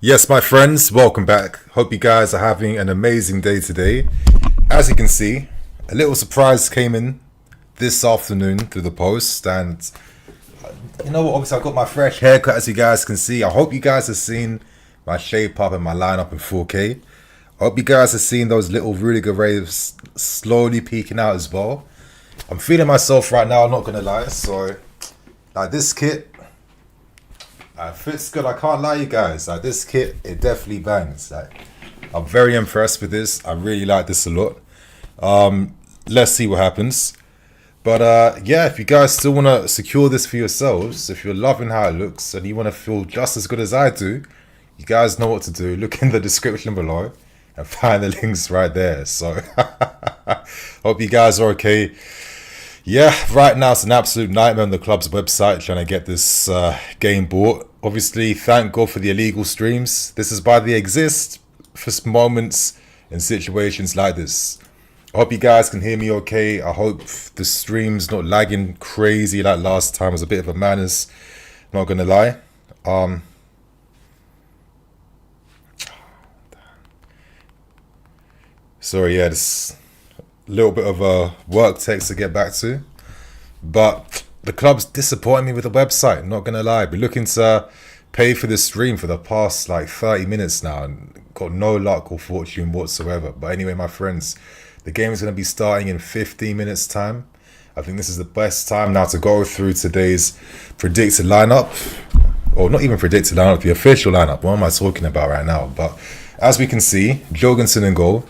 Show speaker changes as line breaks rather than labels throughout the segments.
Yes, my friends, welcome back. Hope you guys are having an amazing day today. As you can see, a little surprise came in this afternoon through the post, and you know what, obviously I got my fresh haircut, as you guys can see. I hope you guys have seen my shape up and my lineup in 4K. I hope you guys have seen those little Rudiger raves slowly peeking out as well. I'm feeling myself right now, I'm not gonna lie. So like this kit fits good. I can't lie, you guys. Like this kit, it definitely bangs. Like I'm very impressed with this. I really like this a lot. Let's see what happens. But yeah, if you guys still want to secure this for yourselves, if you're loving how it looks and you want to feel just as good as I do, you guys know what to do. Look in the description below and find the links right there. So hope you guys are okay. Yeah, right now it's an absolute nightmare on the club's website trying to get this game bought. Obviously, thank God for the illegal streams. This is why they exist, for moments and situations like this. I hope you guys can hear me okay. I hope the stream's not lagging crazy like last time. It was a bit of a madness, not gonna lie. Sorry, yeah, this little bit of a work text to get back to, but the club's disappointing me with the website, not gonna lie. Been looking to pay for this stream for the past like 30 minutes now and got no luck or fortune whatsoever. But anyway, my friends, the game is going to be starting in 15 minutes time. I think this is the best time now to go through today's predicted lineup, or not even predicted lineup, the official lineup. What am I talking about right now? But as we can see, Jorgensen in goal.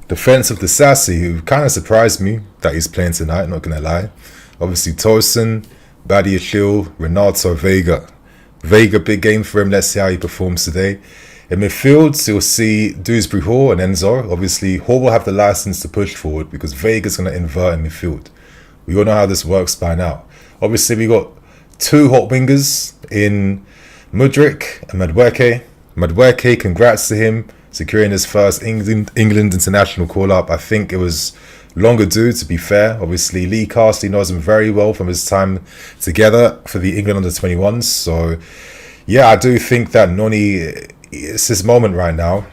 Defense of the Sassy, who kind of surprised me that he's playing tonight, not gonna lie. Obviously Tosin, Badiashile, Renato, Vega. Vega, big game for him. Let's see how he performs today. In midfield, you'll see Dewsbury Hall and Enzo. Obviously, Hall will have the license to push forward because Vega's going to invert in midfield. We all know how this works by now. Obviously, we got two hot wingers in Mudryk and Madueke. Madueke, congrats to him, securing his first England international call-up. I think it was long due, to be fair. Obviously, Lee Castley knows him very well from his time together for the England under-21s. So, yeah, I do think that Noni, it's his moment right now.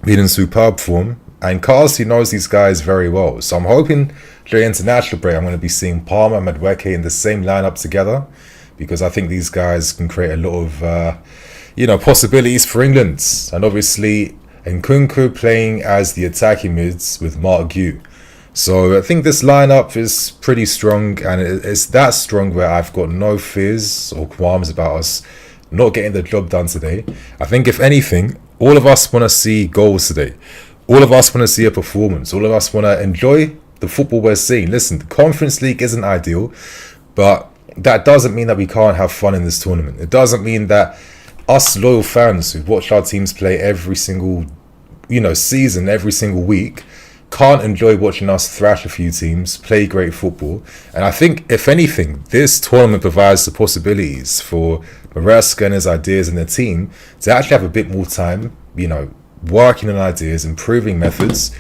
Being in superb form. And Castley knows these guys very well. So I'm hoping during international break, I'm going to be seeing Palmer and Madueke in the same lineup together, because I think these guys can create a lot of, possibilities for England. And obviously, Nkunku playing as the attacking mids with Mark Gu. So I think this lineup is pretty strong, and it's that strong where I've got no fears or qualms about us not getting the job done today. I think if anything, all of us want to see goals today. All of us want to see a performance. All of us want to enjoy the football we're seeing. Listen, the Conference League isn't ideal, but that doesn't mean that we can't have fun in this tournament. It doesn't mean that us loyal fans who've watched our teams play every single season, every single week, can't enjoy watching us thrash a few teams, play great football. And I think, if anything, this tournament provides the possibilities for Maresca and his ideas and the team to actually have a bit more time, working on ideas, improving methods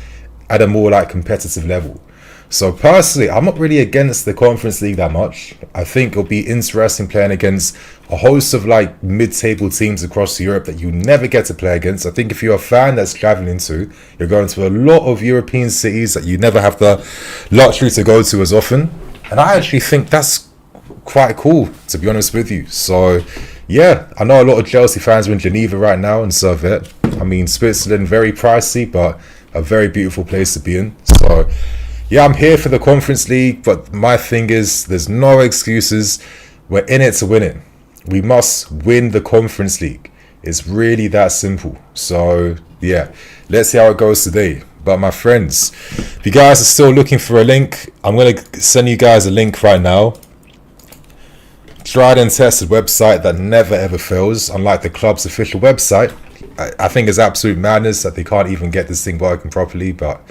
at a more like competitive level. So personally, I'm not really against the Conference League that much. I think it'll be interesting playing against a host of like mid-table teams across Europe that you never get to play against. I think if you're a fan that's traveling to, you're going to a lot of European cities that you never have the luxury to go to as often. And I actually think that's quite cool, to be honest with you. So yeah, I know a lot of Chelsea fans are in Geneva right now and Servette. I mean, Switzerland, very pricey, but a very beautiful place to be in. So yeah, I'm here for the Conference League, but my thing is, there's no excuses. We're in it to win it. We must win the Conference League. It's really that simple. So yeah, let's see how it goes today. But my friends, if you guys are still looking for a link, I'm going to send you guys a link right now. Tried and tested website that never ever fails, unlike the club's official website. I think it's absolute madness that they can't even get this thing working properly, but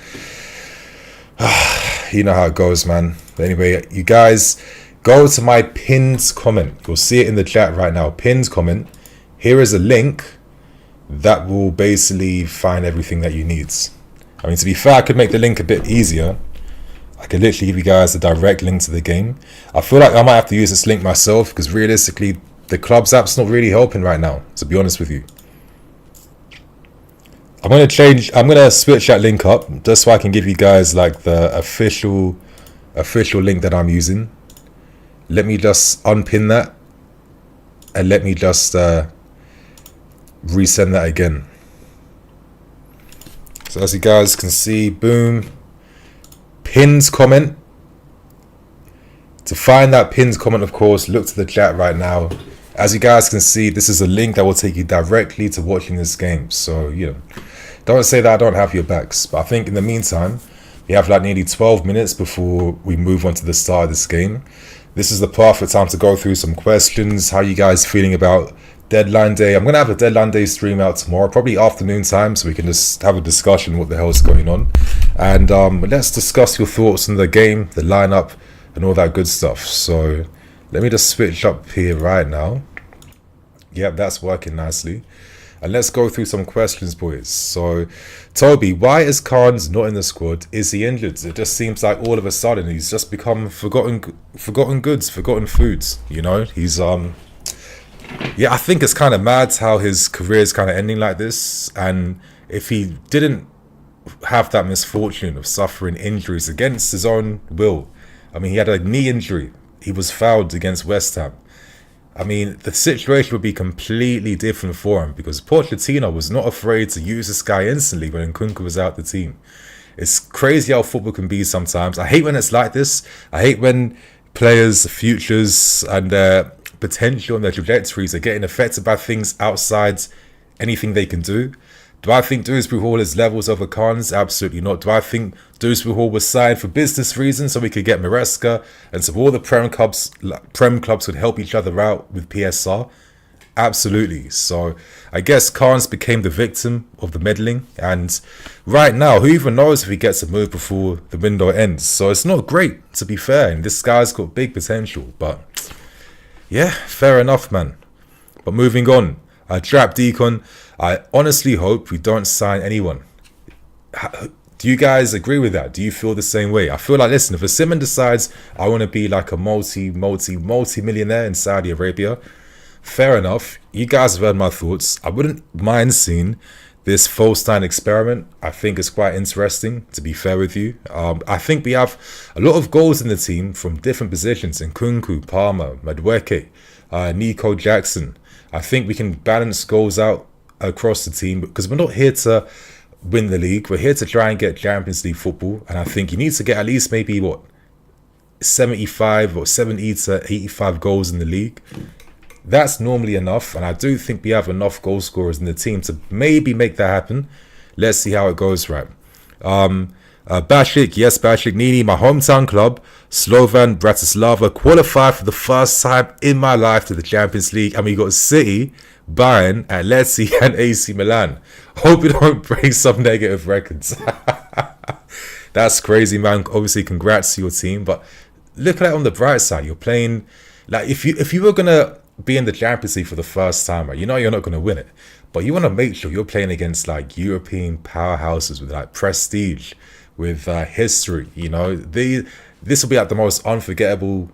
you know how it goes, man. Anyway, you guys go to my pinned comment. You'll see it in the chat right now. Pinned comment. Here is a link that will basically find everything that you need. I mean, to be fair, I could make the link a bit easier. I could literally give you guys a direct link to the game. I feel like I might have to use this link myself, because realistically, the club's app's not really helping right now, to be honest with you. I'm going to switch that link up just so I can give you guys like the official link that I'm using. Let me just unpin that and let me just resend that again. So as you guys can see, boom, pinned comment. To find that pinned comment, of course, look to the chat right now. As you guys can see, this is a link that will take you directly to watching this game. So, you know, don't say that I don't have your backs. But I think in the meantime, we have like nearly 12 minutes before we move on to the start of this game. This is the perfect time to go through some questions. How you guys feeling about deadline day? I'm going to have a deadline day stream out tomorrow, probably afternoon time, so we can just have a discussion what the hell is going on. And let's discuss your thoughts on the game, the lineup, and all that good stuff. So let me just switch up here right now. Yep, that's working nicely. And let's go through some questions, boys. So, Toby, why is Carnes not in the squad? Is he injured? It just seems like all of a sudden he's just become forgotten goods, forgotten foods. You know, he's yeah, I think it's kind of mad how his career is kind of ending like this. And if he didn't have that misfortune of suffering injuries against his own will, I mean, he had a knee injury. He was fouled against West Ham. I mean, the situation would be completely different for him because Pochettino was not afraid to use this guy instantly when Nkunku was out the team. It's crazy how football can be sometimes. I hate when it's like this. I hate when players' futures and their potential and their trajectories are getting affected by things outside anything they can do. Do I think Dewsbury Hall is levels over Carnes? Absolutely not. Do I think Dewsbury Hall was signed for business reasons so we could get Maresca and so all the Prem clubs could help each other out with PSR? Absolutely. So I guess Carnes became the victim of the meddling, and right now, who even knows if he gets a move before the window ends? So it's not great, to be fair, and this guy's got big potential, but yeah, fair enough, man. But moving on, Trap Deacon, I honestly hope we don't sign anyone. Do you guys agree with that? Do you feel the same way? I feel like, listen, if a Simon decides I want to be like a multi-millionaire in Saudi Arabia, fair enough. You guys have heard my thoughts. I wouldn't mind seeing this Folstein experiment. I think it's quite interesting, to be fair with you. I think we have a lot of goals in the team from different positions. Nkunku, Palmer, Madueke, Nico Jackson. I think we can balance goals out across the team because we're not here to win the league. We're here to try and get Champions League football. And I think you need to get at least maybe, 75 or 70 to 85 goals in the league. That's normally enough, and I do think we have enough goal scorers in the team to maybe make that happen. Let's see how it goes, right? Bashik, yes, Bashik, NiiNii, my hometown club, Slovan Bratislava, qualified for the first time in my life to the Champions League, and we got City, Bayern, Atleti, and AC Milan. Hope you don't break some negative records. That's crazy, man. Obviously, congrats to your team, but look at it on the bright side. You're playing, like, if you were gonna be in the Champions League for the first time, right? You know you're not going to win it, but you want to make sure you're playing against like European powerhouses with like prestige, with history. You know, this will be like the most unforgettable,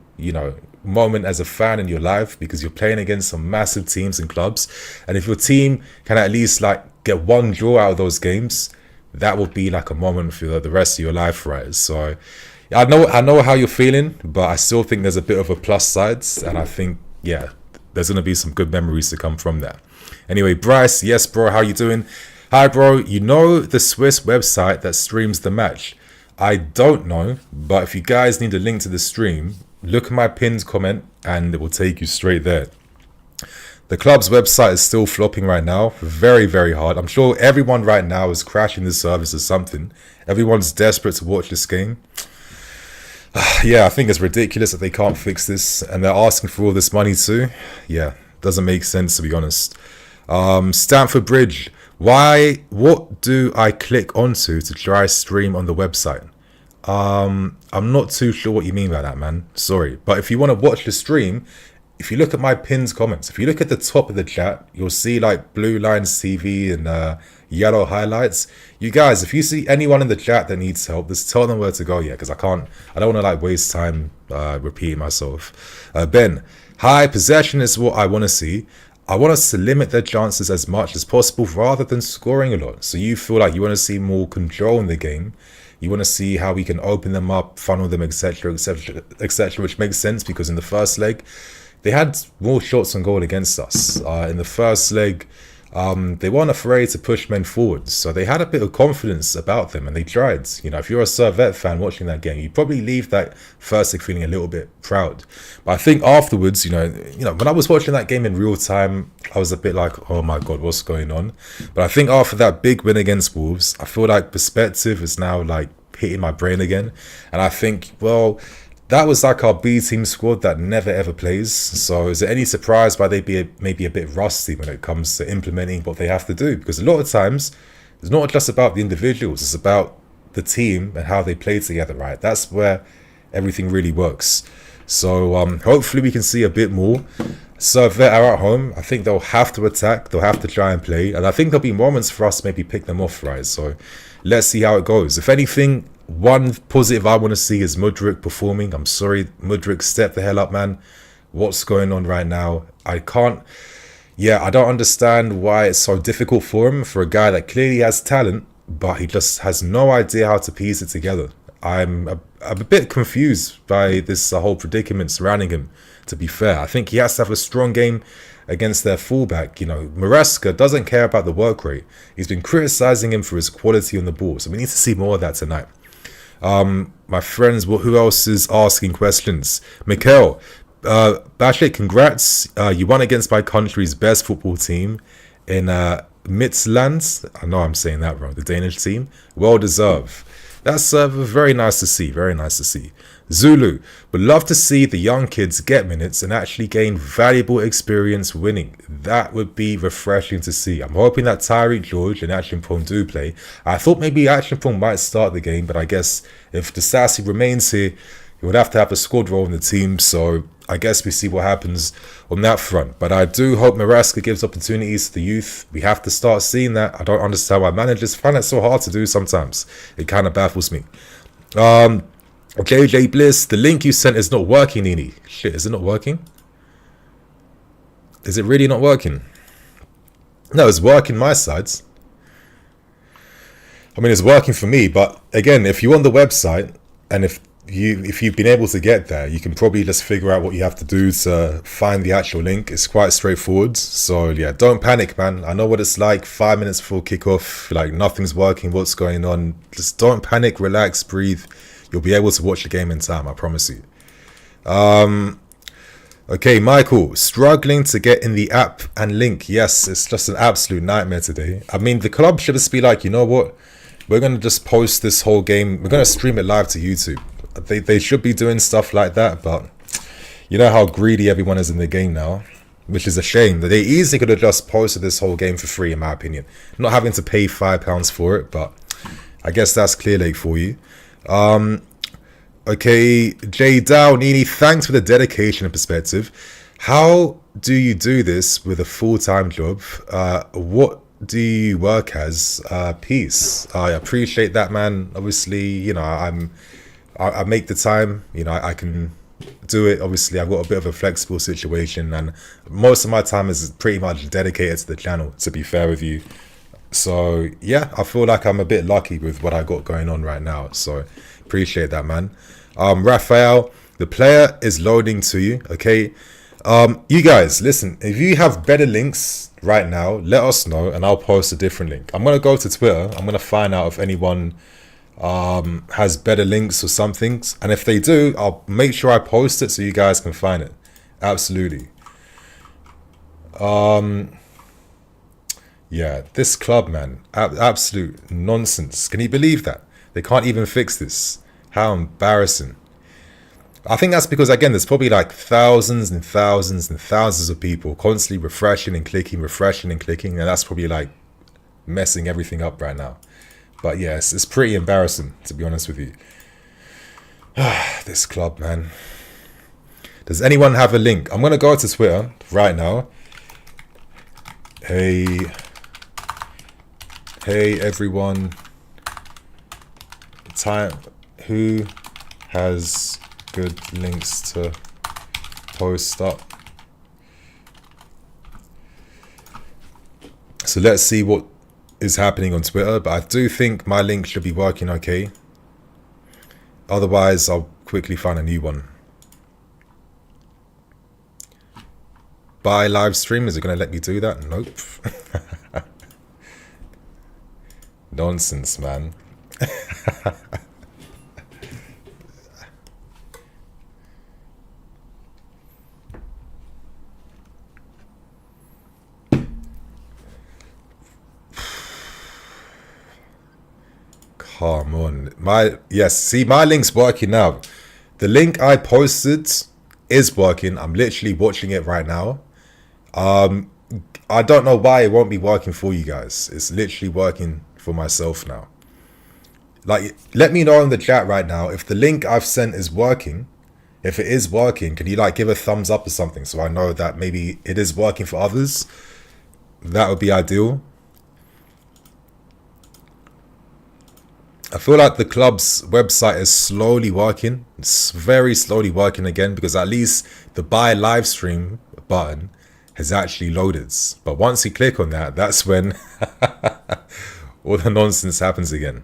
moment as a fan in your life because you're playing against some massive teams and clubs, and if your team can at least like get one draw out of those games, that will be like a moment for the rest of your life, right? So I know how you're feeling, but I still think there's a bit of a plus side, and I think, yeah, there's going to be some good memories to come from that. Anyway, Bryce, yes, bro, how you doing? Hi, bro. You know the Swiss website that streams the match? I don't know, but if you guys need a link to the stream, look at my pinned comment and it will take you straight there. The club's website is still flopping right now. Very, very hard. I'm sure everyone right now is crashing the service or something. Everyone's desperate to watch this game. Yeah, I think it's ridiculous that they can't fix this and they're asking for all this money too. Yeah, doesn't make sense, to be honest. Stamford Bridge, what do I click onto to try stream on the website? I'm not too sure what you mean by that, man. Sorry, but if you want to watch the stream, if you look at my pinned comments, if you look at the top of the chat, you'll see like BlueLionsTV and yellow highlights. You guys, if you see anyone in the chat that needs help, just tell them where to go. Yeah, because I don't want to like waste time repeating myself. Ben, high possession is what I want to see. I want us to limit their chances as much as possible rather than scoring a lot. So you feel like you want to see more control in the game. You want to see how we can open them up, funnel them, etc., etc., etc., which makes sense because in the first leg, they had more shots on goal against us. In the first leg, they weren't afraid to push men forward. So they had a bit of confidence about them and they tried. You know, if you're a Servette fan watching that game, you probably leave that first leg feeling a little bit proud. But I think afterwards, you know, when I was watching that game in real time, I was a bit like, oh my God, what's going on? But I think after that big win against Wolves, I feel like perspective is now like hitting my brain again. And I think, well, that was like our B team squad that never ever plays. So is it any surprise why they'd be maybe a bit rusty when it comes to implementing what they have to do? Because a lot of times it's not just about the individuals, it's about the team and how they play together, right? That's where everything really works. So hopefully we can see a bit more. Servette are at home. I think they'll have to attack, they'll have to try and play, and I think there'll be moments for us to maybe pick them off, right? So let's see how it goes. If anything, one positive I want to see is Mudryk performing. I'm sorry, Mudryk, step the hell up, man. What's going on right now? I don't understand why it's so difficult for him, for a guy that clearly has talent, but he just has no idea how to piece it together. I'm a bit confused by this whole predicament surrounding him, to be fair. I think he has to have a strong game against their fullback. You know, Maresca doesn't care about the work rate. He's been criticizing him for his quality on the ball, so we need to see more of that tonight. My friends, who else is asking questions? Mikhail, Bashik, congrats. You won against my country's best football team in Midtjylland. I know I'm saying that wrong. The Danish team. Well deserved. That's very nice to see. Very nice to see. Zulu, would love to see the young kids get minutes and actually gain valuable experience winning. That would be refreshing to see. I'm hoping that Tyreek George and Achimpong do play. I thought maybe Achimpong might start the game, but I guess if Disasi remains here, he would have to have a squad role in the team. So I guess we see what happens on that front. But I do hope Maresca gives opportunities to the youth. We have to start seeing that. I don't understand why managers find it so hard to do sometimes. It kind of baffles me. JJ Bliss, the link you sent is not working, Nini. Shit, is it not working? Is it really not working? No, it's working my sides. I mean, it's working for me, but again, if you're on the website and if you've been able to get there, you can probably just figure out what you have to do to find the actual link. It's quite straightforward. So yeah, don't panic, man. I know what it's like 5 minutes before kickoff, like nothing's working, what's going on. Just don't panic, relax, breathe. You'll be able to watch the game in time, I promise you. Okay, Michael, struggling to get in the app and link. Yes, it's just an absolute nightmare today. I mean, the club should just be like, you know what? We're going to just post this whole game. We're going to stream it live to YouTube. They should be doing stuff like that, but you know how greedy everyone is in the game now, which is a shame. They easily could have just posted this whole game for free, in my opinion. Not having to pay £5 for it, but I guess that's Clear Lake for you. Okay, Jay Dow, Nini, thanks for the dedication and perspective. How do you do this with a full-time job? What do you work as? Peace. I appreciate that, man. Obviously, you know, I make the time, you know, I can do it. Obviously, I've got a bit of a flexible situation and most of my time is pretty much dedicated to the channel, to be fair with you. So yeah, I feel like I'm a bit lucky with what I got going on right now. So appreciate that, man. Raphael, the player is loading to you. Okay. You guys, listen, if you have better links right now, let us know and I'll post a different link. I'm going to go to Twitter. I'm going to find out if anyone has better links or something. And if they do, I'll make sure I post it so you guys can find it. Absolutely. Yeah, this club, man, absolute nonsense. Can you believe that? They can't even fix this. How embarrassing. I think that's because, again, there's probably like thousands and thousands and thousands of people constantly refreshing and clicking, and that's probably like messing everything up right now. But yes, it's pretty embarrassing, to be honest with you. This club, man. Does anyone have a link? I'm going to go to Twitter right now. Hey everyone. Who has good links to post up? So let's see what is happening on Twitter, but I do think my link should be working okay. Otherwise, I'll quickly find a new one. Buy live stream, is it going to let me do that? Nope. Nonsense, man. Come on. See, my link's working now. The link I posted is working. I'm literally watching it right now. I don't know why it won't be working for you guys. It's literally working for myself now. Like, let me know in the chat right now if the link I've sent is working. If it is working, can you like give a thumbs up or something so I know that maybe it is working for others? That would be ideal. I feel like the club's website is slowly working. It's very slowly working again, because at least the buy live stream button has actually loaded. But once you click on that, that's when all the nonsense happens again.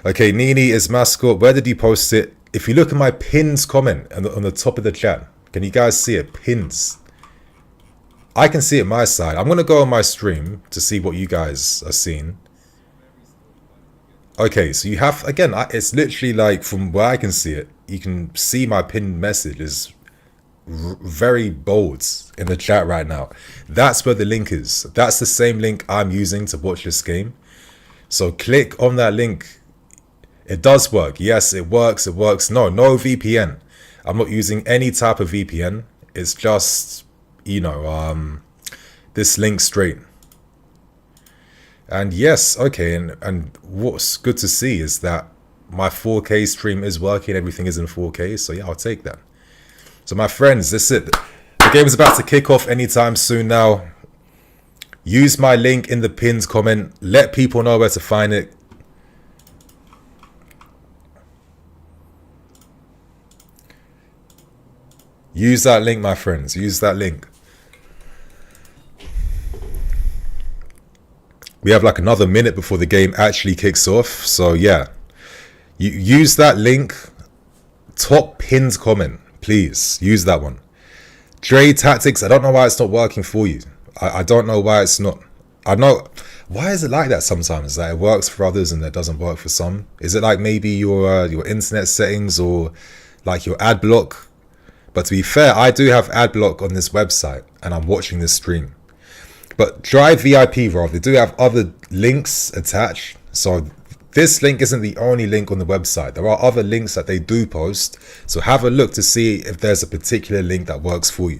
Okay, NiiNii is mascot. Where did you post it? If you look at my pins comment on the top of the chat, can you guys see it? Pins. I can see it my side. I'm going to go on my stream to see what you guys are seeing. Okay, so you have, again, it's literally like from where I can see it, you can see my pinned message is very bold in the chat right now. That's where the link is. That's the same link I'm using to watch this game. So click on that link. It does work. Yes, it works. It works. No VPN. I'm not using any type of VPN. It's just, you know, this link straight. And yes, okay, and what's good to see is that my 4K stream is working. Everything is in 4K, so yeah, I'll take that. So my friends, that's it. The game is about to kick off anytime soon now. Use my link in the pinned comment. Let people know where to find it. Use that link, my friends. Use that link. We have like another minute before the game actually kicks off. So yeah, you use that link. Top pinned comment, please. Use that one. Dre Tactics, I don't know why it's not working for you. I don't know why it's not. I know. Why is it like that sometimes? That it works for others and it doesn't work for some? Is it like maybe your internet settings or like your ad block? But to be fair, I do have ad block on this website and I'm watching this stream. But Drive VIP, Rob, they do have other links attached. So this link isn't the only link on the website. There are other links that they do post. So have a look to see if there's a particular link that works for you.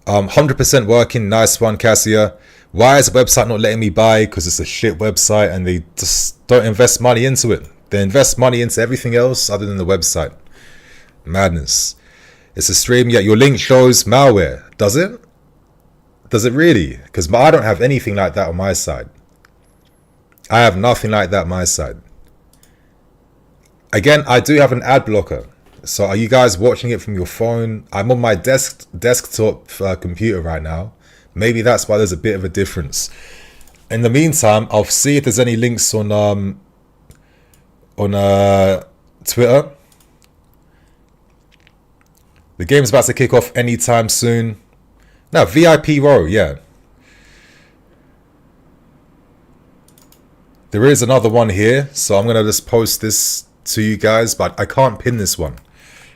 100% working. Nice one, Cassia. Why is the website not letting me buy? Because it's a shit website and they just don't invest money into it. They invest money into everything else other than the website. Madness. It's a stream, yet your link shows malware. Does it? Does it really? Because I don't have anything like that on my side. I have nothing like that on my side. Again, I do have an ad blocker. So are you guys watching it from your phone? I'm on my desktop computer right now. Maybe that's why there's a bit of a difference. In the meantime, I'll see if there's any links on Twitter. The game's about to kick off anytime soon. Now, VIP row, yeah. There is another one here, so I'm going to just post this to you guys, but I can't pin this one.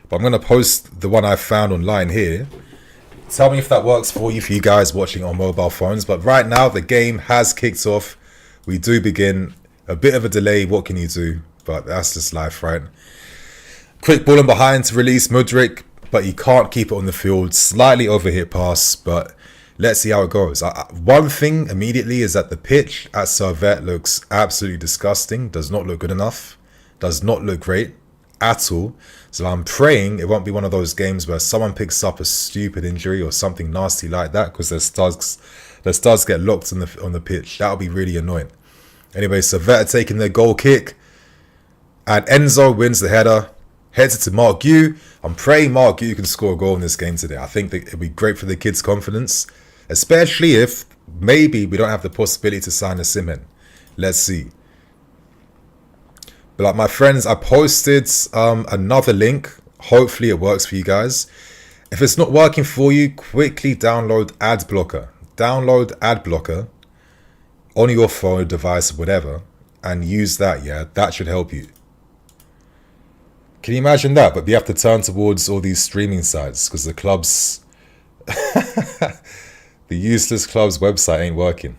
But I'm going to post the one I found online here. Tell me if that works for you guys watching on mobile phones. But right now, the game has kicked off. We do begin. A bit of a delay, what can you do? But that's just life, right? Quick ball in behind to release Mudryk, but you can't keep it on the field. Slightly overhit pass, but let's see how it goes. One thing immediately is that the pitch at Servette looks absolutely disgusting. Does not look good enough. Does not look great at all. So I'm praying it won't be one of those games where someone picks up a stupid injury or something nasty like that, because their studs get locked on the pitch. That would be really annoying. Anyway, Servette taking their goal kick, and Enzo wins the header, heads it to Mark Yu. I'm praying Mark Yu can score a goal in this game today. I think that it'd be great for the kids' confidence, especially if maybe we don't have the possibility to sign a Simen. Let's see. But like my friends, I posted another link. Hopefully it works for you guys. If it's not working for you, quickly download ad blocker. Download ad blocker on your phone, device, whatever, and use that. Yeah, that should help you. Can you imagine that? But we have to turn towards all these streaming sites because the clubs, the useless club's website ain't working.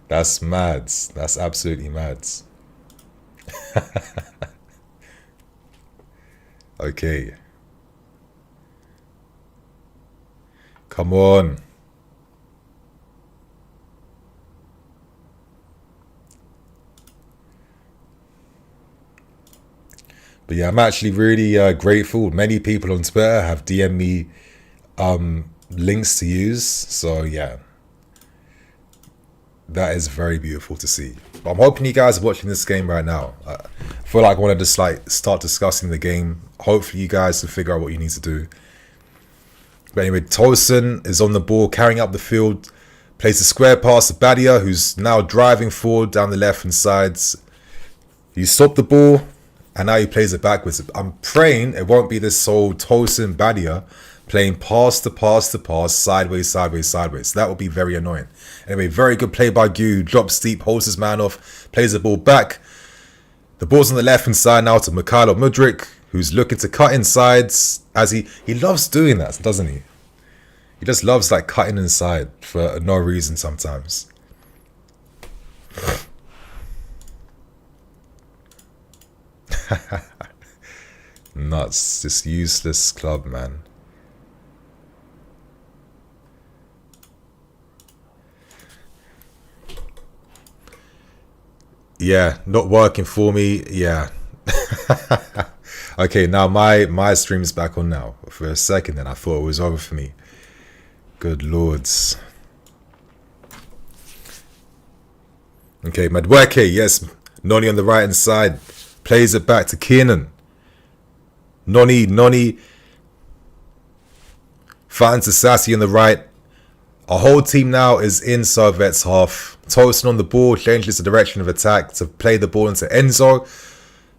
That's mad. That's absolutely mad. Okay. Come on. But yeah, I'm actually really grateful. Many people on Twitter have DM'd me links to use. So yeah, that is very beautiful to see. But I'm hoping you guys are watching this game right now. I feel like I want to just like start discussing the game. Hopefully you guys can figure out what you need to do. But anyway, Tosin is on the ball, carrying up the field, plays a square pass to Badia, who's now driving forward down the left-hand sides. You stop the ball, and now he plays it backwards. I'm praying it won't be this whole Tosin Badia playing pass to pass to pass, sideways, sideways, sideways. That would be very annoying. Anyway, very good play by Gu. Drops deep, holds his man off, plays the ball back. The ball's on the left-hand side now to Mikhailo Mudryk, who's looking to cut inside, as he loves doing that, doesn't he? He just loves like cutting inside for no reason sometimes. Nuts. This useless club, man. Yeah, not working for me. Yeah. Okay, now my stream's back on now. For a second then I thought it was over for me. Good lords. Okay, Madweke, yes. Noni on the right hand side. Plays it back to Kiernan. Noni. Finds the Sassy on the right. Our whole team now is in Servette's half. Tosin on the ball, changes the direction of attack to play the ball into Enzo.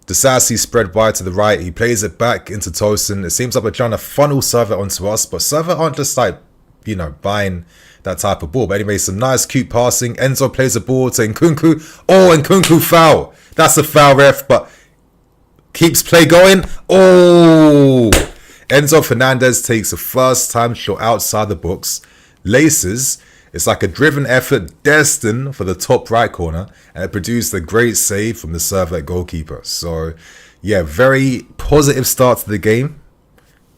Disasi spread wide to the right. He plays it back into Tosin. It seems like we're trying to funnel Servette onto us, but Servette aren't just like, you know, buying that type of ball. But anyway, some nice cute passing. Enzo plays the ball to Nkunku. Oh, Nkunku foul. That's a foul, ref, but keeps play going. Oh, Enzo Fernandez takes a first time shot outside the box. Laces. It's like a driven effort destined for the top right corner, and it produced a great save from the Servette goalkeeper. So yeah, very positive start to the game.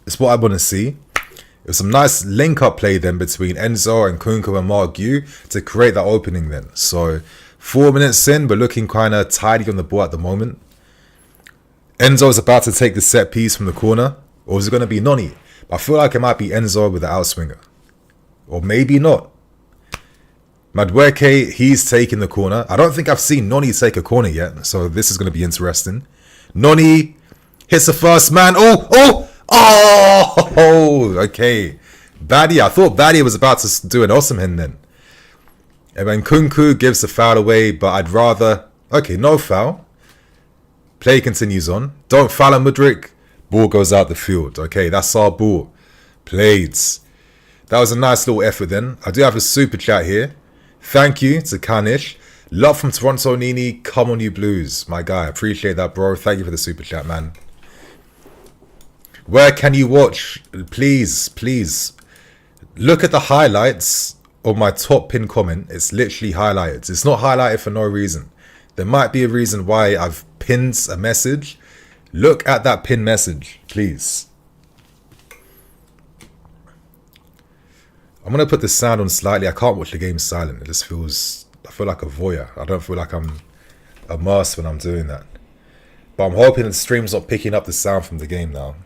It's what I want to see. It was some nice link-up play then between Enzo and Nkunku and Mark Gu to create that opening then. So 4 minutes in, we're looking kind of tidy on the ball at the moment. Enzo is about to take the set piece from the corner. Or is it going to be Noni? I feel like it might be Enzo with the outswinger. Or maybe not. Madweke, he's taking the corner. I don't think I've seen Noni take a corner yet. So this is going to be interesting. Noni hits the first man. Oh! Okay. Badia. I thought Badia was about to do an Osimhen then. And then Nkunku gives the foul away, but I'd rather... Okay, no foul. Play continues on. Don't foul Mudryk. Ball goes out the field. Okay, that's our ball. Played. That was a nice little effort then. I do have a super chat here. Thank you to Kanish. Love from Toronto, Nini. Come on, you Blues. My guy, appreciate that, bro. Thank you for the super chat, man. Where can you watch? Please. Look at the highlights of my top pin comment. It's literally highlighted. It's not highlighted for no reason. There might be a reason why I've pinned a message. Look at that pin message, please. I'm going to put the sound on slightly. I can't watch the game silent. It just feels... I feel like a voyeur. I don't feel like I'm immersed when I'm doing that. But I'm hoping the stream's not picking up the sound from the game now.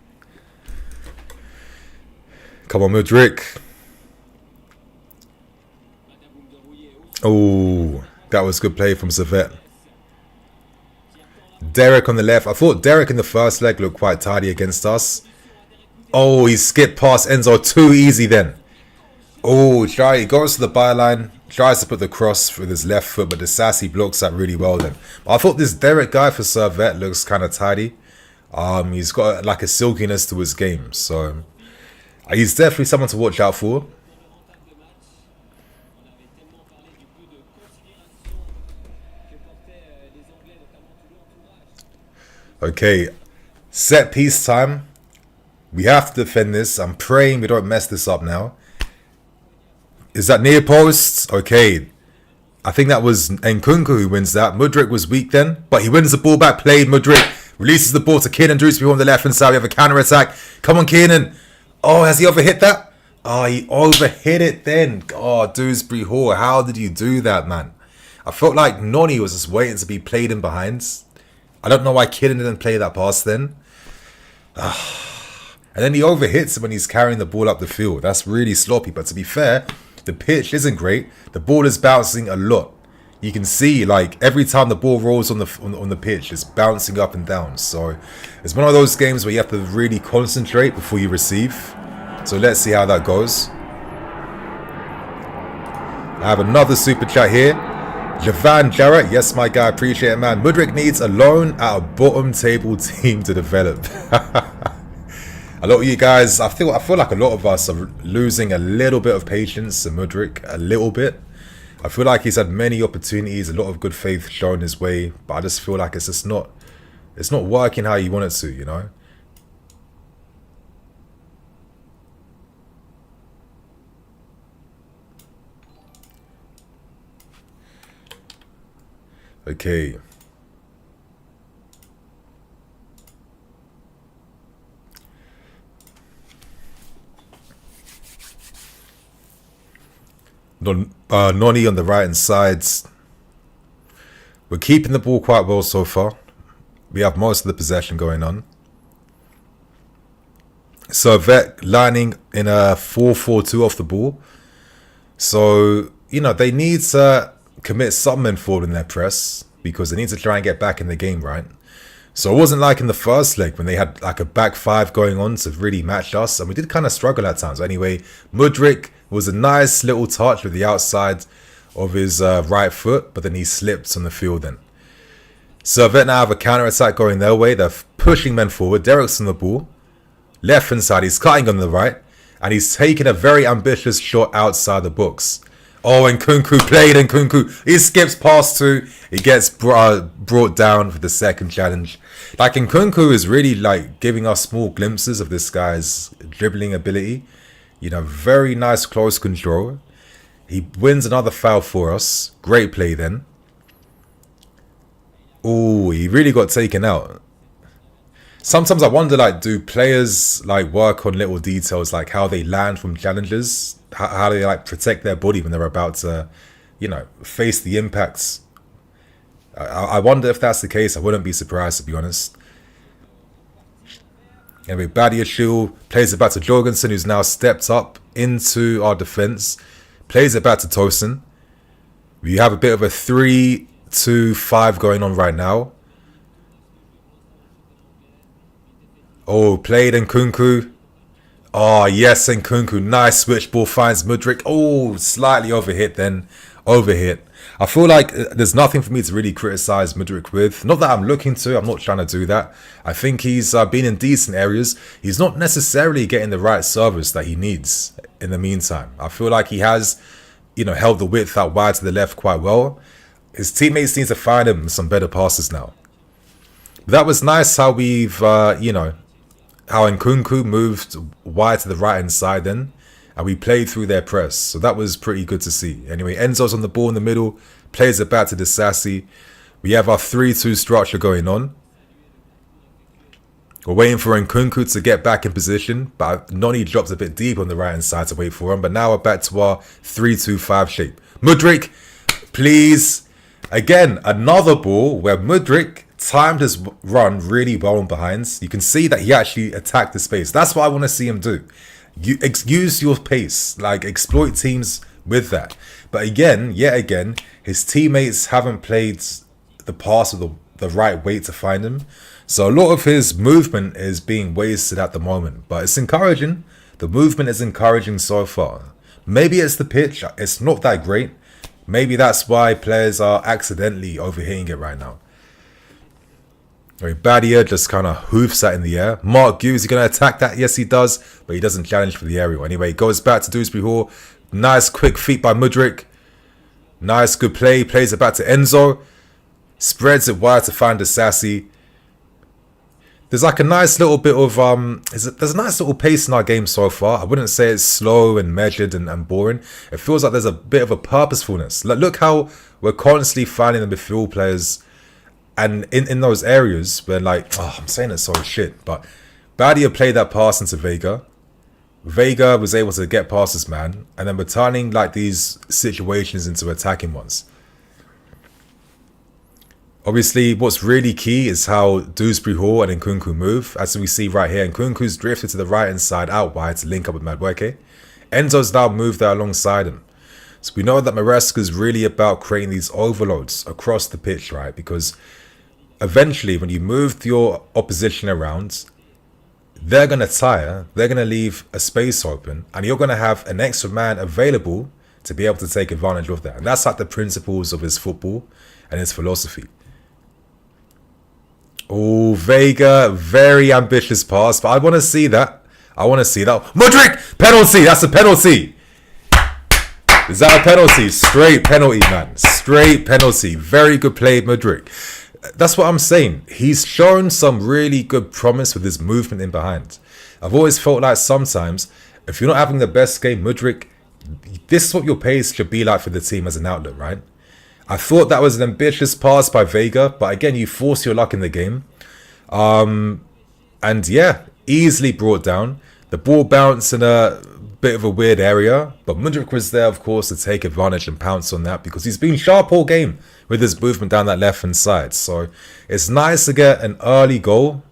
Come on, Mudryk. Oh, that was good play from Servette. Derek on the left. I thought Derek in the first leg looked quite tidy against us. Oh, he skipped past Enzo too easy then. Oh, he goes to the byline, tries to put the cross with his left foot, but the Sassy blocks that really well then. But I thought this Derek guy for Servette looks kind of tidy. He's got like a silkiness to his game, so he's definitely someone to watch out for. Okay, set piece time. We have to defend this. I'm praying we don't mess this up now. Is that near post? Okay. I think that was Nkunku who wins that. Mudryk was weak then, but he wins the ball back. Played Mudryk. Releases the ball to Kiernan Dewsbury on the left hand side. We have a counter attack. Come on, Kiernan. Oh, has he overhit that? Oh, he overhit it then. Oh, Dewsbury Hall. How did you do that, man? I felt like Noni was just waiting to be played in behind. I don't know why Kiernan didn't play that pass then. And then he overhits him when he's carrying the ball up the field. That's really sloppy. But to be fair, the pitch isn't great. The ball is bouncing a lot. You can see, like, every time the ball rolls on the pitch, it's bouncing up and down. So it's one of those games where you have to really concentrate before you receive. So let's see how that goes. I have another super chat here. Javan Jarrett, yes, my guy, appreciate it, man. Mudryk needs a loan at a bottom table team to develop. A lot of you guys, I feel like a lot of us are losing a little bit of patience to Mudryk, a little bit. I feel like he's had many opportunities, a lot of good faith shown his way, but I just feel like it's not working how you want it to, you know. Okay. Noni on the right hand side. We're keeping the ball quite well so far. We have most of the possession going on. Servette lining in a 4-4-2 off the ball. So, you know, they need to commit some men forward in their press because they need to try and get back in the game, right? So it wasn't like in the first leg when they had like a back five going on to really match us, and we did kind of struggle at times. Anyway, Mudryk was a nice little touch with the outside of his right foot, but then he slipped on the field then. Servette now have a counter-attack going their way. They're pushing men forward. Derek's on the ball. Left hand side, he's cutting on the right, and he's taking a very ambitious shot outside the box. Oh, and Nkunku played, and Nkunku, he skips past two. He gets brought down for the second challenge. Like, Nkunku is really like giving us small glimpses of this guy's dribbling ability. You know, very nice close control. He wins another foul for us. Great play then. Oh, he really got taken out. Sometimes I wonder, like, do players like work on little details, like how they land from challenges? How they like protect their body when they're about to, you know, face the impacts. I wonder if that's the case. I wouldn't be surprised, to be honest. Anyway, Badiashile plays it back to Jorgensen, who's now stepped up into our defense. Plays it back to Tosin. We have a bit of a 3-2-5 going on right now. Oh, played Nkunku. Oh, yes, Nkunku. Nice switch ball, finds Mudryk. Oh, slightly overhit then. Overhit. I feel like there's nothing for me to really criticize Mudryk with. Not that I'm looking to. I'm not trying to do that. I think he's been in decent areas. He's not necessarily getting the right service that he needs in the meantime. I feel like he has, you know, held the width out wide to the left quite well. His teammates need to find him some better passes now. That was nice how we've, you know, how Nkunku moved wide to the right hand side then, and we played through their press. So that was pretty good to see. Anyway, Enzo's on the ball in the middle, plays it back to the Sassy. We have our 3-2 structure going on. We're waiting for Nkunku to get back in position, but Noni drops a bit deep on the right hand side to wait for him. But now we're back to our 3-2-5 shape. Mudryk, please. Again, another ball where Mudryk timed his run really well on behinds. You can see that he actually attacked the space. That's what I want to see him do. Use your pace, like exploit teams with that. But again, yet again, his teammates haven't played the pass of the right way to find him. So a lot of his movement is being wasted at the moment. But it's encouraging. The movement is encouraging so far. Maybe it's the pitch. It's not that great. Maybe that's why players are accidentally overhitting it right now. Badia just kind of hoofs that in the air. Mark Gu, is he going to attack that? Yes, he does. But he doesn't challenge for the aerial. Anyway, goes back to Dewsbury Hall. Nice quick feet by Mudryk. Nice good play. Plays it back to Enzo. Spreads it wide to find the Sassy. There's like a nice little bit of there's a nice little pace in our game so far. I wouldn't say it's slow and measured and boring. It feels like there's a bit of a purposefulness. Look how we're constantly finding the midfield players, and in those areas where, like, I'm saying it so shit, but Badia played that pass into Vega. Vega was able to get past this man, and then we're turning like these situations into attacking ones. Obviously, what's really key is how Dewsbury Hall and Nkunku move. As we see right here, Nkunku's drifted to the right-hand side out wide to link up with Madueke. Enzo's now moved there alongside him. So we know that Maresca's really about creating these overloads across the pitch, right? Because eventually, when you move your opposition around, they're going to tire, they're going to leave a space open, and you're going to have an extra man available to be able to take advantage of that. And that's like the principles of his football and his philosophy. Oh, Vega, very ambitious pass, but I want to see that. I want to see that. Mudryk! Penalty! That's a penalty! Is that a penalty? Straight penalty, man. Straight penalty. Very good play, Mudryk. That's what I'm saying. He's shown some really good promise with his movement in behind. I've always felt like sometimes, if you're not having the best game, Mudryk, this is what your pace should be like for the team as an outlet, right? I thought that was an ambitious pass by Vega, but again, you force your luck in the game. And yeah, easily brought down. The ball bounced in a bit of a weird area, but Mudryk was there, of course, to take advantage and pounce on that because he's been sharp all game with his movement down that left-hand side. So it's nice to get an early goal.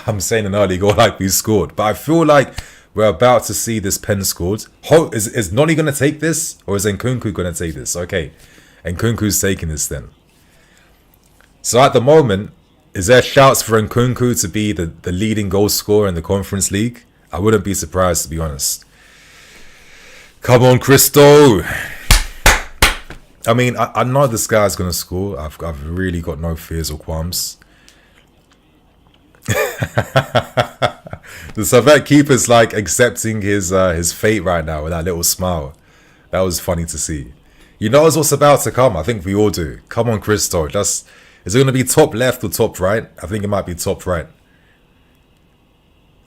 I'm saying an early goal like we scored, but I feel like we're about to see this pen scored. Is Noni going to take this, or is Nkunku going to take this? Okay. And Nkunku's taking this then. So at the moment, is there shouts for Nkunku to be the leading goal scorer in the Conference League? I wouldn't be surprised, to be honest. Come on, Cristo. I mean, I know this guy's going to score. I've really got no fears or qualms. The Servette keeper's like accepting his fate right now with that little smile. That was funny to see. You know what's about to come. I think we all do. Come on, Cristo. Is it going to be top left or top right? I think it might be top right.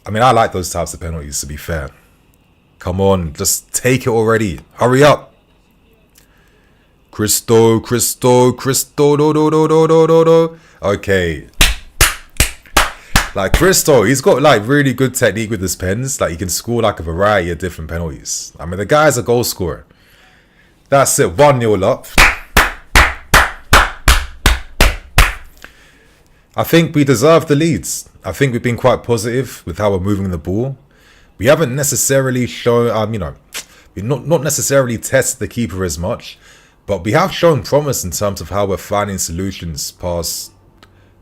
I mean, I like those types of penalties, to be fair. Come on, just take it already. Hurry up. Cristo. Do. Okay. Like, Cristo, he's got like really good technique with his pens. Like, he can score like a variety of different penalties. I mean, the guy's a goal scorer. That's it, 1-0 up. I think we deserve the leads. I think we've been quite positive with how we're moving the ball. We haven't necessarily shown, we've not necessarily tested the keeper as much, but we have shown promise in terms of how we're finding solutions past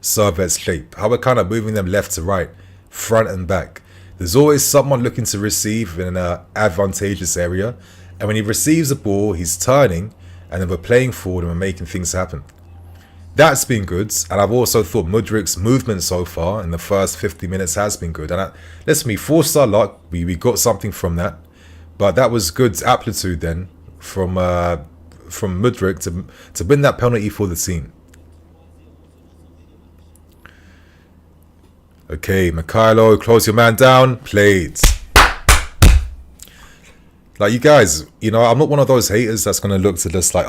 Servette's shape. How we're kind of moving them left to right, front and back. There's always someone looking to receive in an advantageous area. And when he receives the ball, he's turning, and then we're playing forward and we're making things happen. That's been good. And I've also thought Mudryk's movement so far in the first 50 minutes has been good. And listen, we forced our luck. We got something from that. But that was good amplitude then from Mudryk to win that penalty for the team. Okay, Mikhailo, close your man down. Played. Like, you guys, I'm not one of those haters that's going to look to just like,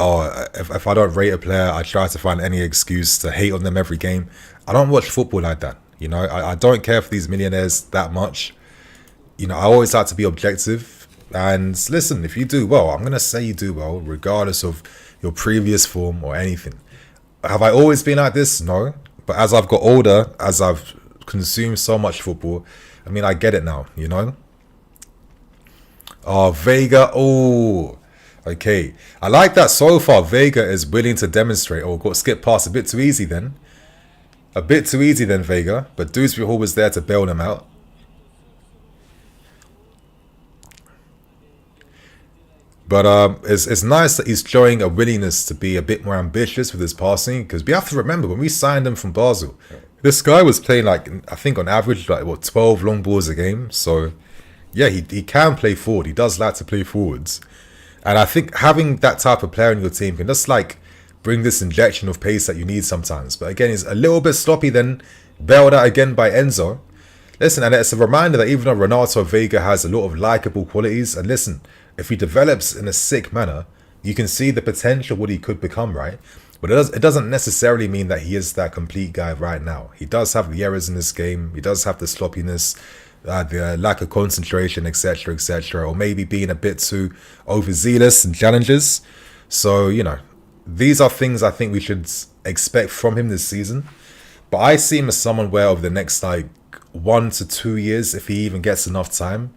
if I don't rate a player, I try to find any excuse to hate on them every game. I don't watch football like that. I don't care for these millionaires that much. I always like to be objective. And listen, if you do well, I'm going to say you do well, regardless of your previous form or anything. Have I always been like this? No. But as I've got older, as I've consumed so much football, I mean, I get it now, you know? Oh, Vega. Oh, okay. I like that so far. Vega is willing to demonstrate. Oh, got skipped past a bit too easy then. A bit too easy then, Vega. But Dewsbury Hall was there to bail them out. But it's nice that he's showing a willingness to be a bit more ambitious with his passing. Because we have to remember, when we signed him from Basel, this guy was playing like, I think on average, like what, 12 long balls a game. So yeah, he can play forward. He does like to play forwards. And I think having that type of player in your team can just like bring this injection of pace that you need sometimes. But again, he's a little bit sloppy, then bailed out again by Enzo. Listen, and it's a reminder that even though Renato Vega has a lot of likable qualities, and listen, if he develops in a sick manner, you can see the potential what he could become, right? But it doesn't necessarily mean that he is that complete guy right now. He does have the errors in this game. He does have the sloppiness, the lack of concentration, etc., etc., or maybe being a bit too overzealous in challenges. So, you know, these are things I think we should expect from him this season. But I see him as someone where over the next like 1 to 2 years, if he even gets enough time,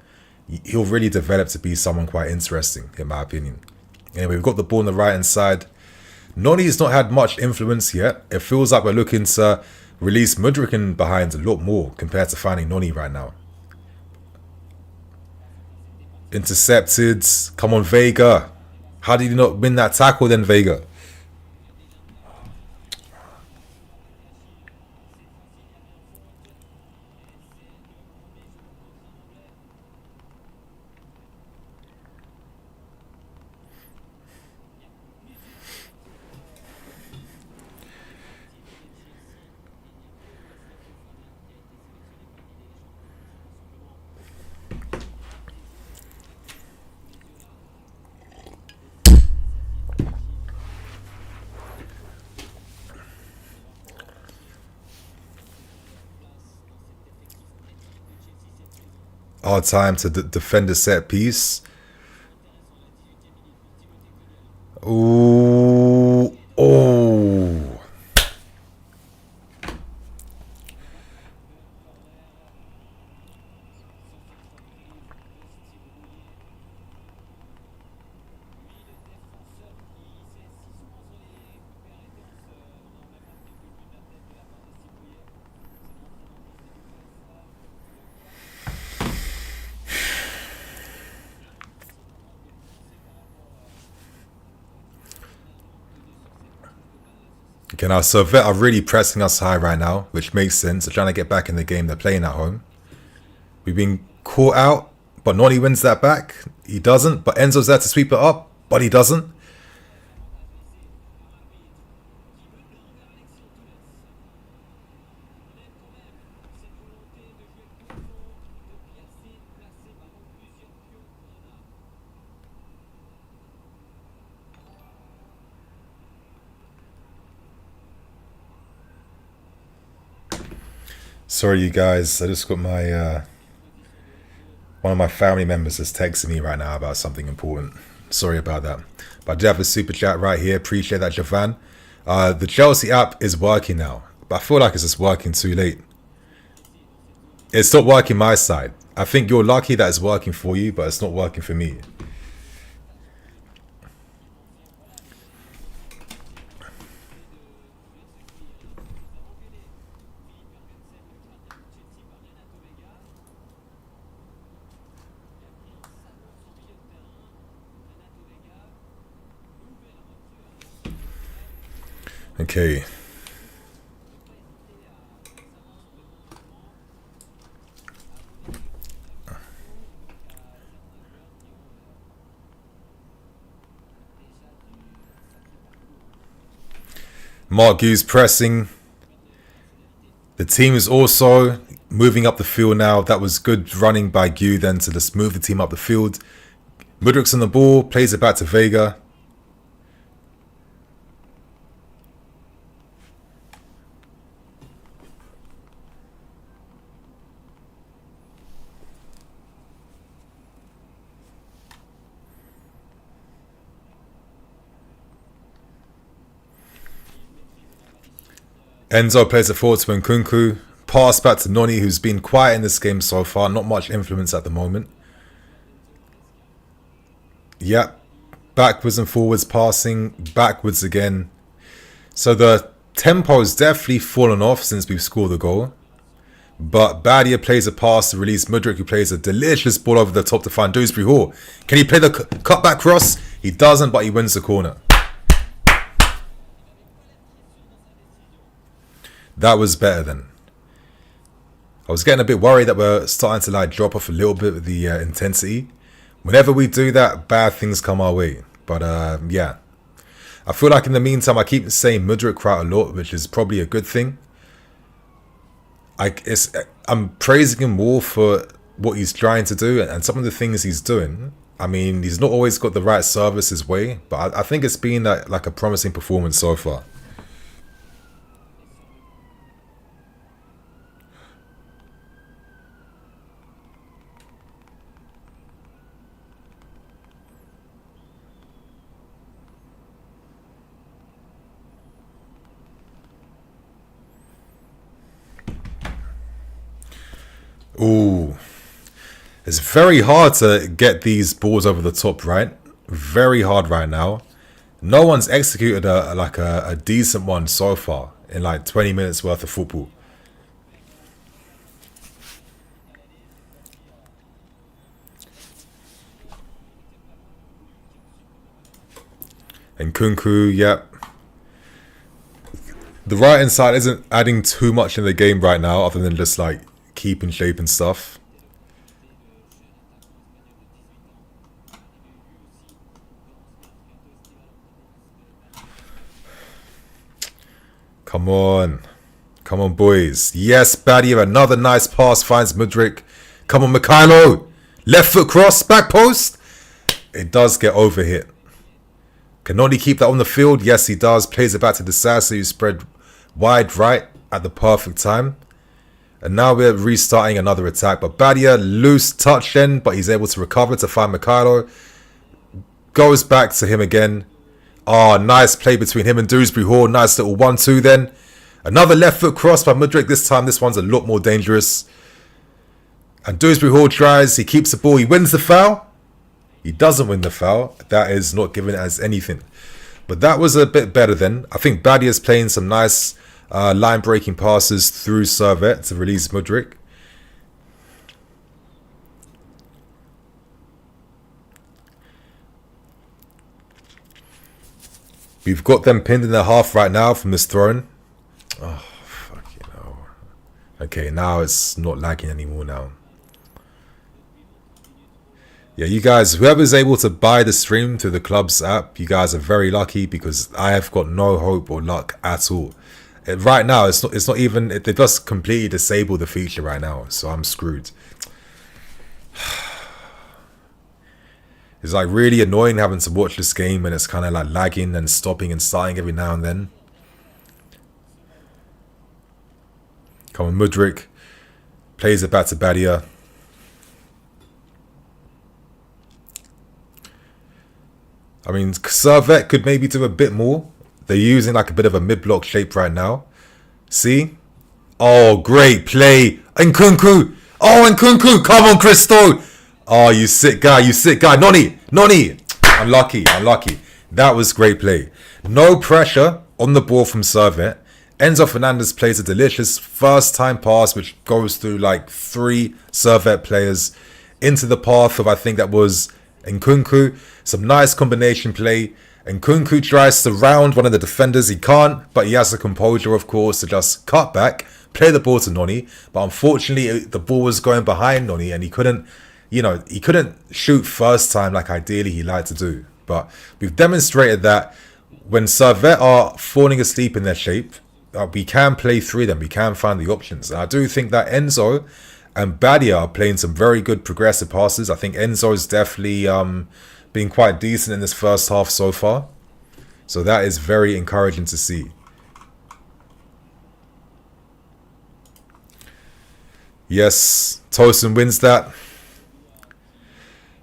he'll really develop to be someone quite interesting, in my opinion. Anyway, we've got the ball on the right hand side. NiiNii's not had much influence yet. It feels like we're looking to release Mudryk behind a lot more compared to finding NiiNii right now. Intercepted. Come on, Vega. How did you not win that tackle then, Vega? Our time to defend the set piece. Ooh. Oh. Okay, now Servette are really pressing us high right now, which makes sense. They're trying to get back in the game. They're playing at home. We've been caught out, but NiiNii wins that back. He doesn't, but Enzo's there to sweep it up, but he doesn't. Sorry, you guys. I just got my one of my family members is texting me right now about something important. Sorry about that. But I do have a super chat right here. Appreciate that, Javan. The Chelsea app is working now, but I feel like it's just working too late. It's not working my side. I think you're lucky that it's working for you, but it's not working for me. Okay. Mark Hughes pressing. The team is also moving up the field now. That was good running by Gu then to just move the team up the field. Mudryk's on the ball, plays it back to Vega. Enzo plays it forward to Nkunku. Pass back to Noni, who's been quiet in this game so far. Not much influence at the moment. Yep. Backwards and forwards passing. Backwards again. So the tempo's definitely fallen off since we've scored the goal. But Badia plays a pass to release Mudryk, who plays a delicious ball over the top to find Dewsbury Hall. Can he play the cutback cross? He doesn't, but he wins the corner. That was better then. I was getting a bit worried that we're starting to like drop off a little bit of the intensity. Whenever we do that, bad things come our way. But yeah. I feel like in the meantime, I keep saying Mudryk quite a lot, which is probably a good thing. I'm praising him more for what he's trying to do and some of the things he's doing. I mean, he's not always got the right service his way, but I think it's been like a promising performance so far. Ooh, it's very hard to get these balls over the top, right? Very hard right now. No one's executed a decent one so far in like 20 minutes worth of football. And Nkunku, yep. The right hand side isn't adding too much in the game right now, other than just like keeping shape and stuff. Come on. Come on, boys. Yes, Badia. Another nice pass finds Mudryk. Come on, Mikhailo. Left foot cross. Back post. It does get overhit. Can Noni keep that on the field? Yes, he does. Plays it back to Disasi, who spread wide right at the perfect time. And now we're restarting another attack. But Badia, loose touch then, but he's able to recover to find Mikhailo. Goes back to him again. Oh, nice play between him and Dewsbury Hall. Nice little 1-2 then. Another left foot cross by Mudryk. This time, this one's a lot more dangerous. And Dewsbury Hall tries. He keeps the ball. He wins the foul. He doesn't win the foul. That is not given as anything. But that was a bit better then. I think Badia's playing some nice line-breaking passes through Servette to release Mudryk. We've got them pinned in their half right now from this throw-in. Oh, fucking hell. Okay, now it's not lagging anymore now. Yeah, you guys, whoever's able to buy the stream through the club's app, you guys are very lucky, because I have got no hope or luck at all. Right now, it's not even, they just completely disabled the feature right now, so I'm screwed. It's like really annoying having to watch this game and it's kind of like lagging and stopping and starting every now and then. Come on, Mudryk plays it back to Badia. I mean, Servette could maybe do a bit more. They're using like a bit of a mid-block shape right now. See? Oh, great play. Nkunku. Oh, Nkunku. Come on, Christo. Oh, you sick guy. You sick guy. Noni. Unlucky. That was great play. No pressure on the ball from Servette. Enzo Fernandez plays a delicious first-time pass, which goes through like 3 Servette players into the path of, I think that was Nkunku. Some nice combination play. Nkunku tries to round one of the defenders. He can't, but he has the composure, of course, to just cut back, play the ball to Noni. But unfortunately, the ball was going behind Noni, and he couldn't shoot first time like ideally he'd like to do. But we've demonstrated that when Servette are falling asleep in their shape, we can play through them. We can find the options. And I do think that Enzo and Badia are playing some very good progressive passes. I think Enzo is definitely been quite decent in this first half so far. So that is very encouraging to see. Yes, Tosin wins that.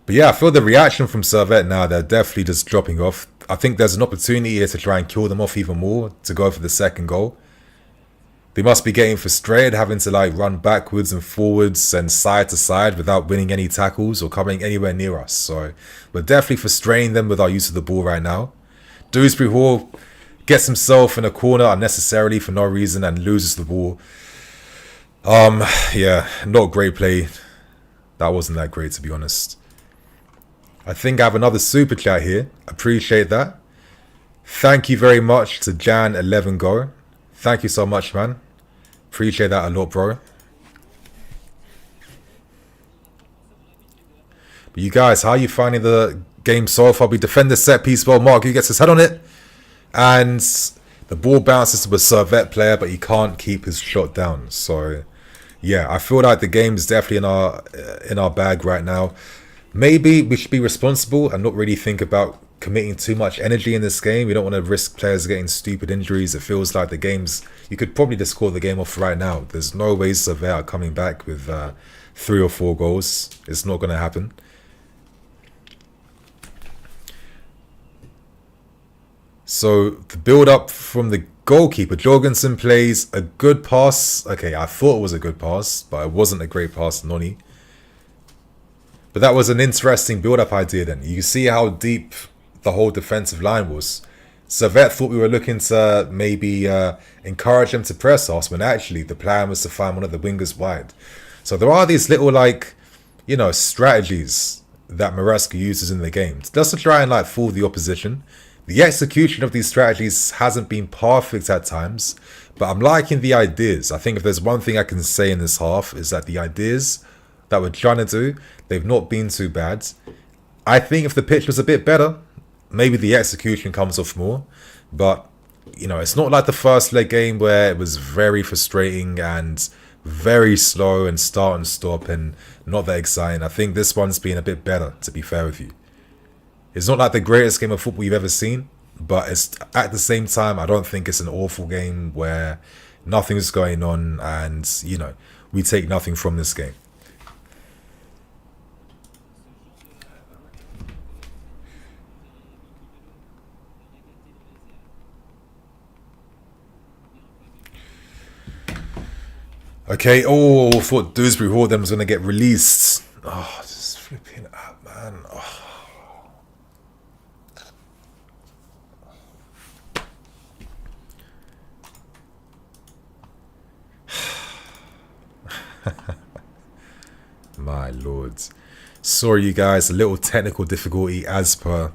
But yeah, I feel the reaction from Servette now, they're definitely just dropping off. I think there's an opportunity here to try and kill them off even more, to go for the second goal. They must be getting frustrated having to like run backwards and forwards and side to side without winning any tackles or coming anywhere near us. So we're definitely frustrating them with our use of the ball right now. Dewsbury Hall gets himself in a corner unnecessarily for no reason and loses the ball. Yeah, not great play. That wasn't that great, to be honest. I think I have another super chat here. Appreciate that. Thank you very much to Jan11Go. Thank you so much, man. Appreciate that a lot, bro. But you guys, how are you finding the game so far? We defend the set piece well. Mark, he gets his head on it. And the ball bounces to a Servette player, but he can't keep his shot down. So, yeah, I feel like the game is definitely in our bag right now. Maybe we should be responsible and not really think about committing too much energy in this game. We don't want to risk players getting stupid injuries. It feels like the game's... You could probably just call the game off right now. There's no way Servette are coming back with 3 or 4 goals. It's not going to happen. So the build-up from the goalkeeper. Jorgensen plays a good pass. Okay, I thought it was a good pass, but it wasn't a great pass, Noni. But that was an interesting build-up idea then. You see how deep the whole defensive line was. Servette thought we were looking to maybe encourage them to press us, when actually the plan was to find one of the wingers wide. So there are these little, like, you know, strategies that Maresca uses in the game just to try and like fool the opposition. The execution of these strategies hasn't been perfect at times, but I'm liking the ideas. I think if there's one thing I can say in this half is that the ideas that we're trying to do, they've not been too bad. I think if the pitch was a bit better, maybe the execution comes off more. But, you know, it's not like the first leg game where it was very frustrating and very slow and start and stop and not that exciting. I think this one's been a bit better, to be fair with you. It's not like the greatest game of football you've ever seen, but it's at the same time, I don't think it's an awful game where nothing's going on and, you know, we take nothing from this game. Okay, oh, I thought Dewsbury Hall them was going to get released. Oh, just flipping out, man. Oh. My lord. Sorry, you guys. A little technical difficulty as per.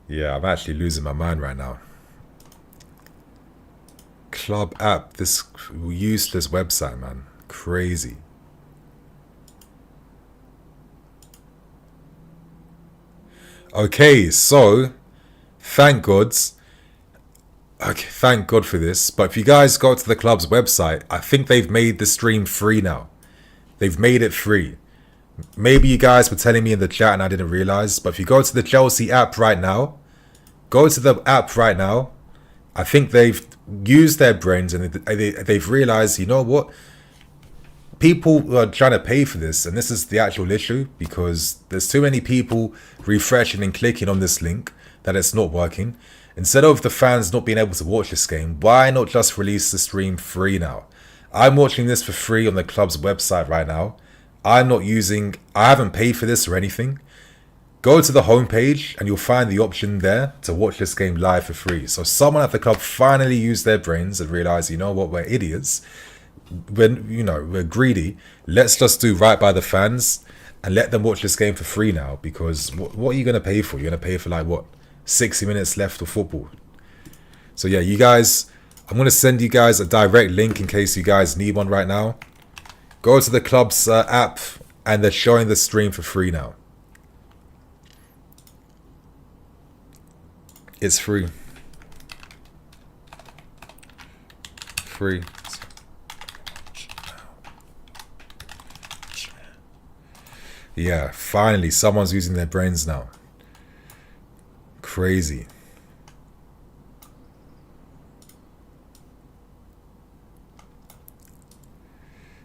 Yeah, I'm actually losing my mind right now. Club app, this useless website, man. Crazy. Okay, so thank God. Okay, thank God for this. But if you guys go to the club's website, I think they've made the stream free now. They've made it free. Maybe you guys were telling me in the chat and I didn't realize. But if you go to the Chelsea app right now, I think they've used their brains and they've realized, you know what? People are trying to pay for this, and this is the actual issue, because there's too many people refreshing and clicking on this link that it's not working. Instead of the fans not being able to watch this game, why not just release the stream free now? I'm watching this for free on the club's website right now. I haven't paid for this or anything. Go to the homepage and you'll find the option there to watch this game live for free. So someone at the club finally used their brains and realized, you know what, we're idiots. We're greedy. Let's just do right by the fans and let them watch this game for free now. Because what are you going to pay for? You're going to pay for like, what, 60 minutes left of football. So yeah, you guys, I'm going to send you guys a direct link in case you guys need one right now. Go to the club's app and they're showing the stream for free now. It's free. Free. Yeah, finally, someone's using their brains now. Crazy.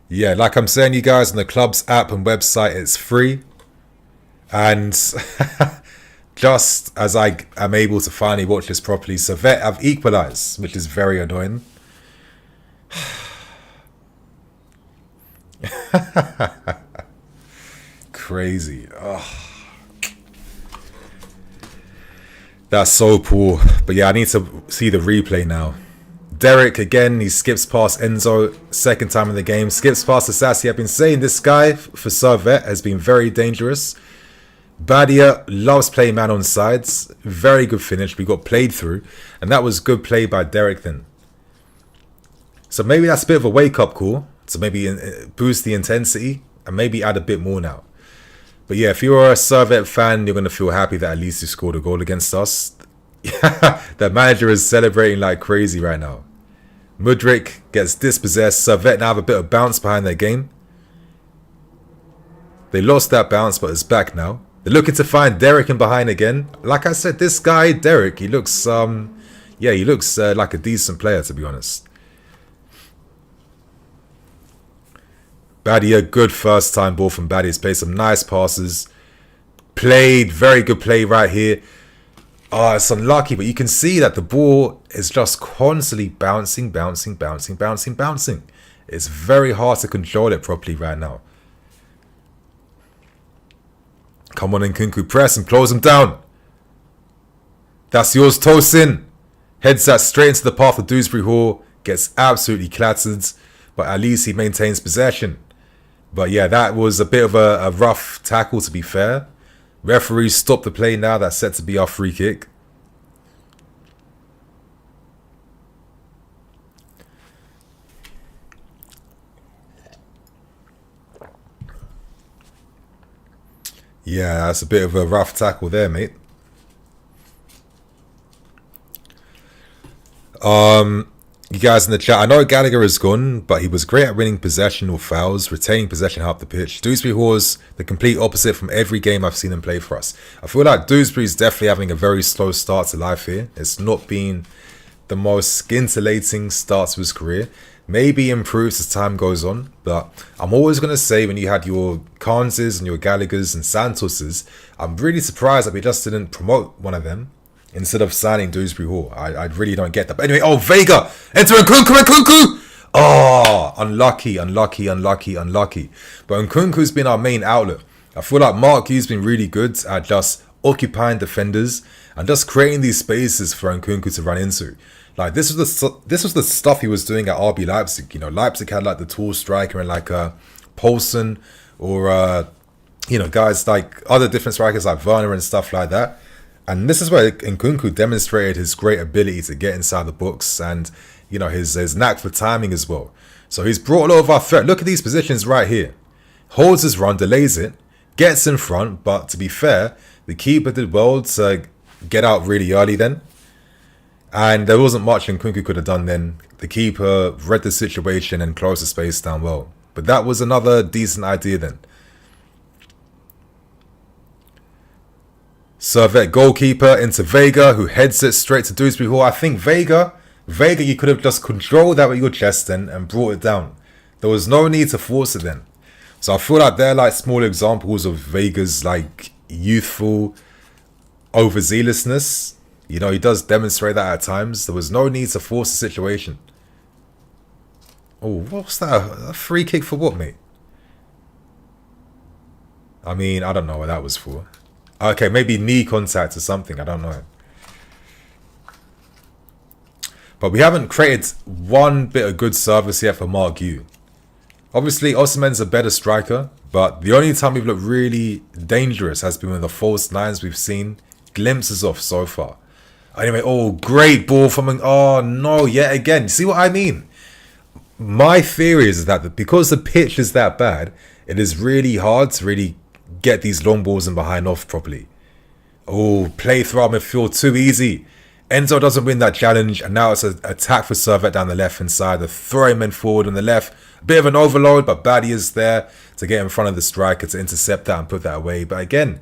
Yeah, like I'm saying, you guys, on the club's app and website, it's free. And just as I am able to finally watch this properly, Servette have equalised, which is very annoying. Crazy. Oh. That's so poor. But yeah, I need to see the replay now. Derek, again, he skips past Enzo, second time in the game. Skips past Asasi. I've been saying this guy for Servette has been very dangerous. Badia loves playing man on sides. Very good finish. We got played through. And that was good play by Derek then. So maybe that's a bit of a wake-up call. To maybe boost the intensity. And maybe add a bit more now. But yeah, if you're a Servette fan, you're going to feel happy that at least you scored a goal against us. The manager is celebrating like crazy right now. Mudryk gets dispossessed. Servette now have a bit of bounce behind their game. They lost that bounce, but it's back now. They're looking to find Derek in behind again. Like I said, this guy, Derek, he looks, he looks like a decent player, to be honest. Badia, good first time ball from Badia. He's played some nice passes. Played, very good play right here. Oh, it's unlucky, but you can see that the ball is just constantly bouncing. It's very hard to control it properly right now. Come on, Nkunku, press and close him down. That's yours, Tosin. Heads that straight into the path of Dewsbury Hall. Gets absolutely clattered, but at least he maintains possession. But yeah, that was a bit of a rough tackle, to be fair. Referee stopped the play now. That's set to be our free kick. Yeah, that's a bit of a rough tackle there, mate. You guys in the chat, I know Gallagher is gone, but he was great at winning possession or fouls, retaining possession half the pitch. Dewsbury Hall's the complete opposite from every game I've seen him play for us. I feel like Dewsbury's definitely having a very slow start to life here. It's not been the most scintillating start to his career. Maybe improves as time goes on, but I'm always going to say when you had your Carnses and your Gallaghers and Santoses, I'm really surprised that we just didn't promote one of them instead of signing Dewsbury Hall. I really don't get that. But anyway, oh, Vega! Enter Nkunku! Oh, unlucky. But Nkunku's been our main outlet. I feel like Mark Hughes been really good at just occupying defenders and just creating these spaces for Nkunku to run into. Like, this was the stuff he was doing at RB Leipzig. You know, Leipzig had like the tall striker and like Poulsen or, guys like other different strikers like Werner and stuff like that. And this is where Nkunku demonstrated his great ability to get inside the box and, his knack for timing as well. So he's brought a lot of our threat. Look at these positions right here. Holds his run, delays it, gets in front. But to be fair, the keeper did well to get out really early then. And there wasn't much Nkunku could have done then. The keeper read the situation and closed the space down well. But that was another decent idea then. Servette goalkeeper into Vega, who heads it straight to Dewsbury Hall. I think Vega, you could have just controlled that with your chest then and brought it down. There was no need to force it then. So I feel like they're like small examples of Vega's like youthful overzealousness. He does demonstrate that at times. There was no need to force the situation. Oh, what's that? A free kick for what, mate? I mean, I don't know what that was for. Okay, maybe knee contact or something. I don't know. But we haven't created one bit of good service yet for Mark Yu. Obviously, Osimhen's a better striker. But the only time we've looked really dangerous has been with the false nines we've seen glimpses of so far. Anyway, oh, great ball from... Oh, no, yet again. See what I mean? My theory is that because the pitch is that bad, it is really hard to really get these long balls in behind off properly. Oh, play throughout midfield, too easy. Enzo doesn't win that challenge, and now it's an attack for Servette down the left-hand side. They're throwing men forward on the left. A bit of an overload, but Badia's there to get in front of the striker to intercept that and put that away. But again,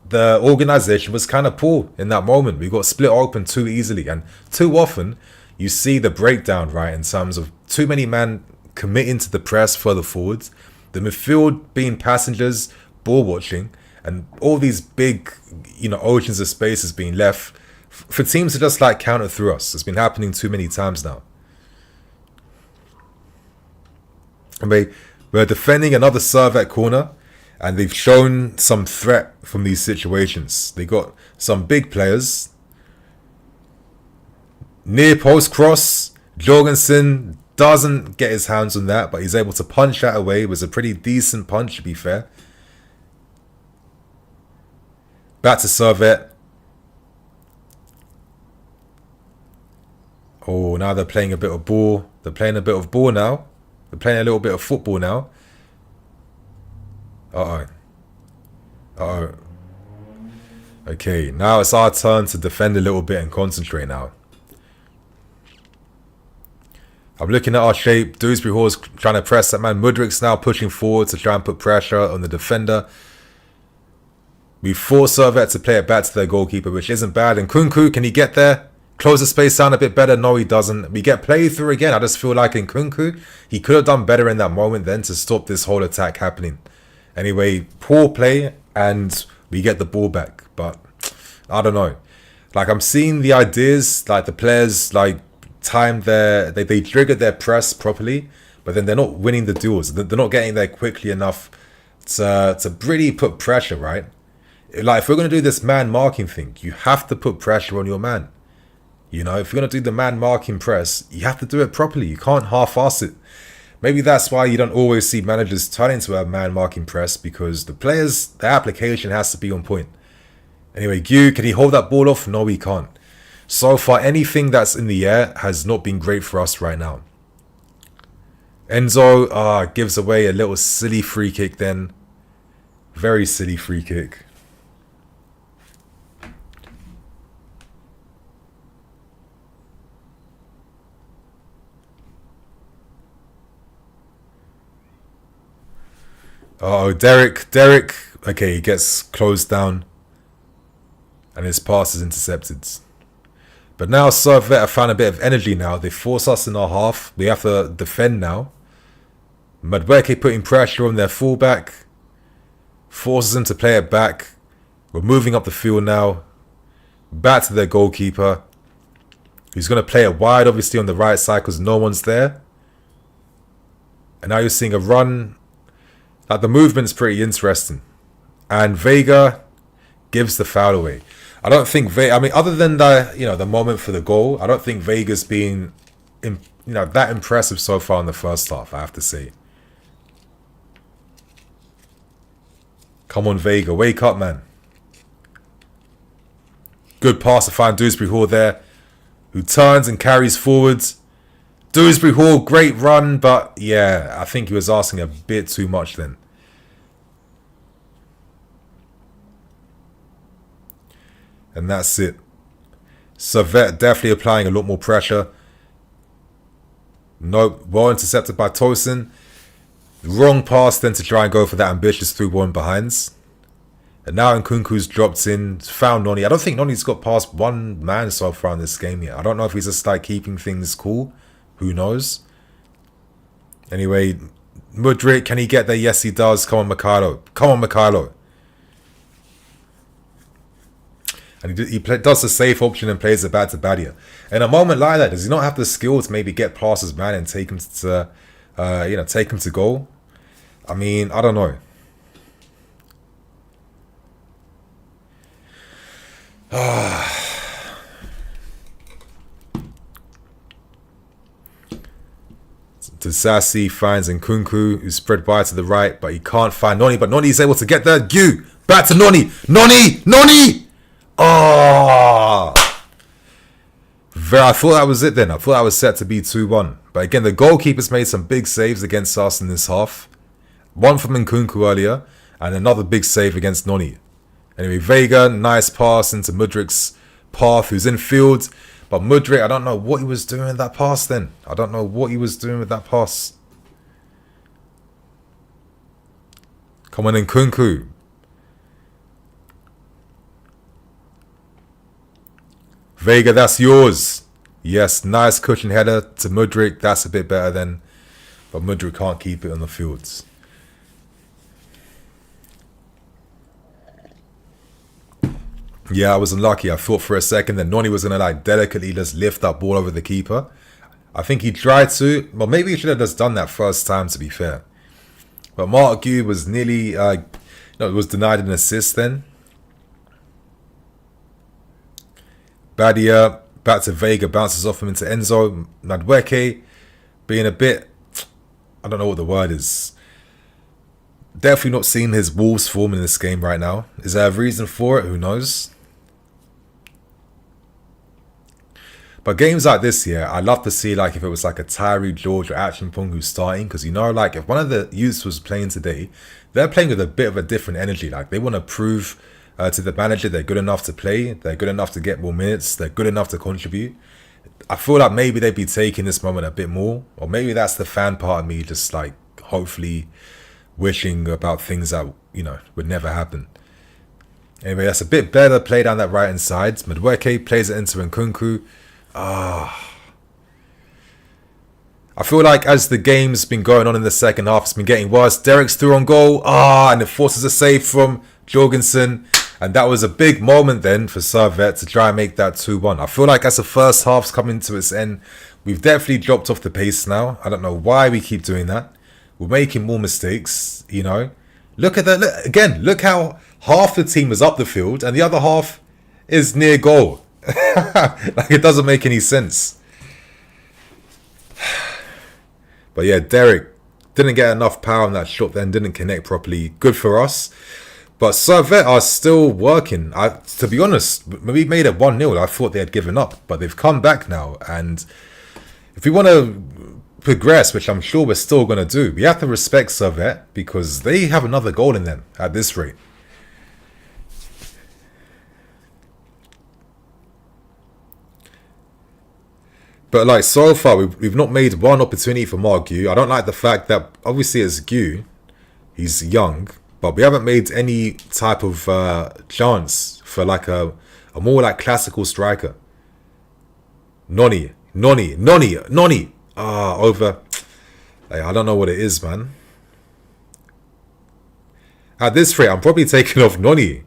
the organisation was kind of poor in that moment. We got split open too easily, and too often you see the breakdown, right, in terms of too many men committing to the press further forwards, the midfield being passengers, ball watching, and all these big, oceans of spaces being left for teams to just like counter through us. It's been happening too many times now. I mean, we're defending another Servette corner, and they've shown some threat from these situations. They got some big players. Near post cross, Jorgensen doesn't get his hands on that, but he's able to punch that away. It was a pretty decent punch, to be fair. Back to Servette. Oh, now they're playing a bit of ball. They're playing a bit of ball now. They're playing a little bit of football now. Okay, now it's our turn to defend a little bit and concentrate now. I'm looking at our shape. Dewsbury Hall's trying to press that man. Mudrik's now pushing forward to try and put pressure on the defender. We force Servette to play it back to their goalkeeper, which isn't bad. And Nkunku, can he get there? Close the space down a bit better? No, he doesn't. We get played through again. I just feel like in Nkunku, he could have done better in that moment then to stop this whole attack happening. Anyway, poor play, and we get the ball back. But I don't know. Like, I'm seeing the ideas, like the players, like, they triggered their press properly, but then they're not winning the duels. They're not getting there quickly enough to really put pressure, right? Like, if we're going to do this man marking thing, you have to put pressure on your man. If you're going to do the man marking press, you have to do it properly. You can't half-ass it. Maybe that's why you don't always see managers turn into a man marking press, because the players, their application has to be on point. Anyway, Gu, can he hold that ball off? No, he can't. So far, anything that's in the air has not been great for us right now. Enzo gives away a little silly free kick then. Very silly free kick. Derek. Okay, he gets closed down. And his pass is intercepted. But now Servette have found a bit of energy now. They force us in our half. We have to defend now. Madweke putting pressure on their fullback. Forces him to play it back. We're moving up the field now. Back to their goalkeeper. Who's going to play it wide, obviously, on the right side because no one's there. And now you're seeing a run. Like, the movement's pretty interesting. And Vega gives the foul away. I don't think other than the moment for the goal, I don't think Vega's been that impressive so far in the first half, I have to say. Come on, Vega, wake up, man. Good pass to find Dewsbury Hall there, who turns and carries forwards. Dewsbury Hall, great run, but yeah, I think he was asking a bit too much then. And that's it. Servette definitely applying a lot more pressure. Nope. Well intercepted by Tosin. Wrong pass then to try and go for that ambitious 3-1 behinds. And now Nkunku's dropped in. Found Noni. I don't think Noni's got past one man so far in this game yet. I don't know if he's just like keeping things cool. Who knows? Anyway, Mudryk, can he get there? Yes, he does. Come on, Mikhailo. Come on, Mikhailo. And he does the safe option and plays it back to Badia. In a moment like that, does he not have the skill to maybe get past his man and take him to, take him to goal? I mean, I don't know. Disasi finds Nkunku, who's spread wide to the right, but he can't find Noni. But Noni's able to get there. Gu, back to Noni. Noni! Oh! I thought that was it then. I thought that was set to be 2-1. But again, the goalkeeper's made some big saves against us in this half. One from Nkunku earlier, and another big save against Noni. Anyway, Vega, nice pass into Mudrik's path, who's in field. But Mudryk, I don't know what he was doing with that pass then. I don't know what he was doing with that pass. Come on, Nkunku. Vega, that's yours. Yes, nice cushion header to Mudryk. That's a bit better then. but Mudryk can't keep it on the fields. Yeah, I was unlucky. I thought for a second that NiiNiiFC was going to like delicately just lift that ball over the keeper. I think he tried to. Well, maybe he should have just done that first time, to be fair. But Mark Gu was nearly, was denied an assist then. Badia, back to Vega, bounces off him into Enzo. Madueke being a bit, I don't know what the word is. Definitely not seeing his Wolves form in this game right now. Is there a reason for it? Who knows? But games like this, yeah, I'd love to see like if it was like a Tyree George or Achimpong who's starting. Because, you know, like if one of the youths was playing today, they're playing with a bit of a different energy. Like they want to prove to the manager they're good enough to play. They're good enough to get more minutes. They're good enough to contribute. I feel like maybe they'd be taking this moment a bit more. Or maybe that's the fan part of me just like hopefully wishing about things that, you know, would never happen. Anyway, that's a bit better play down that right hand side. Madueke plays it into Nkunku. I feel like as the game's been going on in the second half, it's been getting worse. Derek's through on goal. And it forces a save from Jorgensen. And that was a big moment then for Servette to try and make that 2-1. I feel like as the first half's coming to its end, we've definitely dropped off the pace now. I don't know why we keep doing that. We're making more mistakes, you know. Look at that. Again, look how half the team is up the field and the other half is near goal. Like it doesn't make any sense. But yeah, Derek didn't get enough power on that shot then, didn't connect properly. Good for us. But Servette are still working. To be honest, when we made it 1-0, I thought they had given up. But they've come back now. And if we want to progress, which I'm sure we're still going to do, we have to respect Servette because they have another goal in them at this rate. But like so far, we've not made one opportunity for Mark Gu. I don't like the fact that obviously it's Gu, he's young, but we haven't made any type of chance for like a more like classical striker. NiiNiiFC. Over. Hey, I don't know what it is, man. At this rate, I'm probably taking off NiiNiiFC.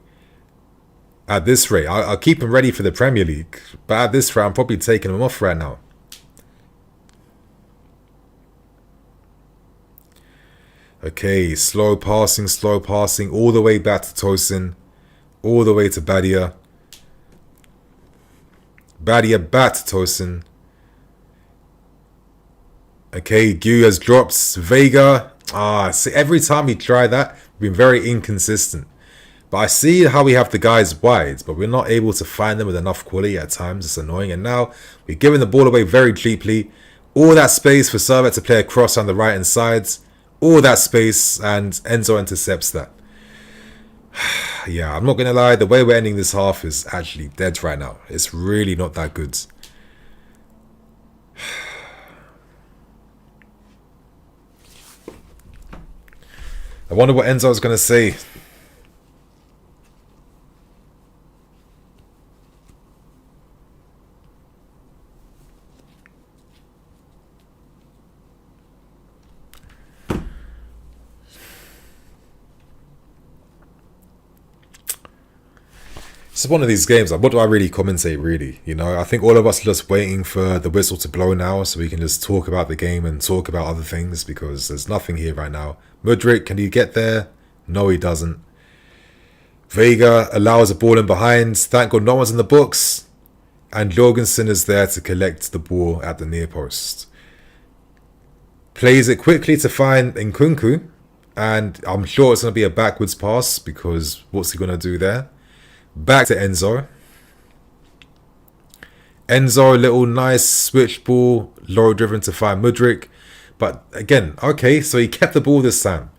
At this rate, I'll keep him ready for the Premier League. But at this rate, I'm probably taking him off right now. Okay, slow passing, all the way back to Tosin, all the way to Badia. Badia back to Tosin. Okay, Gu has dropped. Vega. See, every time we try that, we've been very inconsistent. But I see how we have the guys wide, but we're not able to find them with enough quality at times. It's annoying. And now we're giving the ball away very cheaply. All that space for Servette to play across on the right hand side. All that space, and Enzo intercepts that. Yeah, I'm not going to lie. The way we're ending this half is actually dead right now. It's really not that good. I wonder what Enzo's going to say. It's one of these games. Like, what do I really commentate, really? You know, I think all of us are just waiting for the whistle to blow now so we can just talk about the game and talk about other things because there's nothing here right now. Mudryk, can he get there? No, he doesn't. Vega allows a ball in behind. Thank God no one's in the box. And Jorgensen is there to collect the ball at the near post. Plays it quickly to find Nkunku. And I'm sure it's going to be a backwards pass because what's he going to do there? Back to Enzo. Enzo, little nice switch ball, low driven to find Mudryk. But again, okay, so he kept the ball this time.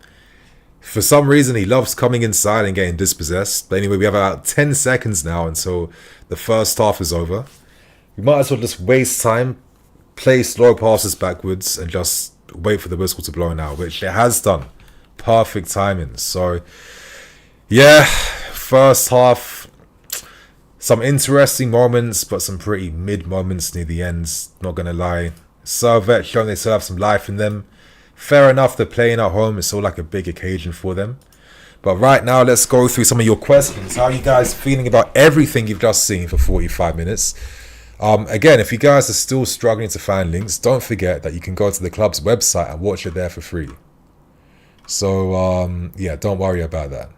For some reason, he loves coming inside and getting dispossessed. But anyway, we have about 10 seconds now until the first half is over. We might as well just waste time, play slow passes backwards, and just wait for the whistle to blow now, which it has done. Perfect timing. So, yeah, first half. Some interesting moments, but some pretty mid moments near the end. Not going to lie. Servette showing they still have some life in them. Fair enough, they're playing at home. It's still like a big occasion for them. But right now, let's go through some of your questions. How are you guys feeling about everything you've just seen for 45 minutes? Again, if you guys are still struggling to find links, don't forget that you can go to the club's website and watch it there for free. So, yeah, don't worry about that.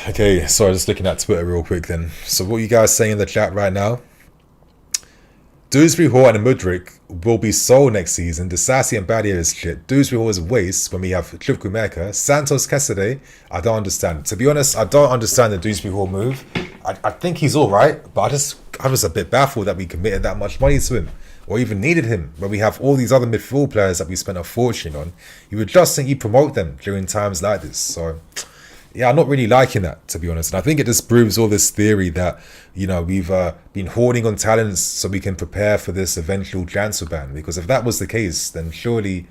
Okay, sorry, just looking at Twitter real quick then. So what are you guys saying in the chat right now? Dewsbury Hall and Mudryk will be sold next season. Disasi and Badia is shit. Dewsbury Hall is a waste when we have Chukwuemeka. Santos Cassidy, I don't understand. To be honest, I don't understand the Dewsbury Hall move. I think he's alright, but I was a bit baffled that we committed that much money to him. Or even needed him, when we have all these other midfield players that we spent a fortune on. You would just think you promote them during times like this. So, yeah, I'm not really liking that, to be honest. And I think it just proves all this theory that, you know, we've been hoarding on talents so we can prepare for this eventual transfer ban. Because if that was the case, then surely,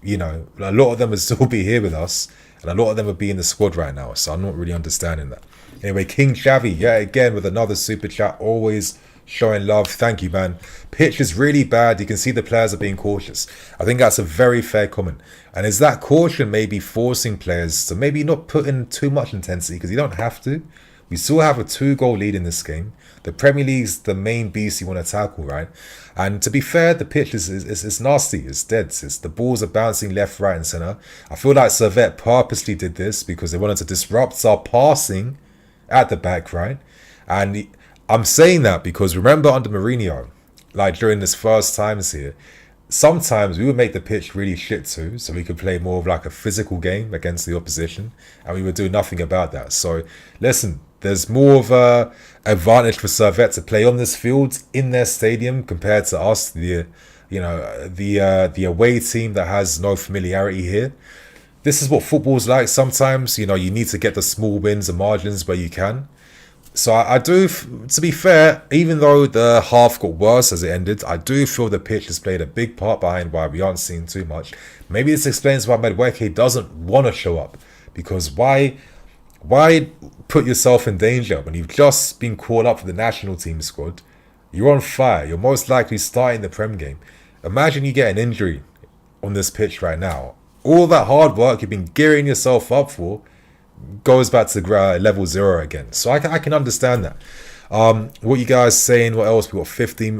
you know, a lot of them would still be here with us. And a lot of them would be in the squad right now. So I'm not really understanding that. Anyway, King Chavi, yeah, again, with another super chat, always showing love. Thank you, man. Pitch is really bad. You can see the players are being cautious. I think that's a very fair comment. And is that caution maybe forcing players to maybe not put in too much intensity, because you don't have to. We still have a 2-goal lead in this game. The Premier League's the main beast you want to tackle, right? And to be fair, the pitch is nasty. It's dead. The balls are bouncing left, right and centre. I feel like Servette purposely did this because they wanted to disrupt our passing at the back, right? And I'm saying that because remember under Mourinho, like during this first times here, sometimes we would make the pitch really shit too, so we could play more of like a physical game against the opposition, and we would do nothing about that. So listen, there's more of a advantage for Servette to play on this field in their stadium compared to us, the away team that has no familiarity here. This is what football's like. Sometimes, you know, you need to get the small wins and margins where you can. So I do, to be fair, even though the half got worse as it ended, I do feel the pitch has played a big part behind why we aren't seeing too much. Maybe this explains why Madueke doesn't want to show up. Because why put yourself in danger when you've just been called up for the national team squad? You're on fire. You're most likely starting the Prem game. Imagine you get an injury on this pitch right now. All that hard work you've been gearing yourself up for goes back to level 0 again. So I can understand that. What you guys saying? What else? We've got 15,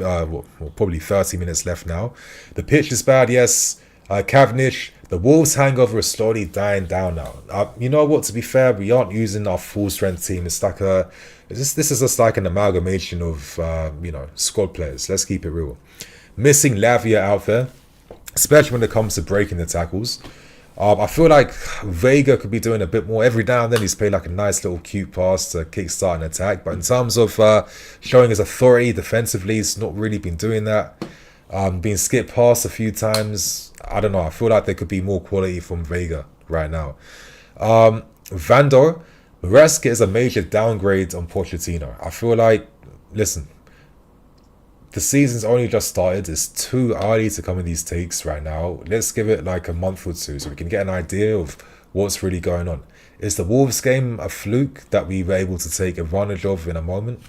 probably 30 minutes left now. The pitch is bad, yes. Cavendish, the Wolves hangover is slowly dying down now. You know what? To be fair, we aren't using our full strength team. It's like this is just like an amalgamation of squad players. Let's keep it real. Missing Lavia out there, especially when it comes to breaking the tackles. I feel like Vega could be doing a bit more. Every now and then he's played like a nice little cute pass to kickstart an attack. But in terms of showing his authority defensively, he's not really been doing that. Being skipped past a few times. I don't know. I feel like there could be more quality from Vega right now. Vando, Maresca is a major downgrade on Pochettino. I feel like, listen, the season's only just started. It's too early to come in these takes right now. Let's give it like a month or two so we can get an idea of what's really going on. Is the Wolves game a fluke that we were able to take advantage of in a moment?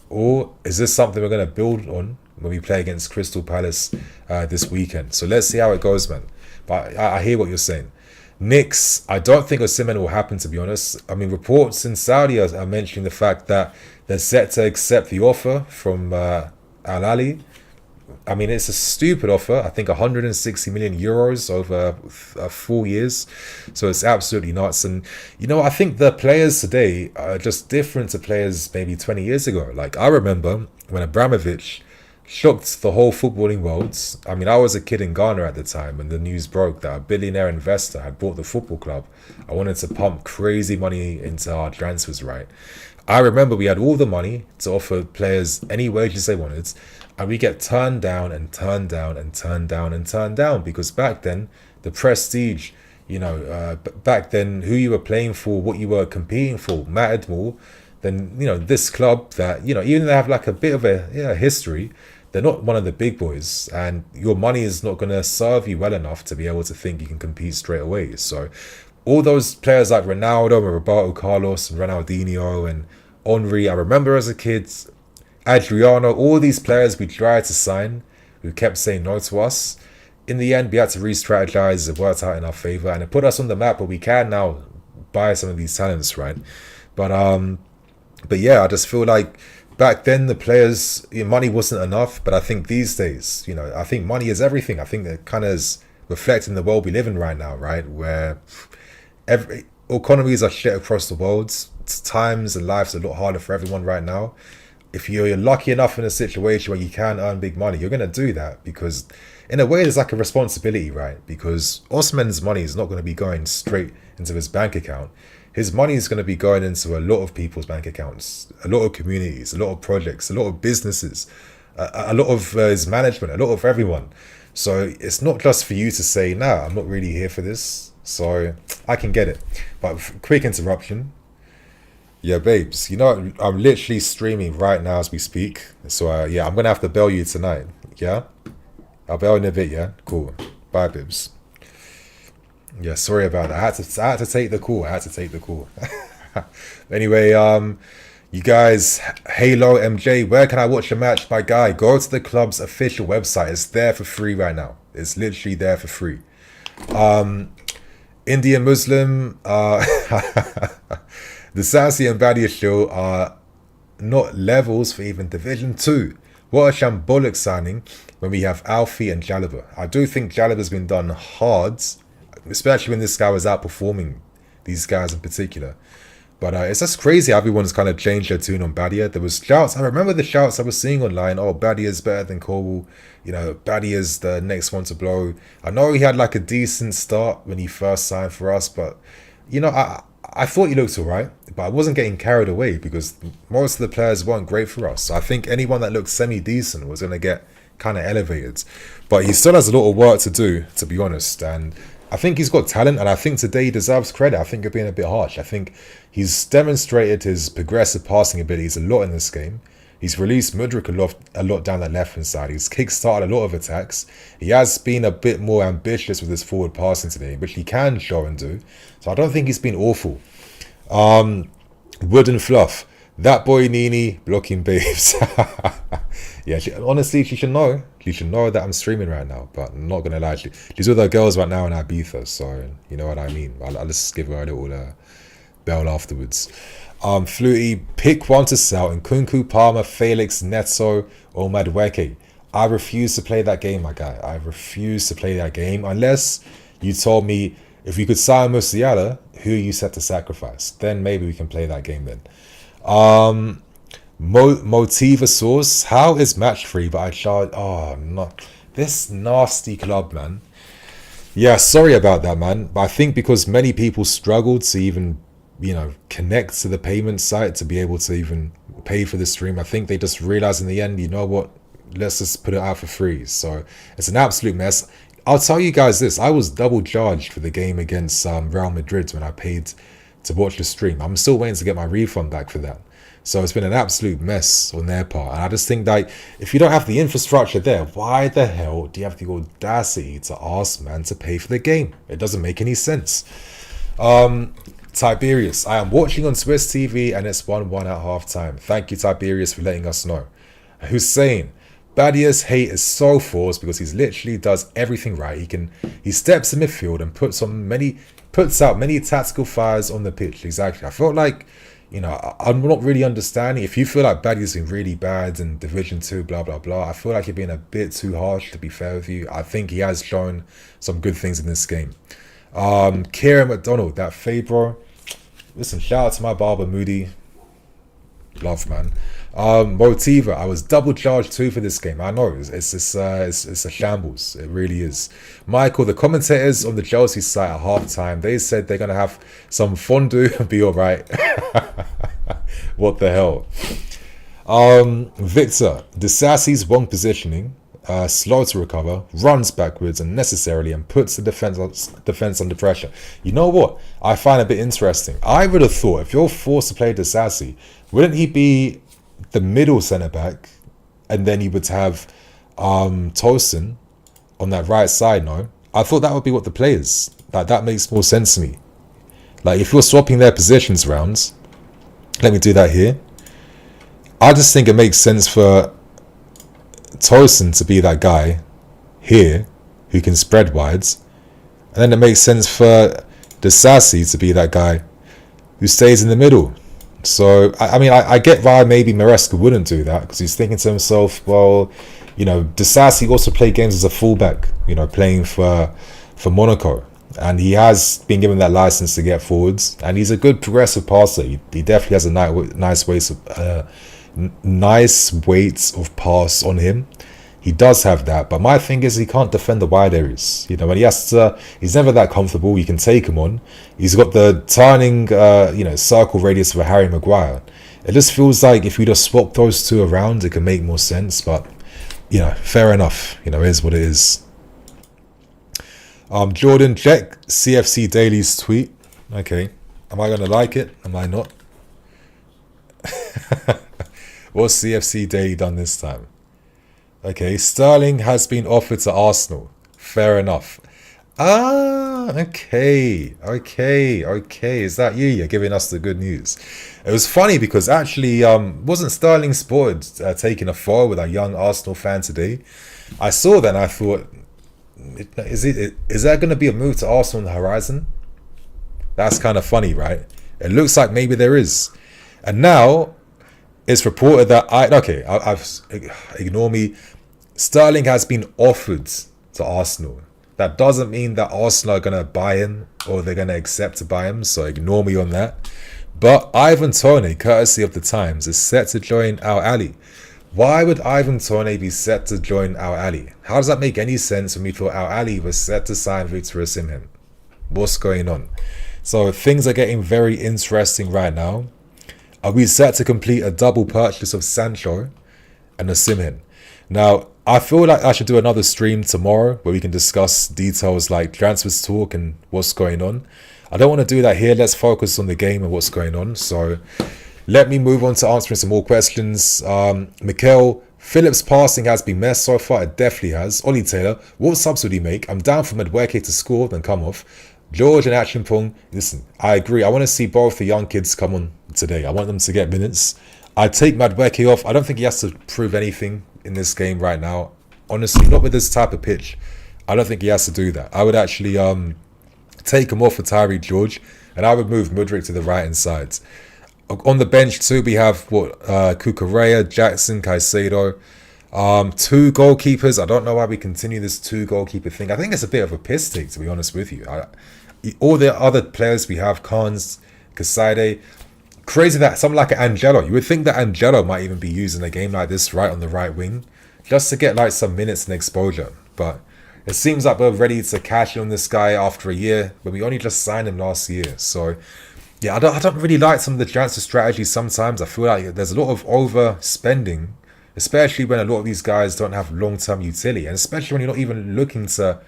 Or is this something we're going to build on when we play against Crystal Palace this weekend? So let's see how it goes, man. But I hear what you're saying. Knicks, I don't think Osimhen will happen, to be honest. I mean, reports in Saudi are mentioning the fact that they're set to accept the offer from Al Ali. I mean, it's a stupid offer. I think 160 million euros over 4 years. So it's absolutely nuts. And, you know, I think the players today are just different to players maybe 20 years ago. Like, I remember when Abramovich shocked the whole footballing world. I mean, I was a kid in Ghana at the time when the news broke that a billionaire investor had bought the football club. I wanted to pump crazy money into our transfers, right? I remember we had all the money to offer players any wages they wanted, and we get turned down and turned down and turned down and turned down because back then, the prestige, back then, who you were playing for, what you were competing for mattered more than, this club that, even though they have like a bit of a history, they're not one of the big boys, and your money is not going to serve you well enough to be able to think you can compete straight away. So all those players like Ronaldo and Roberto Carlos and Ronaldinho and Henry, I remember as a kid Adriano, all these players we tried to sign, who kept saying no to us. In the end, we had to re-strategize. It worked out in our favor, and it put us on the map. But we can now buy some of these talents, right? But yeah, I just feel like back then the players, money wasn't enough. But I think these days, I think money is everything. I think it kind of is reflecting the world we live in right now, right? Where every economies are shit across the world. Times and life's a lot harder for everyone right now. If you're lucky enough in a situation where you can earn big money, you're going to do that because in a way there's like a responsibility, right? Because Osman's money is not going to be going straight into his bank account. His money is going to be going into a lot of people's bank accounts, a lot of communities, a lot of projects, a lot of businesses, a lot of his management, a lot of everyone. So it's not just for you to say, nah, I'm not really here for this. So I can get it. But quick interruption. Yeah, babes, I'm literally streaming right now as we speak. So yeah, I'm going to have to bail you tonight. Yeah? I'll bail in a bit, yeah? Cool. Bye, babes. Yeah, sorry about that. I had to take the call. Anyway, you guys, Halo MJ, where can I watch a match? My guy, go to the club's official website. It's there for free right now. It's literally there for free. Indian Muslim, the Sassy and Badia show are not levels for even Division 2. What a shambolic signing when we have Alfie and Jalaba. I do think Jalaba's been done hard, especially when this guy was outperforming these guys in particular. But it's just crazy how everyone's kind of changed their tune on Badia. There was shouts. I remember the shouts I was seeing online. Oh, Badia's better than Koval. Badia's the next one to blow. I know he had like a decent start when he first signed for us, but I thought he looked alright, but I wasn't getting carried away because most of the players weren't great for us. So I think anyone that looked semi-decent was going to get kind of elevated. But he still has a lot of work to do, to be honest. And I think he's got talent, and I think today he deserves credit. I think you're being a bit harsh. I think he's demonstrated his progressive passing abilities a lot in this game. He's released Mudryk a lot down that left-hand side. He's kick-started a lot of attacks. He has been a bit more ambitious with his forward passing today, which he can show and do. So I don't think he's been awful. Wooden Fluff. That boy NiiNii blocking babes. Yeah, honestly, she should know. She should know that I'm streaming right now, but I'm not going to lie. She's with her girls right now in Ibiza, so you know what I mean. I'll just give her a little bell afterwards. Flutie, pick one to sell in Kunku, Palmer, Felix, Neto, or Madueke. I refuse to play that game, my guy. I refuse to play that game unless you told me if you could sign Musiala, who you set to sacrifice. Then maybe we can play that game then. Motiva Source, how is match free? But I charge. Oh no, this nasty club, man. Yeah, sorry about that, man. But I think because many people struggled to even connect to the payment site to be able to even pay for the stream. I think they just realized in the end, you know what, let's just put it out for free. So it's an absolute mess. I'll tell you guys this, I was double charged for the game against Real Madrid when I paid to watch the stream. I'm still waiting to get my refund back for that. So it's been an absolute mess on their part. And I just think that if you don't have the infrastructure there, why the hell do you have the audacity to ask man to pay for the game? It doesn't make any sense. Tiberius, I am watching on Swiss TV and it's 1-1 at half time. Thank you, Tiberius, for letting us know. Hussein, Badia's hate is so forced because he literally does everything right. He steps in midfield and puts out many tactical fires on the pitch. Exactly. I felt like, I'm not really understanding. If you feel like Badia's been really bad in Division 2, blah, blah, blah, I feel like you're being a bit too harsh, to be fair with you. I think he has shown some good things in this game. Kieran McDonald, that Fabro. Listen, shout out to my barber Moody. Love, man. Motiva, I was double charged too for this game. I know it's a shambles. It really is. Michael, the commentators on the Chelsea site at halftime, they said they're gonna have some fondue and be all right. What the hell? Victor, Disasi's wrong positioning. Slow to recover, runs backwards unnecessarily and puts the defense under pressure. You know what? I find a bit interesting. I would have thought if you're forced to play Disasi, wouldn't he be the middle centre-back and then you would have Tosin on that right side, no? I thought that would be what the play is. That makes more sense to me. Like if you're swapping their positions round, let me do that here. I just think it makes sense for Tosin to be that guy here who can spread wides, and then it makes sense for Disasi to be that guy who stays in the middle. So I mean, I get why maybe Maresca wouldn't do that, because he's thinking to himself, well, you know, Disasi also played games as a fullback, you know, playing for Monaco, and he has been given that license to get forwards, and he's a good progressive passer. He definitely has a nice weight of pass on him. He does have that, but my thing is he can't defend the wide areas. You know, when he's never that comfortable. You can take him on. He's got the turning, circle radius of a Harry Maguire. It just feels like if you just swap those two around, it can make more sense. But, you know, fair enough. You know, it is what it is. Jordan, check CFC Daily's tweet. Okay, am I gonna like it? Am I not? What's CFC Daily done this time? Okay, Sterling has been offered to Arsenal. Fair enough. Okay. Is that you? You're giving us the good news. It was funny because actually, wasn't Sterling spotted taking a photo with a young Arsenal fan today? I saw that and I thought, is that going to be a move to Arsenal on the horizon? That's kind of funny, right? It looks like maybe there is. And now it's reported that ignore me. Sterling has been offered to Arsenal. That doesn't mean that Arsenal are going to buy him or they're going to accept to buy him, so ignore me on that. But Ivan Toney, courtesy of the Times, is set to join Al Ahly. Why would Ivan Toney be set to join Al Ahly? How does that make any sense when we thought Al Ahly was set to sign Victor Osimhen? What's going on? So things are getting very interesting right now. Are we set to complete a double purchase of Sancho and Osimhen? Now, I feel like I should do another stream tomorrow where we can discuss details like transfers talk and what's going on. I don't want to do that here. Let's focus on the game and what's going on. So let me move on to answering some more questions. Mikhail, Phillips' passing has been messed so far. It definitely has. Ollie Taylor, what subs would he make? I'm down for Madueke to score, then come off. George and Achimpong, listen, I agree. I want to see both the young kids come on today. I want them to get minutes. I'd take Madueke off. I don't think he has to prove anything in this game right now. Honestly, not with this type of pitch. I don't think he has to do that. I would actually take him off for Tyree George, and I would move Mudryk to the right-hand side. On the bench too, we have Cucurella, Jackson, Caicedo. Two goalkeepers. I don't know why we continue this two goalkeeper thing. I think it's a bit of a piss take, to be honest with you. All the other players we have, Carnes, Casade, crazy that someone like Angelo. You would think that Angelo might even be used in a game like this right on the right wing, just to get like some minutes and exposure. But it seems like we're ready to cash in on this guy after a year, but we only just signed him last year. So yeah, I don't really like some of the transfer strategies sometimes. I feel like there's a lot of overspending, especially when a lot of these guys don't have long-term utility, and especially when you're not even looking to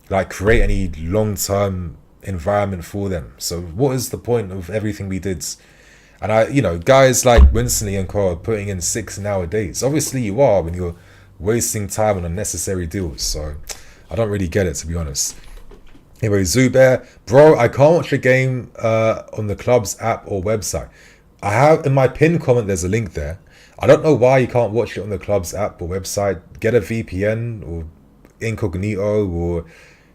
like create any long-term environment for them. So what is the point of everything we did? And guys like Winsley and Co are putting in 6 nowadays. Obviously you are when you're wasting time on unnecessary deals. So I don't really get it, to be honest. Anyway, Zubair, bro, I can't watch a game on the club's app or website. I have in my pinned comment, there's a link there. I don't know why you can't watch it on the club's app or website. Get a VPN or incognito, or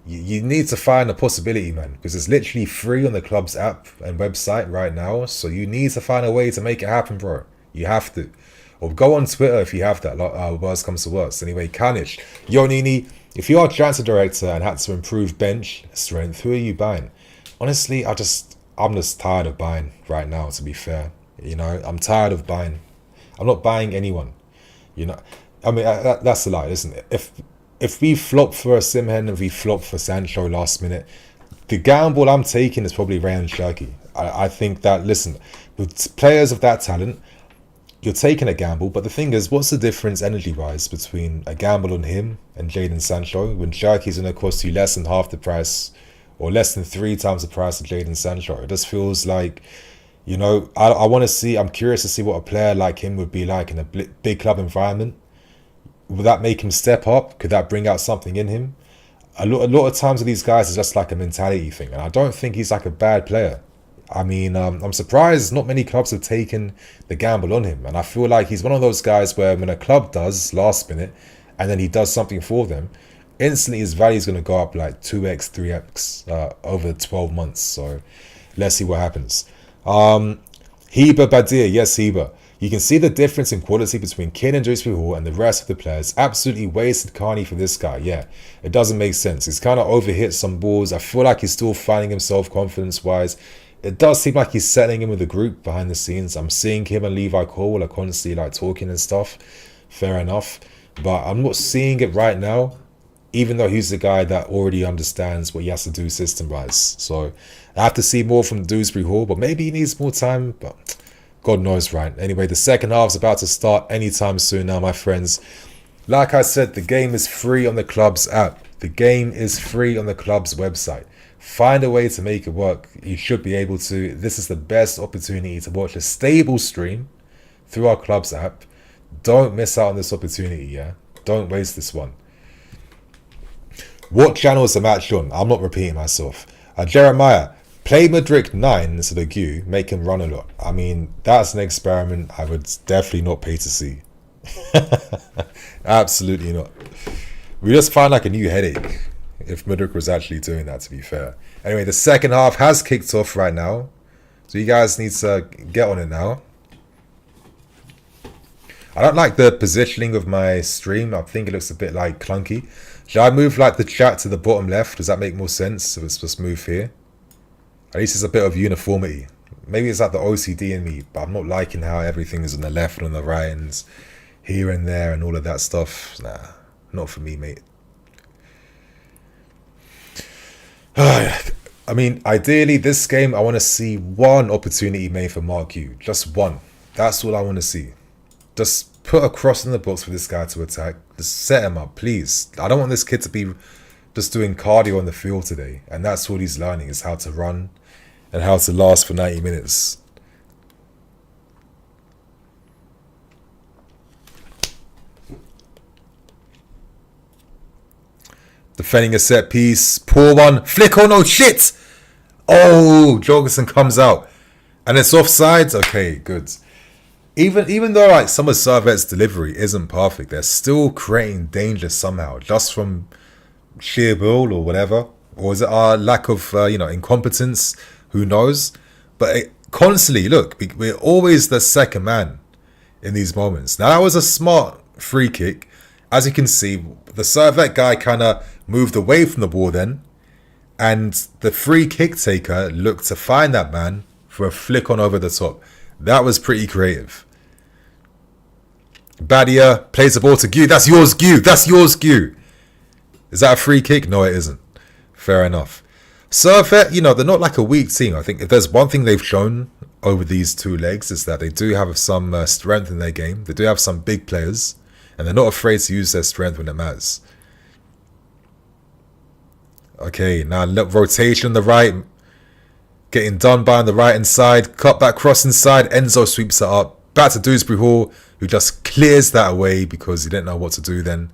you need to find a possibility, man, because it's literally free on the club's app and website right now. So you need to find a way to make it happen, bro. You have to. Or go on Twitter if you have that. Worst comes to worst. Anyway, Kanish, yo Nini, if you are transfer director and had to improve bench strength, who are you buying? Honestly, I'm just tired of buying right now, to be fair. I'm tired of buying. I'm not buying anyone. I mean, that's a lie, isn't it? If we flop for a Osimhen and we flop for Sancho last minute, the gamble I'm taking is probably Ryan Cherki. I think that, listen, with players of that talent, you're taking a gamble, but the thing is, what's the difference energy-wise between a gamble on him and Jadon Sancho when Cherki's going to cost you less than half the price or less than 3 times the price of Jadon Sancho? It just feels like, I want to see, I'm curious to see what a player like him would be like in a big club environment. Would that make him step up? Could that bring out something in him? A lot of times with these guys, it's just like a mentality thing. And I don't think he's like a bad player. I mean, I'm surprised not many clubs have taken the gamble on him. And I feel like he's one of those guys where when a club does last minute and then he does something for them, instantly his value is going to go up like 2x, 3x over 12 months. So let's see what happens. Heba Badir, yes, Heba. You can see the difference in quality between Kane and Dewsbury Hall and the rest of the players. Absolutely wasted Carney for this guy. Yeah, it doesn't make sense. He's kind of overhit some balls. I feel like he's still finding himself confidence-wise. It does seem like he's settling in with the group behind the scenes. I'm seeing him and Levi Cole are constantly like talking and stuff. Fair enough. But I'm not seeing it right now, even though he's the guy that already understands what he has to do system-wise. So I have to see more from Dewsbury Hall, but maybe he needs more time. But God knows, right? Anyway, the second half's about to start anytime soon now, my friends. Like I said, the game is free on the club's app. The game is free on the club's website. Find a way to make it work. You should be able to. This is the best opportunity to watch a stable stream through our club's app. Don't miss out on this opportunity, yeah? Don't waste this one. What channel is the match on? I'm not repeating myself. Jeremiah, play Madrid 9 instead of Gu, make him run a lot. I mean, that's an experiment I would definitely not pay to see. Absolutely not. We just find like a new headache if Madrid was actually doing that, to be fair. Anyway, the second half has kicked off right now. So you guys need to get on it now. I don't like the positioning of my stream. I think it looks a bit like clunky. Should I move like the chat to the bottom left? Does that make more sense if it's just move here? At least it's a bit of uniformity. Maybe it's like the OCD in me, but I'm not liking how everything is on the left and on the right and here and there and all of that stuff. Nah, not for me, mate. I mean, ideally, this game, I want to see one opportunity made for Mark Yu. Just one. That's all I want to see. Just put a cross in the box for this guy to attack. Just set him up, please. I don't want this kid to be just doing cardio on the field today. And that's all he's learning, is how to run and how to last for 90 minutes. Defending a set piece. Poor one. Flick, oh no, shit! Oh, Jorgensen comes out. And it's offsides? Okay, good. Even though like some of Servette's delivery isn't perfect, they're still creating danger somehow, just from sheer will or whatever. Or is it our lack of, incompetence? Who knows? But constantly, look, we're always the second man in these moments. Now, that was a smart free kick. As you can see, the Servette guy kind of moved away from the ball then. And the free kick taker looked to find that man for a flick on over the top. That was pretty creative. Badia plays the ball to Gu. That's yours, Gu. That's yours, Gu. Is that a free kick? No, it isn't. Fair enough. Servette, they're not like a weak team. I think if there's one thing they've shown over these two legs is that they do have some strength in their game. They do have some big players. And they're not afraid to use their strength when it matters. Okay, now rotation on the right. Getting done by on the right hand side. Cut back cross inside. Enzo sweeps it up. Back to Dewsbury Hall, who just clears that away because he didn't know what to do then.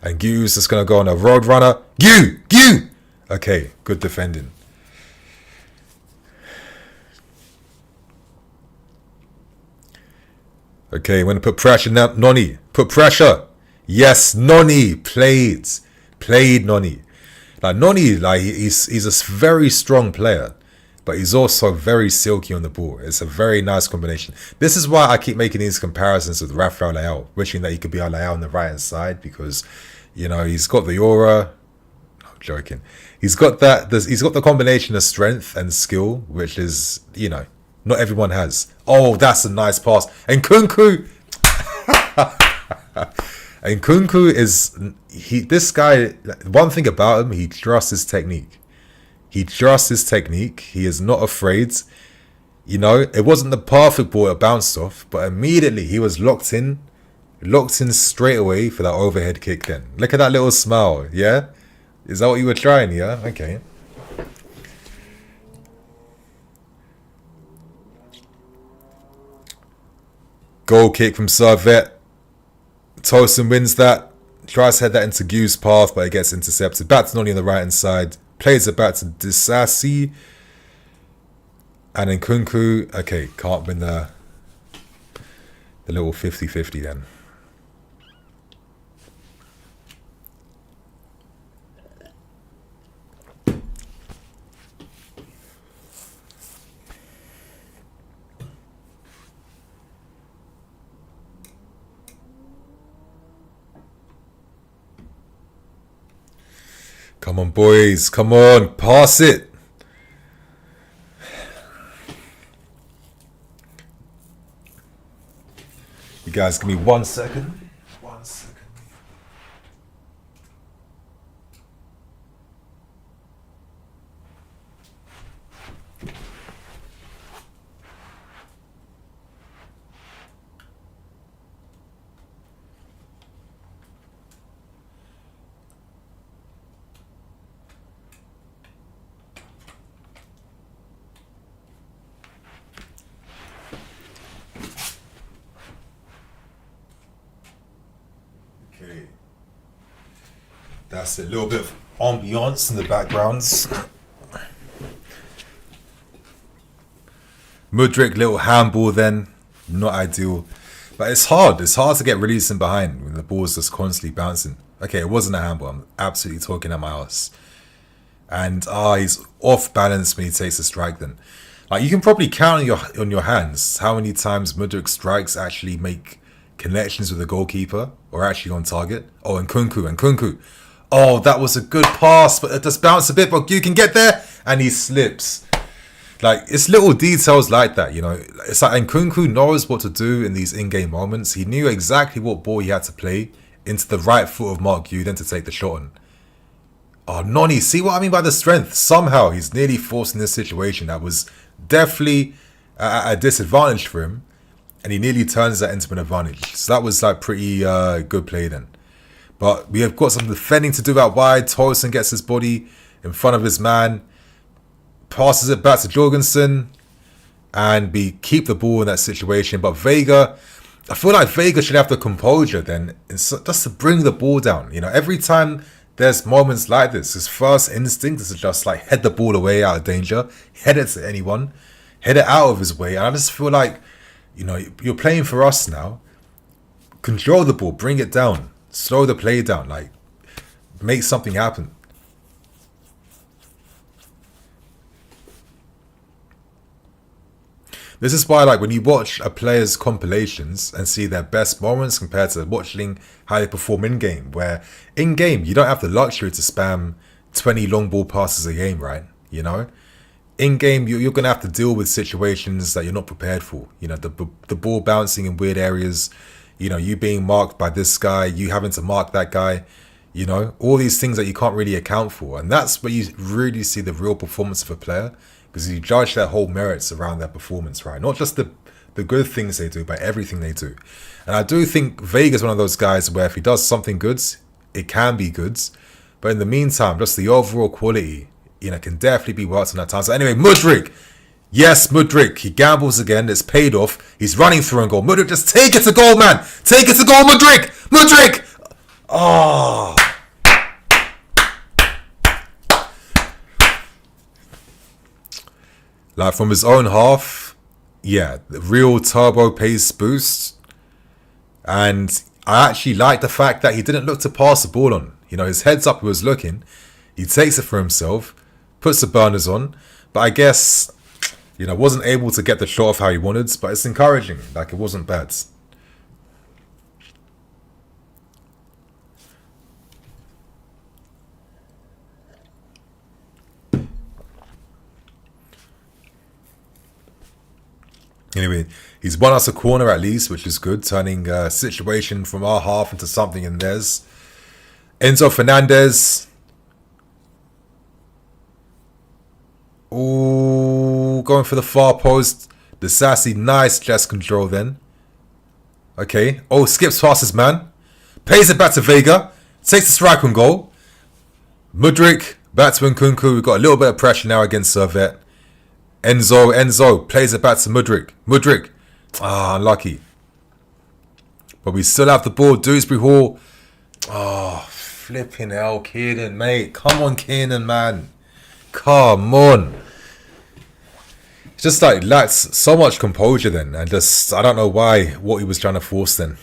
And Gu's just going to go on a road runner. Gu! Okay, good defending. Okay, we're going to put pressure now. Noni, put pressure. Yes, Noni played Noni. Like Noni, he's a very strong player, but he's also very silky on the ball. It's a very nice combination. This is why I keep making these comparisons with Rafael Leao, wishing that he could be our Leao on the right hand side because, he's got the aura. No, I'm joking. He's got that. He's got the combination of strength and skill, which is, not everyone has. Oh, that's a nice pass. And Kunku. And Kunku is this guy. One thing about him, he trusts his technique. He is not afraid. It wasn't the perfect ball it bounced off, but immediately he was locked in straight away for that overhead kick. Then look at that little smile. Yeah, is that what you were trying? Yeah, okay. Goal kick from Servette. Tosin wins that. Tries to head that into Gu's path, but it gets intercepted. Back to Noni on the right hand side. Plays it back to Disasi. And then Nkunku, okay, can't win the little 50-50 then. Come on, boys. Come on. Pass it. You guys, give me 1 second. 1 second. Okay. That's a little bit of ambiance in the backgrounds. Mudryk, little handball then. Not ideal. But it's hard. It's hard to get released in behind when the ball's just constantly bouncing. Okay, it wasn't a handball. I'm absolutely talking at my ass. And he's off balance when he takes a strike then. Like, you can probably count on your hands how many times Mudryk strikes actually make connections with the goalkeeper or actually on target. Oh, and Nkunku. Oh, that was a good pass, but it just bounced a bit, but you can get there and he slips. Like, it's little details like that, you know. It's like Nkunku knows what to do in these in-game moments. He knew exactly what ball he had to play into the right foot of Mark Uden to take the shot on. Oh, Noni, see what I mean by the strength? Somehow he's nearly forced in this situation that was definitely a disadvantage for him, and he nearly turns that into an advantage. So that was like pretty good play then. But we have got some defending to do out wide. Torsten gets his body in front of his man, passes it back to Jorgensen, and we keep the ball in that situation. But Vega, I feel like Vega should have the composure then, just to bring the ball down. You know, every time there's moments like this, his first instinct is to just like head the ball away out of danger, head it to anyone, head it out of his way. And I just feel like, you know, you're playing for us now. Control the ball, bring it down, slow the play down, like make something happen. This is why, like, when you watch a player's compilations and see their best moments compared to watching how they perform in-game, where in-game you don't have the luxury to spam 20 long ball passes a game, right? You know? In-game, you're going to have to deal with situations that you're not prepared for. You know, the ball bouncing in weird areas, you know, you being marked by this guy, you having to mark that guy, you know, all these things that you can't really account for. And that's where you really see the real performance of a player, because you judge their whole merits around their performance, right? Not just the good things they do, but everything they do. And I do think Vega's one of those guys where if he does something good, it can be good. But in the meantime, just the overall quality, you know, can definitely be worked on at times. So anyway, Mudryk. Yes, Mudryk. He gambles again. It's paid off. He's running through and goal. Mudryk, just take it to goal, man. Take it to goal, Mudryk. Mudryk. Oh. Like, from his own half, yeah, the real turbo pace boost. And I actually like the fact that he didn't look to pass the ball on. You know, his head's up, he was looking. He takes it for himself, puts the burners on. But I guess, you know, wasn't able to get the shot off how he wanted. But it's encouraging. Like, it wasn't bad. Anyway, he's won us a corner at least, which is good, turning a situation from our half into something in theirs. Enzo Fernandez. Ooh, going for the far post. The sassy, nice chest control then. Okay. Oh, skips past his man. Pays it back to Vega. Takes the strike on goal. Mudryk, back to Nkunku. We've got a little bit of pressure now against Servette. Enzo plays it back to Mudryk. Unlucky. But we still have the ball. Dewsbury Hall. Oh, flipping hell, Keenan, mate. Come on, Keenan, man. Come on. Just like lacks so much composure then, and just I don't know what he was trying to force then.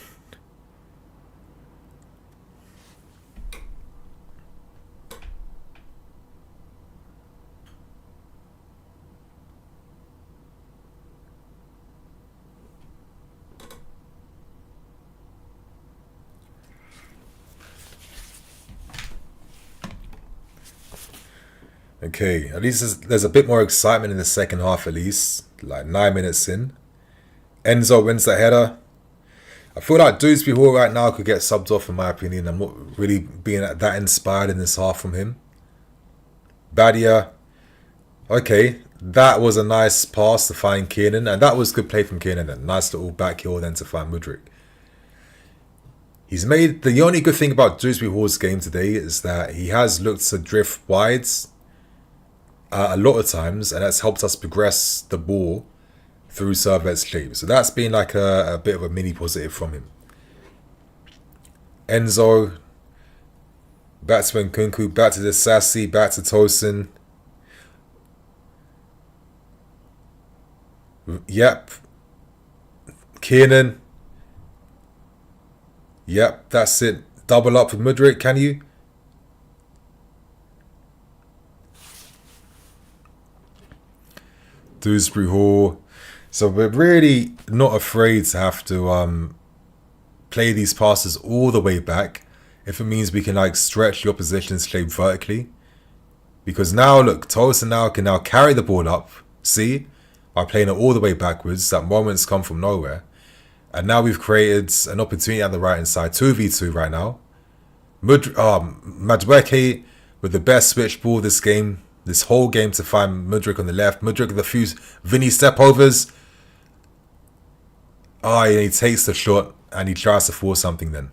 Okay, at least there's a bit more excitement in the second half at least. Like 9 minutes in. Enzo wins the header. I feel like Dewsbury Hall right now could get subbed off in my opinion. I'm not really being that inspired in this half from him. Badia. Okay, that was a nice pass to find Kiernan. And that was good play from Kiernan then. Nice little back heel then to find Mudryk. He's made... The only good thing about Dewsbury Hall's game today is that he has looked to drift wides a lot of times, and that's helped us progress the ball through Servette's shape. So that's been like a bit of a mini positive from him. Enzo, back to Nkunku, back to the Sassy, back to Tosin. Yep. Kiernan. Yep, that's it. Double up with Mudryk, can you? Dewsbury Hall. So we're really not afraid to have to play these passes all the way back if it means we can like stretch the opposition's shape vertically. Because now look, Tosin now can now carry the ball up, see, by playing it all the way backwards. That moment's come from nowhere. And now we've created an opportunity on the right hand side, 2v2 right now. Madueke with the best switch ball this game. This whole game to find Mudryk on the left. Mudryk with a few Vinny step-overs. And he takes the shot and he tries to force something then.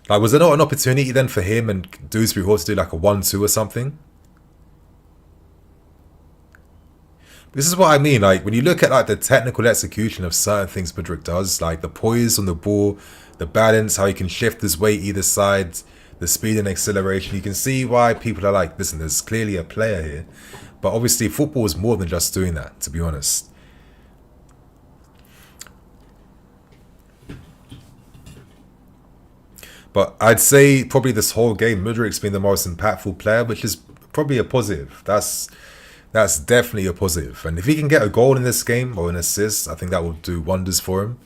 Like, was there not an opportunity then for him and Dewsbury Hall to do like a 1-2 or something? This is what I mean. Like, when you look at like the technical execution of certain things Mudryk does, like the poise on the ball, the balance, how he can shift his weight either side, the speed and acceleration, you can see why people are like, listen, there's clearly a player here. But obviously football is more than just doing that, to be honest. But I'd say probably this whole game, Mudryk's been the most impactful player, which is probably a positive. That's definitely a positive. And if he can get a goal in this game or an assist, I think that will do wonders for him.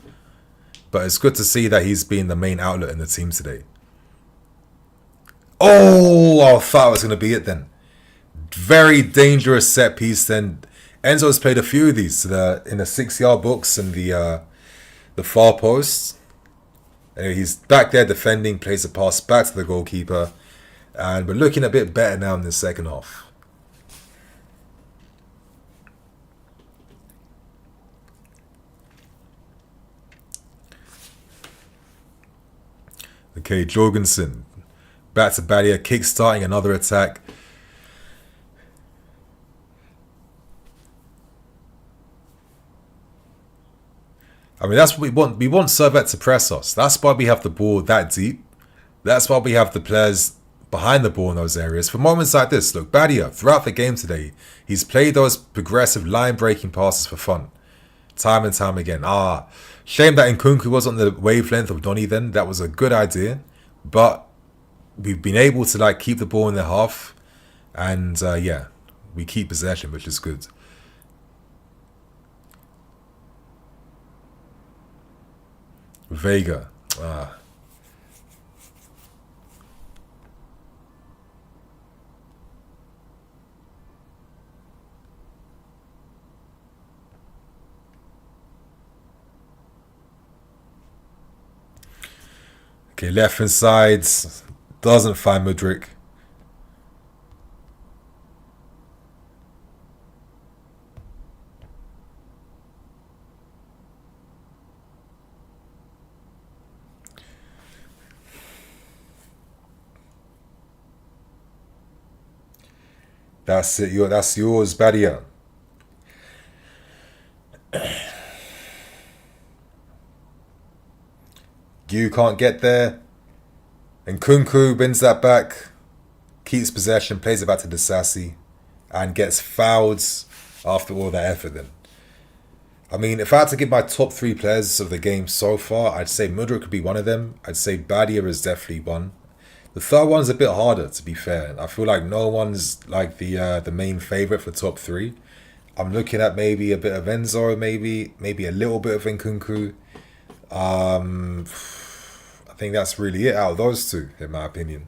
But it's good to see that he's been the main outlet in the team today. Oh, I thought it was going to be it then. Very dangerous set piece then. Enzo's played a few of these in the 6-yard box and the far post. Anyway, he's back there defending, plays a pass back to the goalkeeper. And we're looking a bit better now in the second half. Okay, Jorgensen. Back to Badia, kick-starting another attack. I mean, that's what we want. We want Servette to press us. That's why we have the ball that deep. That's why we have the players behind the ball in those areas. For moments like this, look, Badia, throughout the game today, he's played those progressive line-breaking passes for fun. Time and time again. Shame that Nkunku was on the wavelength of Donny then. That was a good idea. But we've been able to like keep the ball in their half. And yeah, we keep possession, which is good. Vega. Okay, left hand side. Doesn't find Mudryk. That's it. That's yours, Badia. You can't get there. And Nkunku wins that back. Keeps possession. Plays it back to the Sassy. And gets fouled after all that effort then. I mean, if I had to give my top 3 players of the game so far, I'd say Mudryk could be one of them. I'd say Badia is definitely one. The third one's a bit harder, to be fair. I feel like no one's like the main favourite for top 3. I'm looking at maybe a bit of Enzo, maybe a little bit of Nkunku. I think that's really it out of those two, in my opinion.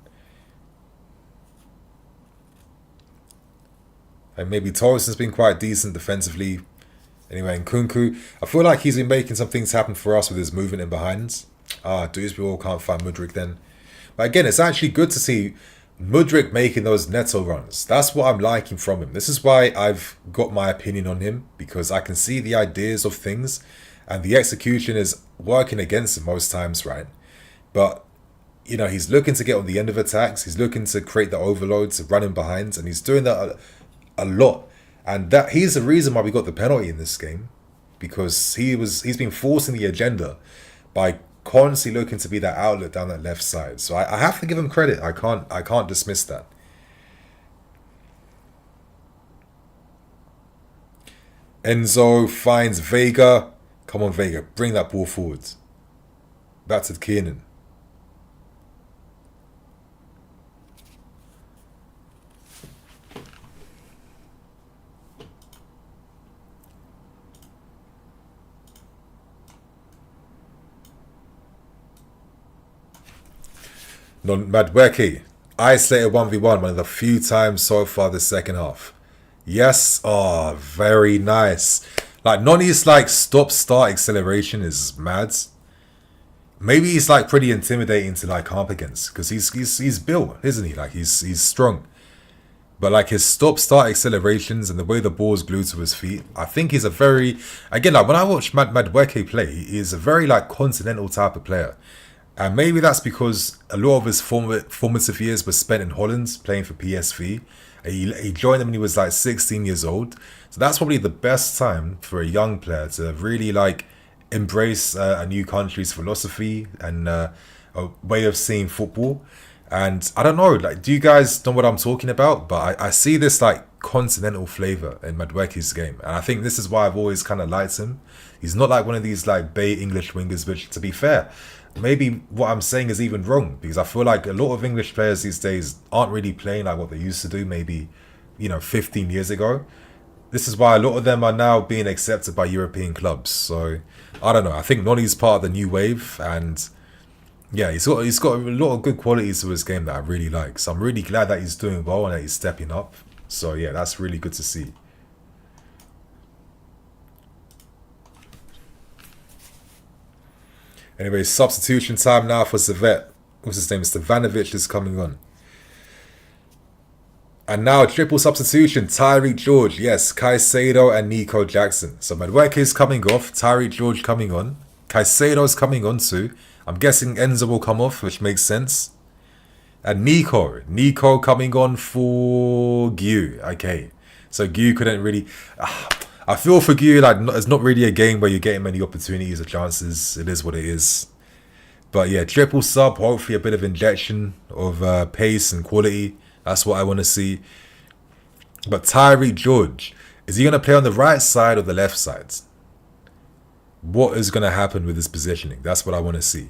And maybe Torreson's been quite decent defensively. Anyway, Nkunku, I feel like he's been making some things happen for us with his movement in behind. Dewsbury all can't find Mudryk then. But again, it's actually good to see Mudryk making those Neto runs. That's what I'm liking from him. This is why I've got my opinion on him, because I can see the ideas of things and the execution is working against him most times, right? But, you know, he's looking to get on the end of attacks. He's looking to create the overloads, running behind, and he's doing that a lot. And that he's the reason why we got the penalty in this game, because he's been forcing the agenda by constantly looking to be that outlet down that left side. So I have to give him credit. I can't dismiss that. Enzo finds Vega. Come on, Vega, bring that ball forward. Back to Kiernan. Madweke, isolated 1v1, one of the few times so far this second half. Yes, oh, very nice. Like, Noni's like stop-start acceleration is mad. Maybe he's like pretty intimidating to like come up against, because he's built, isn't he? Like he's strong. But like his stop-start accelerations and the way the ball's glued to his feet, I think he's a very, again, like when I watch Madweke play, he is a very like continental type of player. And maybe that's because a lot of his formative years were spent in Holland playing for PSV. He joined them when he was like 16 years old. So that's probably the best time for a young player to really like embrace a new country's philosophy and a way of seeing football. And I don't know, like, do you guys know what I'm talking about? But I see this like continental flavour in Madweke's game. And I think this is why I've always kind of liked him. He's not like one of these like Bay English wingers, which, to be fair, maybe what I'm saying is even wrong, because I feel like a lot of English players these days aren't really playing like what they used to do maybe, 15 years ago. This is why a lot of them are now being accepted by European clubs. So I don't know. I think Noni's part of the new wave, and yeah, he's got a lot of good qualities to his game that I really like. So I'm really glad that he's doing well and that he's stepping up. So yeah, that's really good to see. Anyway, substitution time now for Servette. What's his name? Stevanovic is coming on. And now triple substitution. Tyreek George, yes, Caicedo and Nico Jackson. So Madweke is coming off. Tyreek George coming on. Caicedo's coming on too. I'm guessing Enzo will come off, which makes sense. And Nico coming on for Gu. Okay, so Gu couldn't really... I feel for Gu, like, it's not really a game where you're getting many opportunities or chances. It is what it is. But yeah, triple sub, hopefully a bit of injection of pace and quality. That's what I want to see. But Tyreek George, is he going to play on the right side or the left side? What is going to happen with his positioning? That's what I want to see.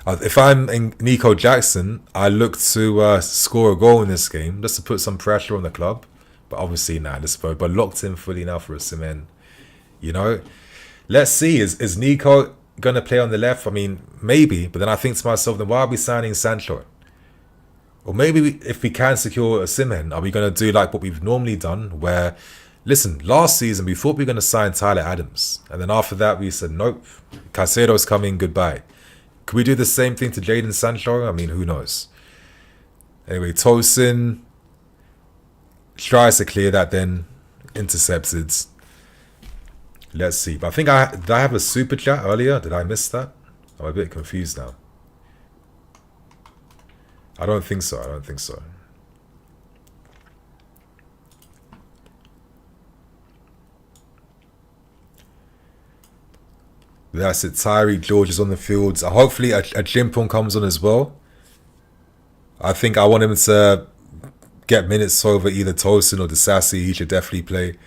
If I'm in Nico Jackson, I look to score a goal in this game, just to put some pressure on the club. But obviously, but locked in fully now for a Osimhen. Let's see. Is Nico going to play on the left? I mean, maybe. But then I think to myself, then why are we signing Sancho? Or maybe if we can secure a Osimhen, are we going to do like what we've normally done? Where, listen, last season we thought we were going to sign Tyler Adams. And then after that we said, nope, Caicedo's coming, goodbye. Could we do the same thing to Jadon Sancho? I mean, who knows? Anyway, Tosin tries to clear that, then intercepted. Let's see. But I think did I have a super chat earlier? Did I miss that? I'm a bit confused now. I don't think so. That's it. Tyreek George is on the field. Hopefully a Jimpon comes on as well. I think I want him to get minutes over either Tosin or Disasi. He should definitely play.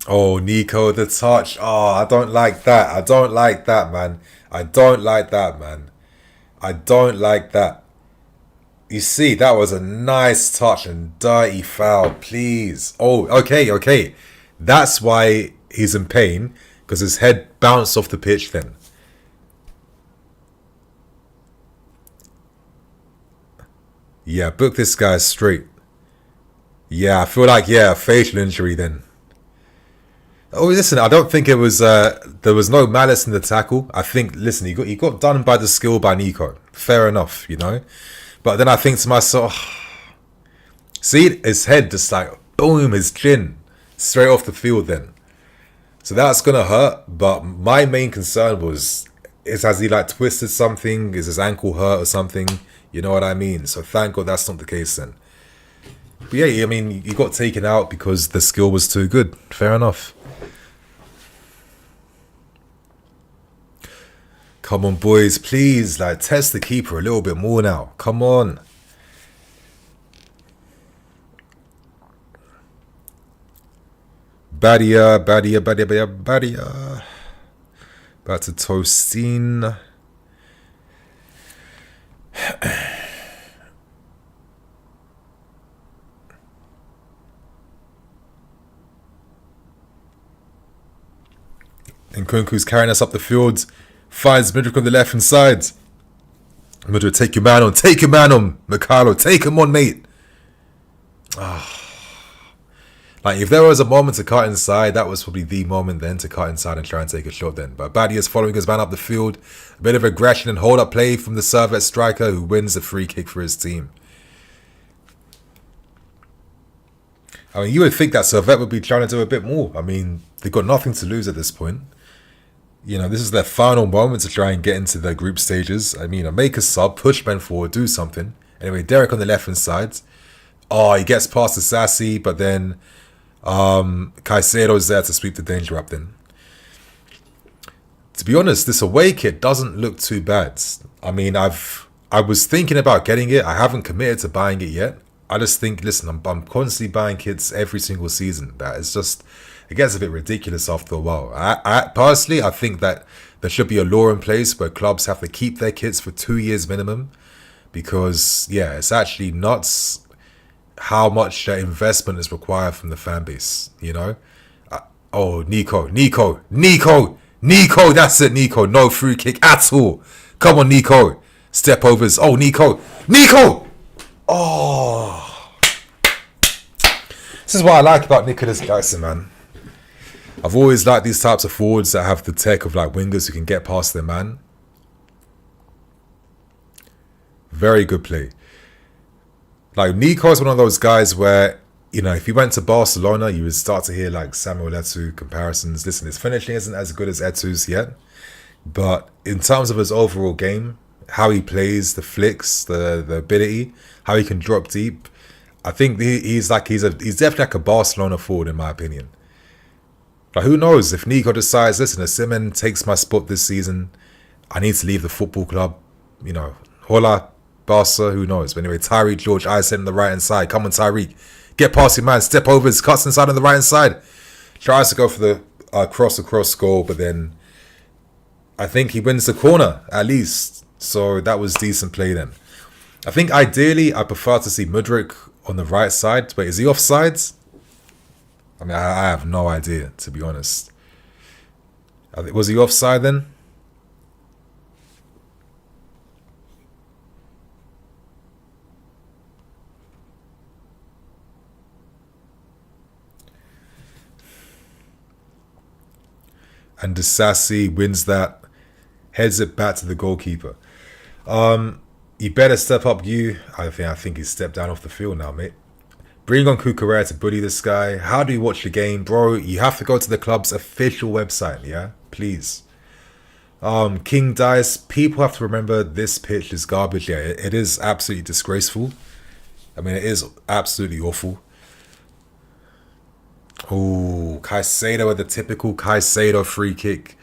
Oh, Nico, the touch. Oh, I don't like that. I don't like that, man. I don't like that, man. I don't like that. You see, that was a nice touch and dirty foul, please. Oh, okay. That's why he's in pain, because his head bounced off the pitch then. Yeah, book this guy straight. Yeah, I feel like, yeah, facial injury then. Oh, listen, I don't think it was, there was no malice in the tackle. I think, listen, he got done by the skill by Nico. Fair enough, you know. But then I think to myself, see, his head just like, boom, his chin, straight off the field then. So that's going to hurt. But my main concern was, has he like twisted something? Is his ankle hurt or something? You know what I mean? So thank God that's not the case then. But yeah, I mean, he got taken out because the skill was too good. Fair enough. Come on, boys, please, like, test the keeper a little bit more now. Come on. Badia. Back to Tosin. And Kunku's carrying us up the field. Finds Mudryk on the left hand side. Mudryk, take your man on. Take your man on, Mikhailo. Take him on, mate. Like, if there was a moment to cut inside, that was probably the moment then to cut inside and try and take a shot then. But Badia is following his man up the field. A bit of aggression and hold-up play from the Servette striker, who wins the free kick for his team. I mean, you would think that Servette would be trying to do a bit more. I mean, they've got nothing to lose at this point. You know, this is their final moment to try and get into the group stages. I mean, make a sub, push men forward, do something. Anyway, Derek on the left-hand side. Oh, he gets past the Sassy, but then Caicedo's there to sweep the danger up then. To be honest, this away kit doesn't look too bad. I mean, I was thinking about getting it. I haven't committed to buying it yet. I just think, listen, I'm constantly buying kits every single season. That is just... It gets a bit ridiculous after a while. I personally, I think that there should be a law in place where clubs have to keep their kits for 2 years minimum, because yeah, it's actually nuts how much investment is required from the fan base. You know, oh Nico, that's it, Nico. No free kick at all. Come on, Nico. Step overs. Oh, Nico. Oh, this is what I like about Nicolas Jackson, man. I've always liked these types of forwards that have the tech of like wingers who can get past their man. Very good play. Like, Nico is one of those guys where, you know, if he went to Barcelona, you would start to hear like Samuel Eto'o comparisons. Listen, his finishing isn't as good as Eto'o's yet, but in terms of his overall game, how he plays, the flicks, the ability, how he can drop deep, I think he's definitely like a Barcelona forward in my opinion. Like, who knows, if Nico decides, listen, Osimhen takes my spot this season, I need to leave the football club, you know, hola, Barca, who knows. But anyway, Tyreek George, I said on the right hand side. Come on, Tyreek. Get past your man, step over, cuts inside on the right hand side. Tries to go for the cross goal, but then I think he wins the corner, at least. So that was decent play then. I think ideally, I prefer to see Mudryk on the right side, but is he offsides? I mean, I have no idea, to be honest. Was he offside then? And Disasi wins that, heads it back to the goalkeeper. You better step up, you. I think he's stepped down off the field now, mate. Bring on Cucurella to bully this guy. How do you watch the game? Bro, you have to go to the club's official website, yeah? Please. King Dice, people have to remember this pitch is garbage. Yeah, it is absolutely disgraceful. I mean, it is absolutely awful. Oh, Caicedo with the typical Caicedo free kick,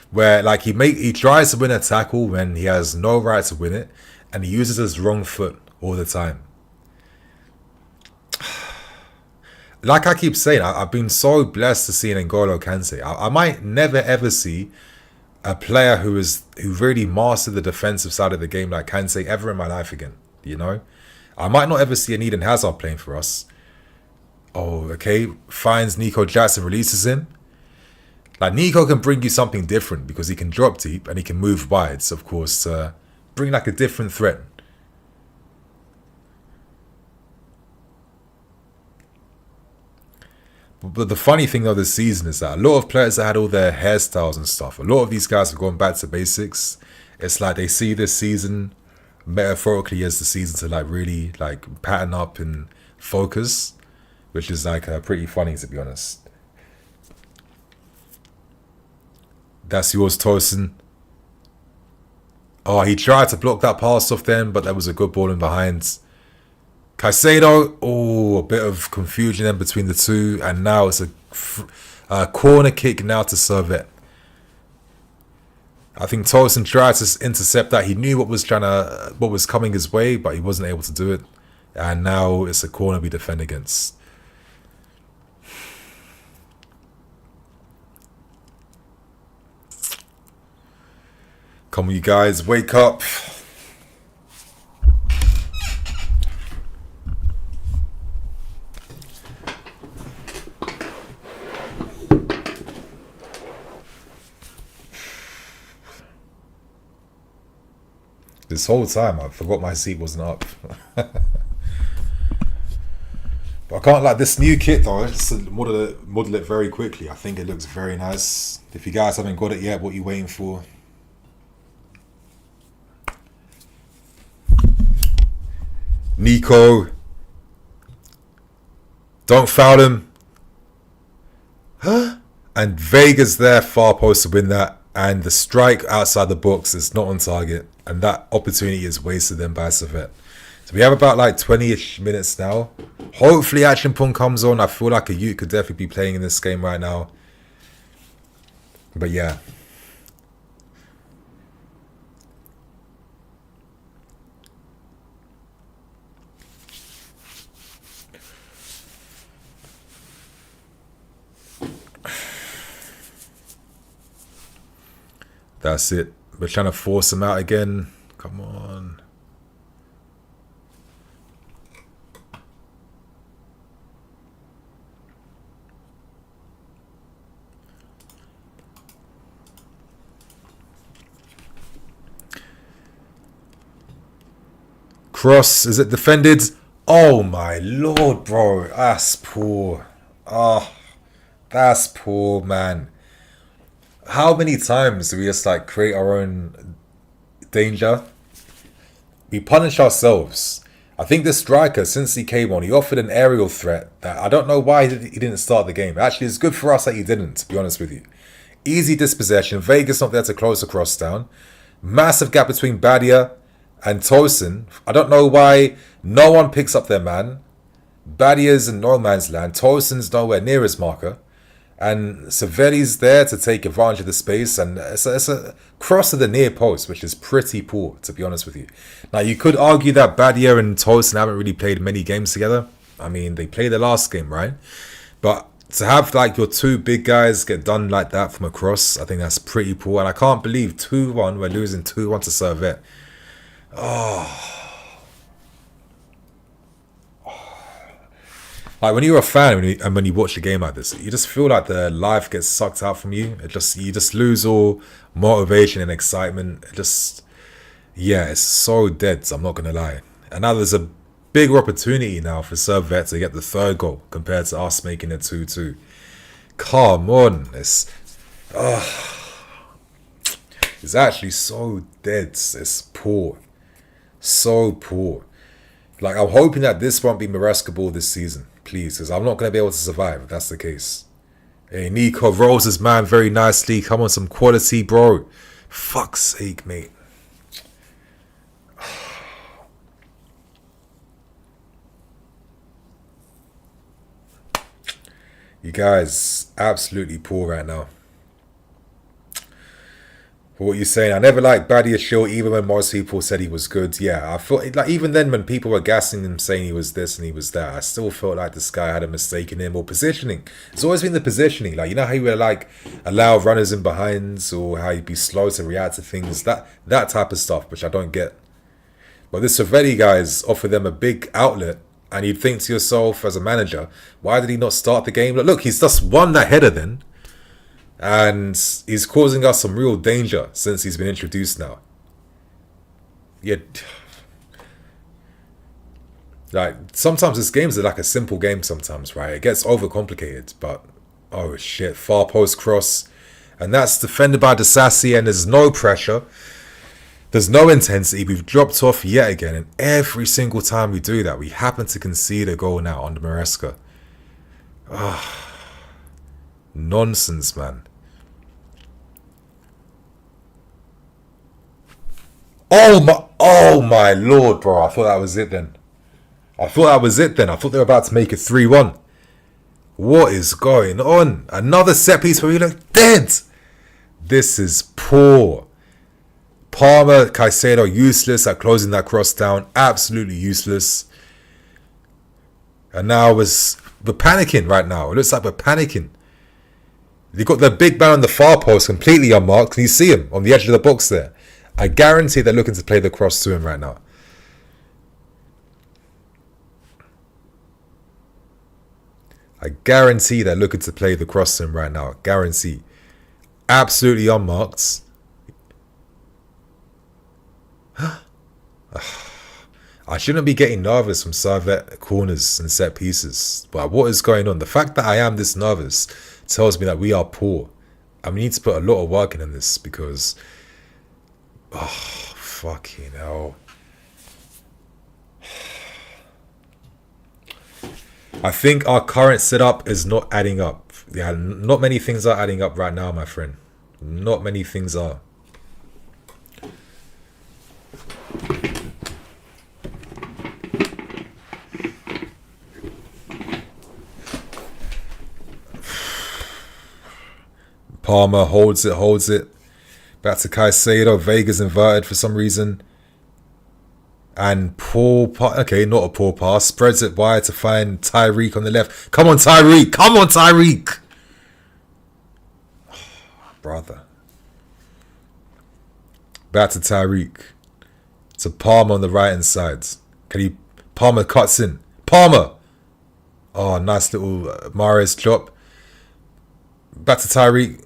where like he tries to win a tackle when he has no right to win it, and he uses his wrong foot all the time. Like I keep saying, I've been so blessed to see an N'Golo Kante. I might never ever see a player who really mastered the defensive side of the game like Kante ever in my life again. You know, I might not ever see an Eden Hazard playing for us. Oh, okay. Finds Nico Jackson, releases him. Like, Nico can bring you something different because he can drop deep and he can move wide. So, of course, bring like a different threat. But the funny thing of this season is that a lot of players that had all their hairstyles and stuff, a lot of these guys have gone back to basics. It's like they see this season metaphorically as the season to like really like pattern up and focus, which is like pretty funny, to be honest. That's yours, Tosin. Oh, he tried to block that pass off then, but that was a good ball in behind. Caicedo, oh, a bit of confusion in between the two, and now it's a corner kick now to Servette. I think Tosin tried to intercept that. He knew what was coming his way, but he wasn't able to do it. And now it's a corner we defend against. Come on, you guys, wake up. This whole time I forgot my seat wasn't up. But I can't like this new kit though. Let's model it very quickly. I think it looks very nice. If you guys haven't got it yet, what are you waiting for? Nico, don't foul him. Huh? And Vega's there, far post to win that. And the strike outside the box is not on target. And that opportunity is wasted then by Servette. So we have about like 20-ish minutes now. Hopefully Action Point comes on. I feel like a youth could definitely be playing in this game right now. But yeah. That's it. We're trying to force him out again. Come on. Cross. Is it defended? Oh my lord, bro. That's poor. Oh, that's poor, man. How many times do we just like create our own danger? We punish ourselves. I think the striker, since he came on, he offered an aerial threat that I don't know why he didn't start the game. Actually, it's good for us that he didn't, to be honest with you. Easy dispossession. Vegas not there to close the cross down. Massive gap between Badia and Tosin. I don't know why no one picks up their man. Badia's in no man's land. Tosin's nowhere near his marker. And Servette's there to take advantage of the space. And it's a cross to the near post, which is pretty poor, to be honest with you. Now, you could argue that Badia and Tosin haven't really played many games together. I mean, they played the last game, right? But to have like your two big guys get done like that from a cross, I think that's pretty poor. And I can't believe 2-1, we're losing 2-1 to Servette. Oh. Like when you're a fan and when you watch a game like this, you just feel like the life gets sucked out from you. You just lose all motivation and excitement. Yeah, it's so dead. So I'm not gonna lie. And now there's a bigger opportunity now for Servette to get the third goal compared to us making it 2-2. Come on, it's actually so dead. It's poor, so poor. Like I'm hoping that this won't be Maresca ball this season. Please, because I'm not going to be able to survive if that's the case. Hey, Nico rolls his man very nicely. Come on, some quality, bro. Fuck's sake, mate. You guys absolutely poor right now. For what you're saying, I never liked Badia Shield even when most people said he was good. Yeah, I felt like even then when people were gassing him saying he was this and he was that, I still felt like this guy had a mistake in him or positioning. It's always been the positioning. Like, you know how you would like allow runners in behinds or how you'd be slow to react to things, that type of stuff, which I don't get. But this Servette guys offer them a big outlet, and you'd think to yourself as a manager, why did he not start the game? Look, he's just won that header then. And he's causing us some real danger since he's been introduced now. Yeah. Like, sometimes this game's like a simple game sometimes, right? It gets overcomplicated, but oh shit, far post cross. And that's defended by Disasi, and there's no pressure. There's no intensity. We've dropped off yet again, and every single time we do that, we happen to concede a goal now under Maresca. Nonsense, man. Oh my lord, bro. I thought that was it then. I thought they were about to make it 3-1. What is going on? Another set piece where we look dead. This is poor. Palmer, Caicedo, useless at closing that cross down. Absolutely useless. And now we're panicking right now. It looks like we're panicking. You've got the big man on the far post completely unmarked. Can you see him on the edge of the box there? I guarantee they're looking to play the cross to him right now. I guarantee they're looking to play the cross to him right now. Guarantee. Absolutely unmarked. I shouldn't be getting nervous from Servette corners and set pieces. But what is going on? The fact that I am this nervous tells me that we are poor. And we need to put a lot of work in this because... oh, fucking hell. I think our current setup is not adding up. Yeah, not many things are adding up right now, my friend. Not many things are. Palmer holds it. Back to Caicedo. Vega's inverted for some reason. And poor pass. Okay, not a poor pass. Spreads it wide to find Tyreek on the left. Come on, Tyreek. Come on, Tyreek. Oh, brother. Back to Tyreek. To Palmer on the right hand side. Palmer cuts in. Palmer. Oh, nice little Mahrez drop. Back to Tyreek.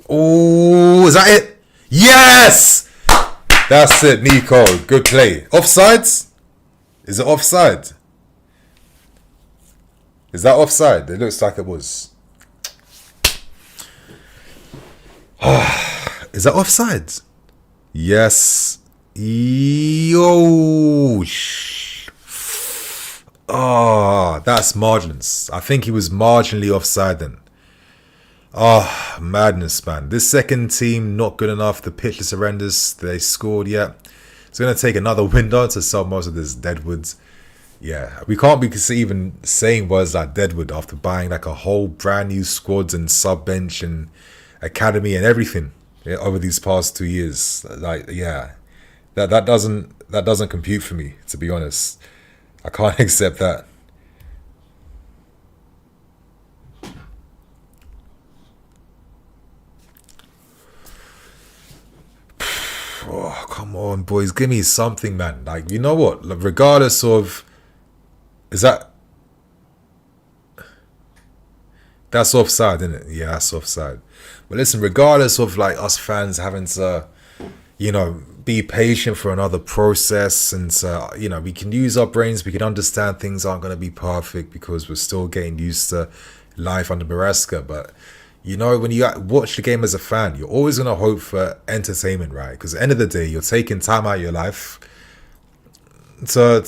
Oh, is that it? Yes! That's it, Nico. Good play. Offsides? Is it offside? Is that offside? It looks like it was. Is that offside? Yes. Yo. Oh, that's margins. I think he was marginally offside then. Oh, madness, man. This second team, not good enough. The pitch is horrendous. They scored yet. It's going to take another window to sell most of this deadwood. Yeah, we can't be even saying words like deadwood after buying like a whole brand new squads and sub bench and academy and everything over these past 2 years. Like, yeah, that doesn't compute for me, to be honest. I can't accept that. Oh, come on, boys. Give me something, man. Like, you know what? Like, regardless of... Is that... That's offside, isn't it? Yeah, that's offside. But listen, regardless of, like, us fans having to, you know, be patient for another process and, you know, we can use our brains. We can understand things aren't going to be perfect because we're still getting used to life under Maresca. But... you know, when you watch the game as a fan, you're always going to hope for entertainment, right? Because at the end of the day, you're taking time out of your life to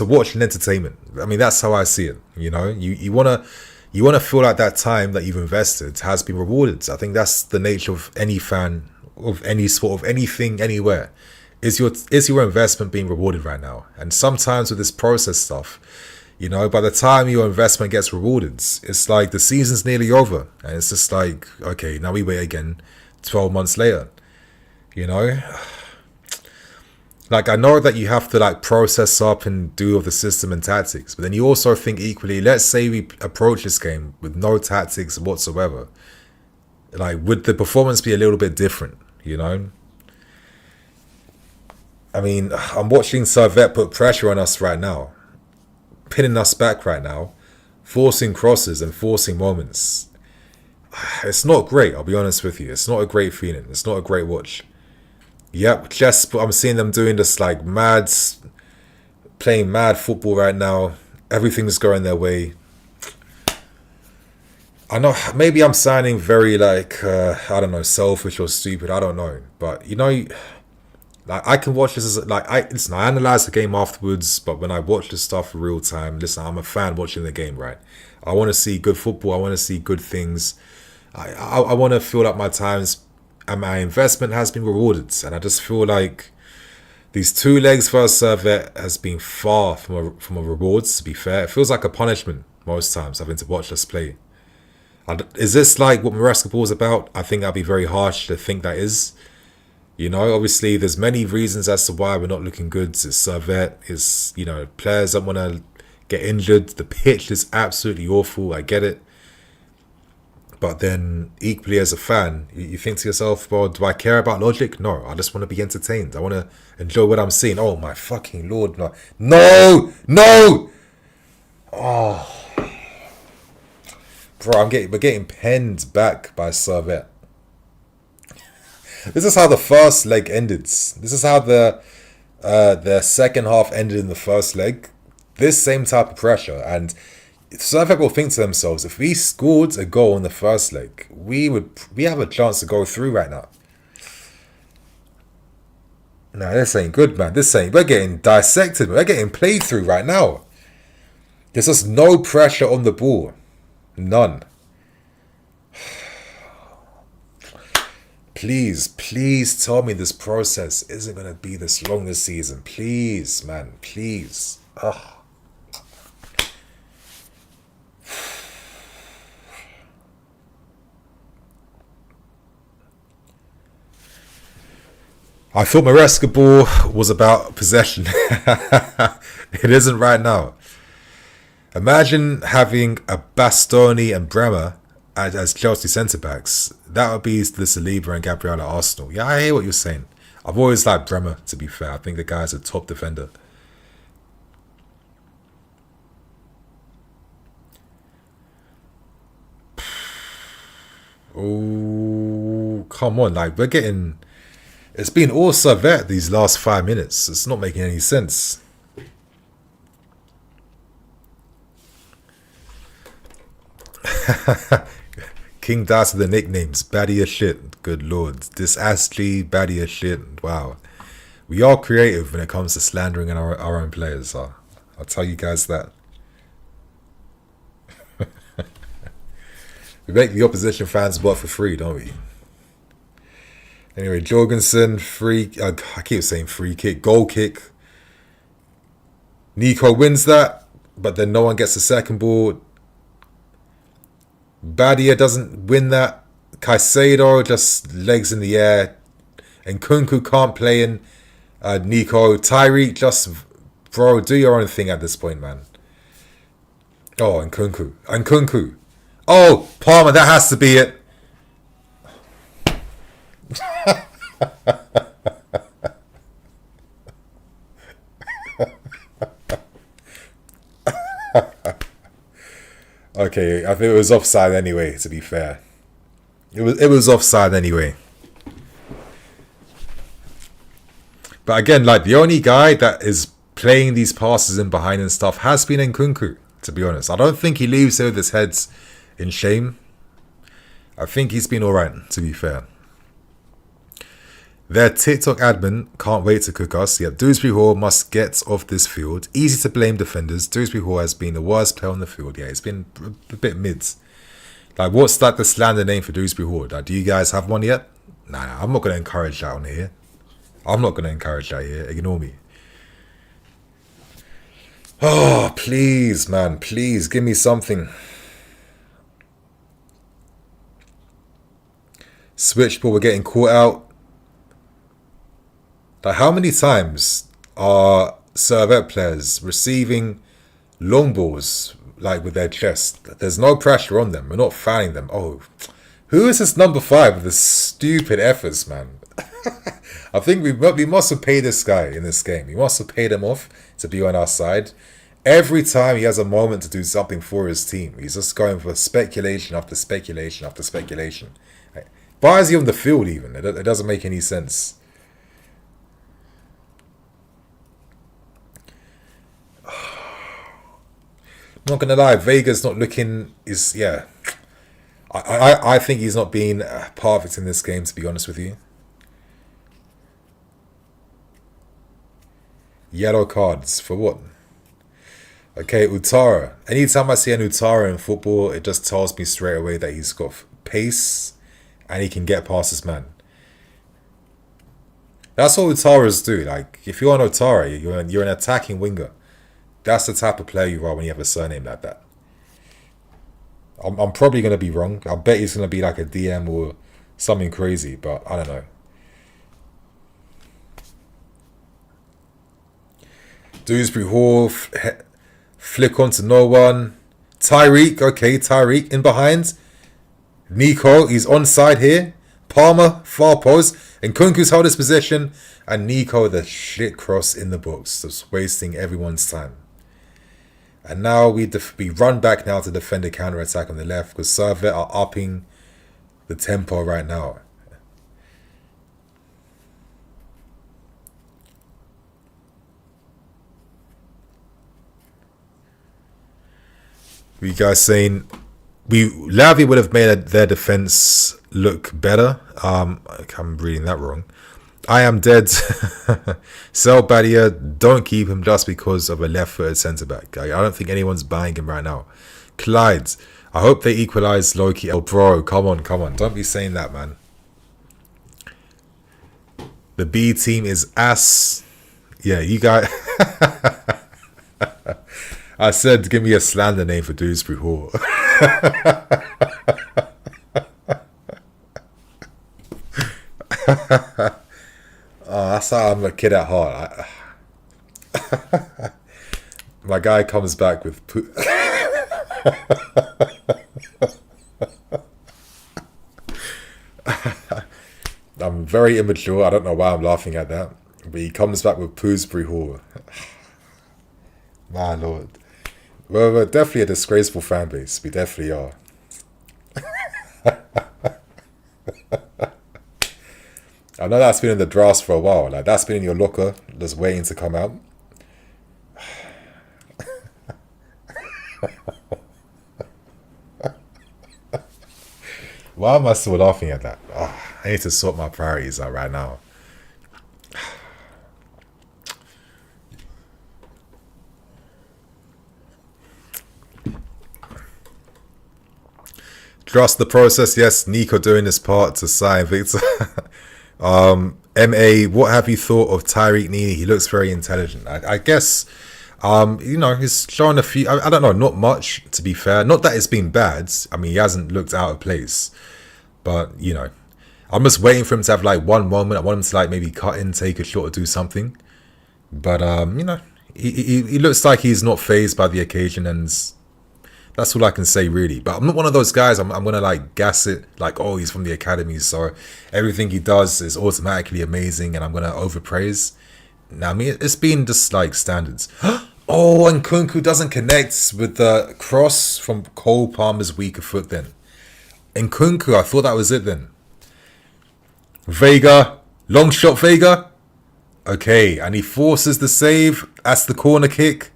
watch an entertainment. I mean, that's how I see it. You know, you want to feel like that time that you've invested has been rewarded. I think that's the nature of any fan, of any sport, of anything, anywhere. Is your investment being rewarded right now? And sometimes with this process stuff, You know, by the time your investment gets rewarded, it's like the season's nearly over. And it's just like, okay, now we wait again 12 months later. You know? Like, I know that you have to, like, process up and do all the system and tactics. But then you also think equally, let's say we approach this game with no tactics whatsoever. Like, would the performance be a little bit different, you know? I mean, I'm watching Servette put pressure on us right now. Pinning us back right now. Forcing crosses and forcing moments. It's not great, I'll be honest with you. It's not a great feeling. It's not a great watch. Yep, just I'm seeing them doing this like playing mad football right now. Everything's going their way. I know maybe I'm sounding very like I don't know, selfish or stupid. I don't know, but you know, like I can watch this as like I analyze the game afterwards. But when I watch this stuff in real time, listen, I'm a fan watching the game. Right, I want to see good football. I want to see good things. I want to feel like my time's and my investment has been rewarded, and I just feel like these 2 legs versus Servette has been far from a rewards. To be fair, it feels like a punishment most times having to watch us play. Is this like what basketball is about? I think that'd be very harsh to think that is. You know, obviously there's many reasons as to why we're not looking good. It's Servette. It's, you know, players don't want to get injured. The pitch is absolutely awful. I get it. But then, equally as a fan, you think to yourself, well, do I care about logic? No, I just want to be entertained. I want to enjoy what I'm seeing. Oh, my fucking Lord. No! No! No! Oh. Bro, we're getting penned back by Servette. This is how the first leg ended. This is how the second half ended in the first leg. This same type of pressure. And Servette will think to themselves, if we scored a goal in the first leg, we have a chance to go through right now. Nah, this ain't good, man. We're getting dissected. We're getting played through right now. There's just no pressure on the ball. None. Please tell me this process isn't going to be this long this season. Please, man. Please. Ugh. I thought my basketball was about possession. It isn't right now. Imagine having a Bastoni and Bremer as Chelsea centre-backs. That would be the Saliba and Gabriel at Arsenal. Yeah, I hear what you're saying. I've always liked Bremer, to be fair. I think the guy's a top defender. Oh, come on. Like, we're getting... It's been all Servette these last 5 minutes. It's not making any sense. King dies to the nicknames. Baddie as shit. Good lord. This Ashley, baddie as shit. Wow. We are creative when it comes to slandering our own players. I'll tell you guys that. We make the opposition fans work for free, don't we? Anyway, Jorgensen, I keep saying free kick, goal kick. Nico wins that, but then no one gets the second ball. Badia doesn't win that. Caicedo just legs in the air. And Nkunku can't play in. Nico. Tyreek just, bro, do your own thing at this point, man. Oh, and Nkunku. Oh, Palmer, that has to be it. Okay, I think it was offside anyway, to be fair. It was offside anyway. But again, like, the only guy that is playing these passes in behind and stuff has been Nkunku, to be honest. I don't think he leaves here with his head in shame. I think he's been alright, to be fair. Their TikTok admin can't wait to cook us. Yep, Dewsbury Hall must get off this field. Easy to blame defenders. Dewsbury Hall has been the worst player on the field. Yeah, it's been a bit mids. Like, what's like the slander name for Dewsbury Hall? Like, do you guys have one yet? Nah, I'm not going to encourage that on here. I'm not going to encourage that here. Ignore me. Oh, please, man. Please, give me something. Switch ball, we're getting caught out. Like, how many times are Servette players receiving long balls, like, with their chest? There's no pressure on them. We're not fouling them. Oh, who is this number 5 with the stupid efforts, man? I think we must have paid this guy in this game. We must have paid him off to be on our side. Every time he has a moment to do something for his team, he's just going for speculation after speculation after speculation. Why is he on the field even? It doesn't make any sense. Not gonna lie, Vega's not looking. I think he's not being perfect in this game, to be honest with you. Yellow cards for what? Okay, Utara. Anytime I see an Utara in football, it just tells me straight away that he's got pace and he can get past his man. That's what Utaras do. Like, if you're an Utara, you're an attacking winger. That's the type of player you are when you have a surname like that. I'm probably going to be wrong. I bet he's going to be like a DM or something crazy, but I don't know. Dewsbury Hall, flick on to no one. Tyreek, okay, Tyreek in behind. Nico, he's onside here. Palmer, far post. And Kunku's held his position. And Nico, the shit cross in the box. Just wasting everyone's time. And now we run back now to defend a counter-attack on the left. Because Servette are upping the tempo right now. You guys saying Lavi would have made their defense look better. I'm reading that wrong. I am dead. Sell Badia. Don't keep him just because of a left-footed centre back. I don't think anyone's buying him right now. Clyde. I hope they equalise Loki. Oh, bro, come on. Don't be saying that, man. The B team is ass. Yeah, you guys. I said, give me a slander name for Dewsbury Hall. Oh, that's how I'm a kid at heart. My guy comes back with... I'm very immature. I don't know why I'm laughing at that. But he comes back with Dewsbury Hall. My lord. Well, we're definitely a disgraceful fan base. We definitely are. I know that's been in the drafts for a while. Like, that's been in your locker, just waiting to come out. Why am I still laughing at that? Oh, I need to sort my priorities out right now. Trust the process. Yes, Nico doing his part to sign Victor. MA, what have you thought of Tyreek NiiNiiFC? He looks very intelligent. I guess, he's shown a few... I don't know, not much, to be fair. Not that it's been bad. I mean, he hasn't looked out of place. But, I'm just waiting for him to have, like, one moment. I want him to, like, maybe cut in, take a shot, or do something. But, he looks like he's not fazed by the occasion, and... that's all I can say, really. But I'm not one of those guys. I'm going to, like, gas it. Like, oh, he's from the academy, so everything he does is automatically amazing, and I'm going to overpraise. Now, I mean, it's been just, like, standards. Oh, and Kunku doesn't connect with the cross from Cole Palmer's weaker foot then. And Kunku, I thought that was it then. Vega. Long shot, Vega. Okay, and he forces the save. That's the corner kick.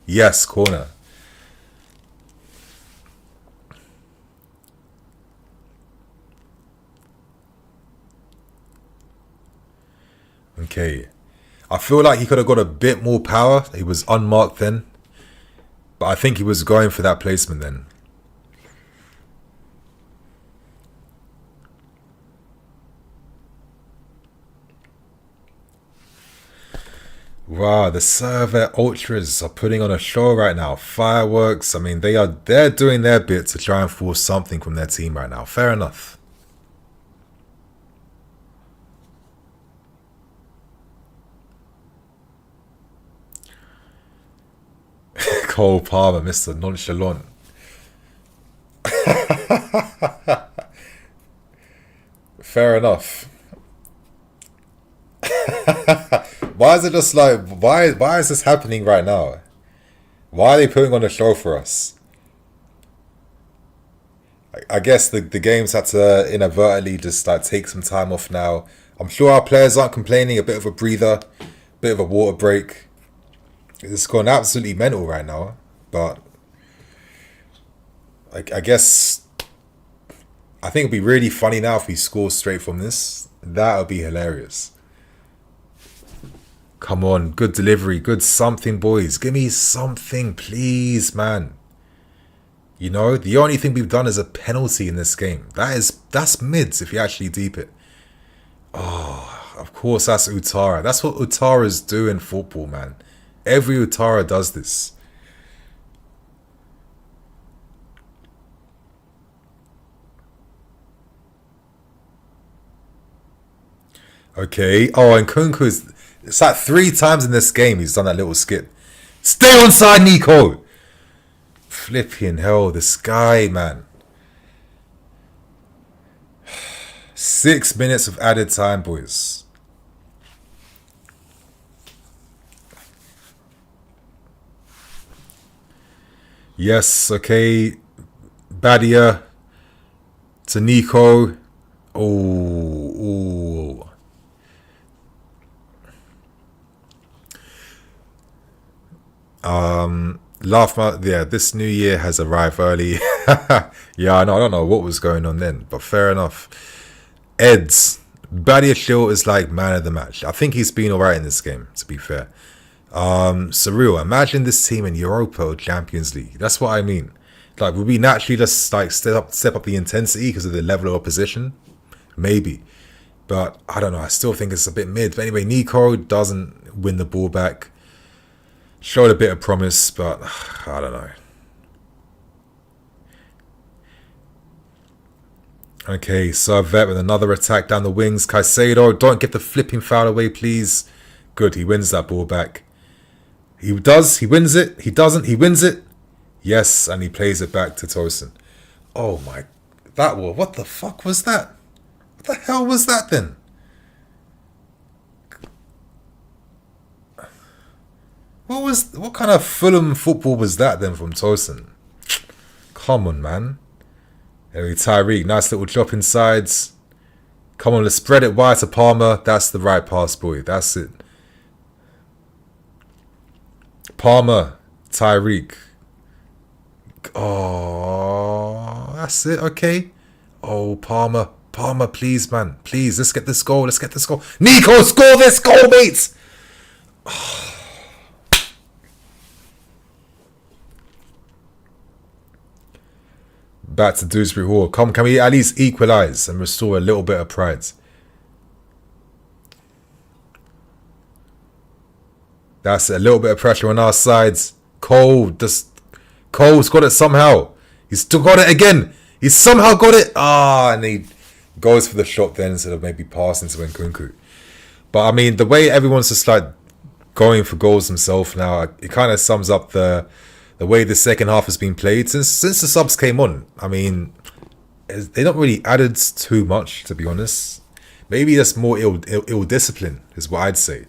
Yes, corner. Okay, I feel like he could have got a bit more power. He was unmarked then. But I think he was going for that placement then. Wow, the Servette Ultras are putting on a show right now. Fireworks. I mean, they're doing their bit to try and force something from their team right now. Fair enough. Cole Palmer, Mr. Nonchalant. Fair enough. Why is it just like, why is this happening right now? Why are they putting on a show for us? I guess the games had to inadvertently just like take some time off now. I'm sure our players aren't complaining. A bit of a breather, bit of a water break. It's gone absolutely mental right now. But I guess I think it'd be really funny now if we score straight from this. That would be hilarious. Come on, good delivery, good something, boys. Give me something, please, man. You know, the only thing we've done is a penalty in this game. That's mids if you actually deep it. Oh, of course that's Utara. That's what Utaras do in football, man. Every Utara does this. Okay. Oh, and Kunku's... It's like 3 times in this game he's done that little skit. Stay on side, Nico! Flipping hell, this guy, man. 6 minutes of added time, boys. Yes, okay. Badia to Nico. Oh. Yeah, this new year has arrived early. Yeah, I know, I don't know what was going on then, but fair enough. Eds. Badia Shield is like man of the match. I think he's been alright in this game, to be fair. Surreal. Imagine this team in Europa or Champions League. That's what I mean. Like, would we naturally just like step up the intensity because of the level of opposition? Maybe. But I don't know. I still think it's a bit mid. But anyway, Nico doesn't win the ball back. Showed a bit of promise, but I don't know. Okay, Servette with another attack down the wings. Caicedo, don't get the flipping foul away, please. Good, he wins that ball back. He does, he wins it. He doesn't, he wins it. Yes, and he plays it back to Tosin. Oh my, what the fuck was that? What the hell was that then? What kind of Fulham football was that then from Tosin? Come on, man. Anyway, Tyreek, nice little drop inside. Come on, let's spread it wide to Palmer. That's the right pass, boy. That's it. Palmer, Tyreek. Oh, that's it. Okay. Oh, Palmer. Palmer, please, man. Please, let's get this goal. Let's get this goal. Nico, score this goal, mates. Oh. Back to Dewsbury Hall. Can we at least equalise and restore a little bit of pride? That's a little bit of pressure on our sides. Cole's got it somehow. He's still got it again. He's somehow got it. And he goes for the shot then instead of maybe passing to Nkunku. But I mean, the way everyone's just like going for goals themselves now, it kind of sums up the way the second half has been played since the subs came on. I mean, they not really added too much, to be honest. Maybe that's more ill discipline is what I'd say.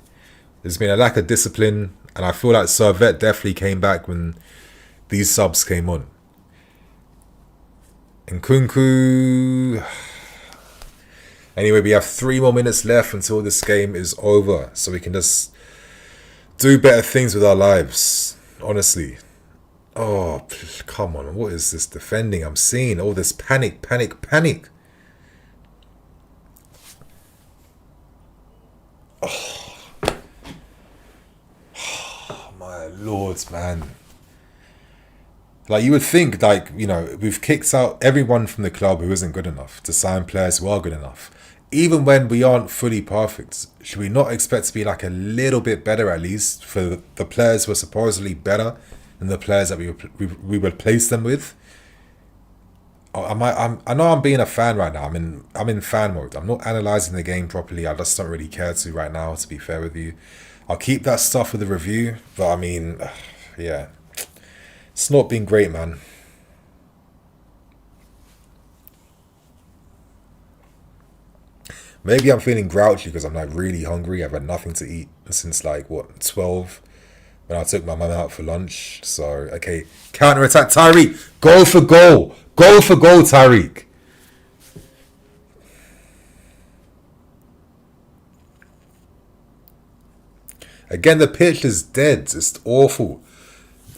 There's been a lack of discipline, and I feel like Servette definitely came back when these subs came on. Nkunku. Anyway, we have 3 more minutes left until this game is over, so we can just do better things with our lives, honestly. Oh, come on. What is this defending I'm seeing? All this panic. Oh, my lords, man. Like, you would think, like, you know, we've kicked out everyone from the club who isn't good enough to sign players who are good enough. even when we aren't fully perfect, should we not expect to be like a little bit better at least for the players who are supposedly better than the players that we replace them with? I know I'm being a fan right now. I'm in fan mode. I'm not analysing the game properly. I just don't really care to right now, to be fair with you. I'll keep that stuff with the review, but I mean, yeah, it's not been great, man. Maybe I'm feeling grouchy because I'm like really hungry. I've had nothing to eat since like what 12 when I took my mum out for lunch. So okay, counter attack, Tyreek, goal for goal. Goal for goal, Tyreek. Again, the pitch is dead. It's awful.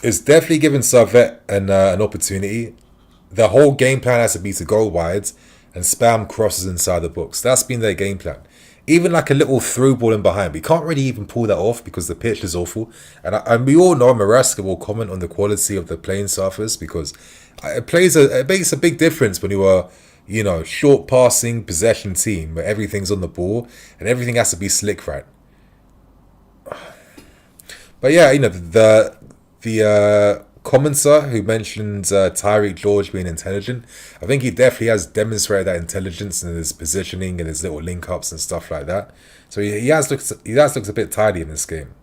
It's definitely given Servette an opportunity. The whole game plan has to be to go wide and spam crosses inside the box. That's been their game plan. Even like a little through ball in behind. We can't really even pull that off because the pitch is awful. And we all know Maresca will comment on the quality of the playing surface because it makes a big difference when you are, you know, short passing possession team where everything's on the ball and everything has to be slick right. But yeah, you know, the commenter who mentioned Tyreek George being intelligent, I think he definitely has demonstrated that intelligence in his positioning and his little link ups and stuff like that. So he has looked a bit tidy in this game.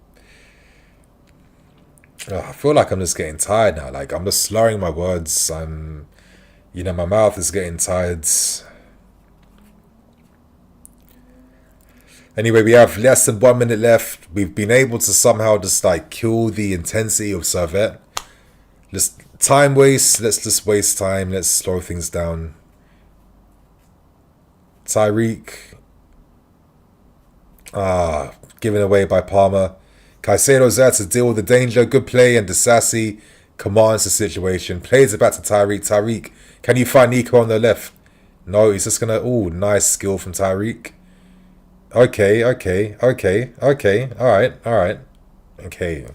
I feel like I'm just getting tired now. Like I'm just slurring my words. You know, my mouth is getting tired. Anyway, we have less than 1 minute left. We've been able to somehow just like kill the intensity of Servette. Just time waste. Let's just waste time. Let's slow things down. Tyreek. Given away by Palmer. Caicedo's there to deal with the danger. Good play, and Disasi commands the situation. Plays it back to Tyreek. Tyreek, can you find Nico on the left? No, he's just gonna. Oh, nice skill from Tyreek. Okay. Alright. Okay.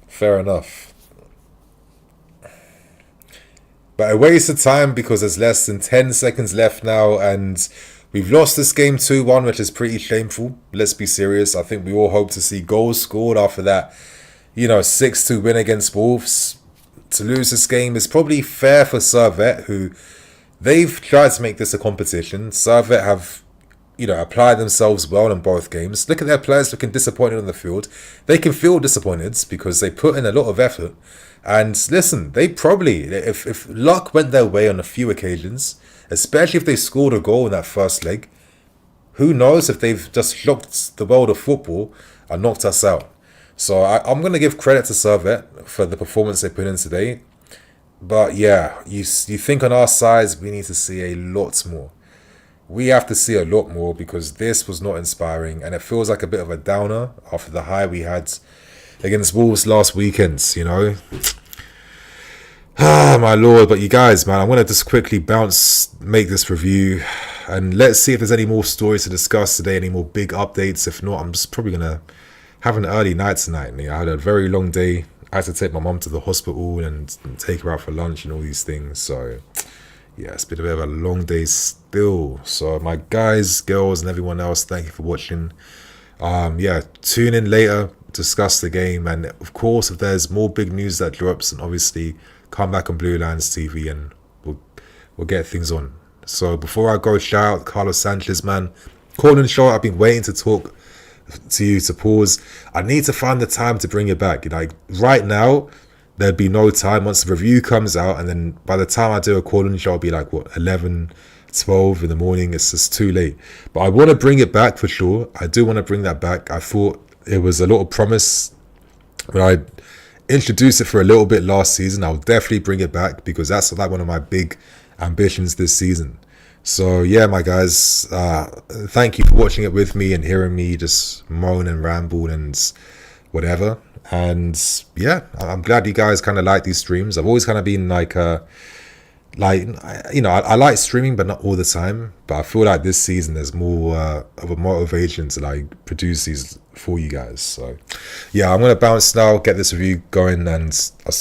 Fair enough. But a waste of time because there's less than 10 seconds left now and we've lost this game 2-1, which is pretty shameful. Let's be serious. I think we all hope to see goals scored after that, you know, 6-2 win against Wolves. To lose this game is probably fair for Servette, who they've tried to make this a competition. Servette have, you know, applied themselves well in both games. Look at their players looking disappointed on the field. They can feel disappointed because they put in a lot of effort. And listen, they probably, if luck went their way on a few occasions, especially if they scored a goal in that first leg, who knows if they've just shocked the world of football and knocked us out. So I'm going to give credit to Servette for the performance they put in today. But yeah, you think on our sides we need to see a lot more. We have to see a lot more because this was not inspiring and it feels like a bit of a downer after the high we had against Wolves last weekend, you know. Ah, my lord. But you guys, man, I'm going to just quickly make this review and let's see if there's any more stories to discuss today, any more big updates. If not, I'm just probably going to have an early night tonight. I had a very long day. I had to take my mum to the hospital and take her out for lunch and all these things. So yeah, it's been a bit of a long day still. So my guys, girls, and everyone else, thank you for watching. Yeah, tune in later, discuss the game, and of course, if there's more big news that drops, and obviously come back on BlueLionsTV and we'll get things on. So before I go, shout out Carlos Sanchez, man. Calling short. I've been waiting to talk to you to pause. I need to find the time to bring it back. Like right now, there'd be no time once the review comes out, and then by the time I do a call-in show, I'll be like, what, 11, 12 in the morning. It's just too late. But I want to bring it back for sure. I do want to bring that back. I thought it was a lot of promise when I introduced it for a little bit last season. I'll definitely bring it back because that's like one of my big ambitions this season. So yeah, my guys, thank you for watching it with me and hearing me just moan and ramble and whatever. And yeah, I'm glad you guys kind of like these streams. I've always kind of been like you know, I like streaming, but not all the time. But I feel like this season there's more of a motivation to like produce these for you guys. So yeah, I'm gonna bounce now, get this review going, and I'll see you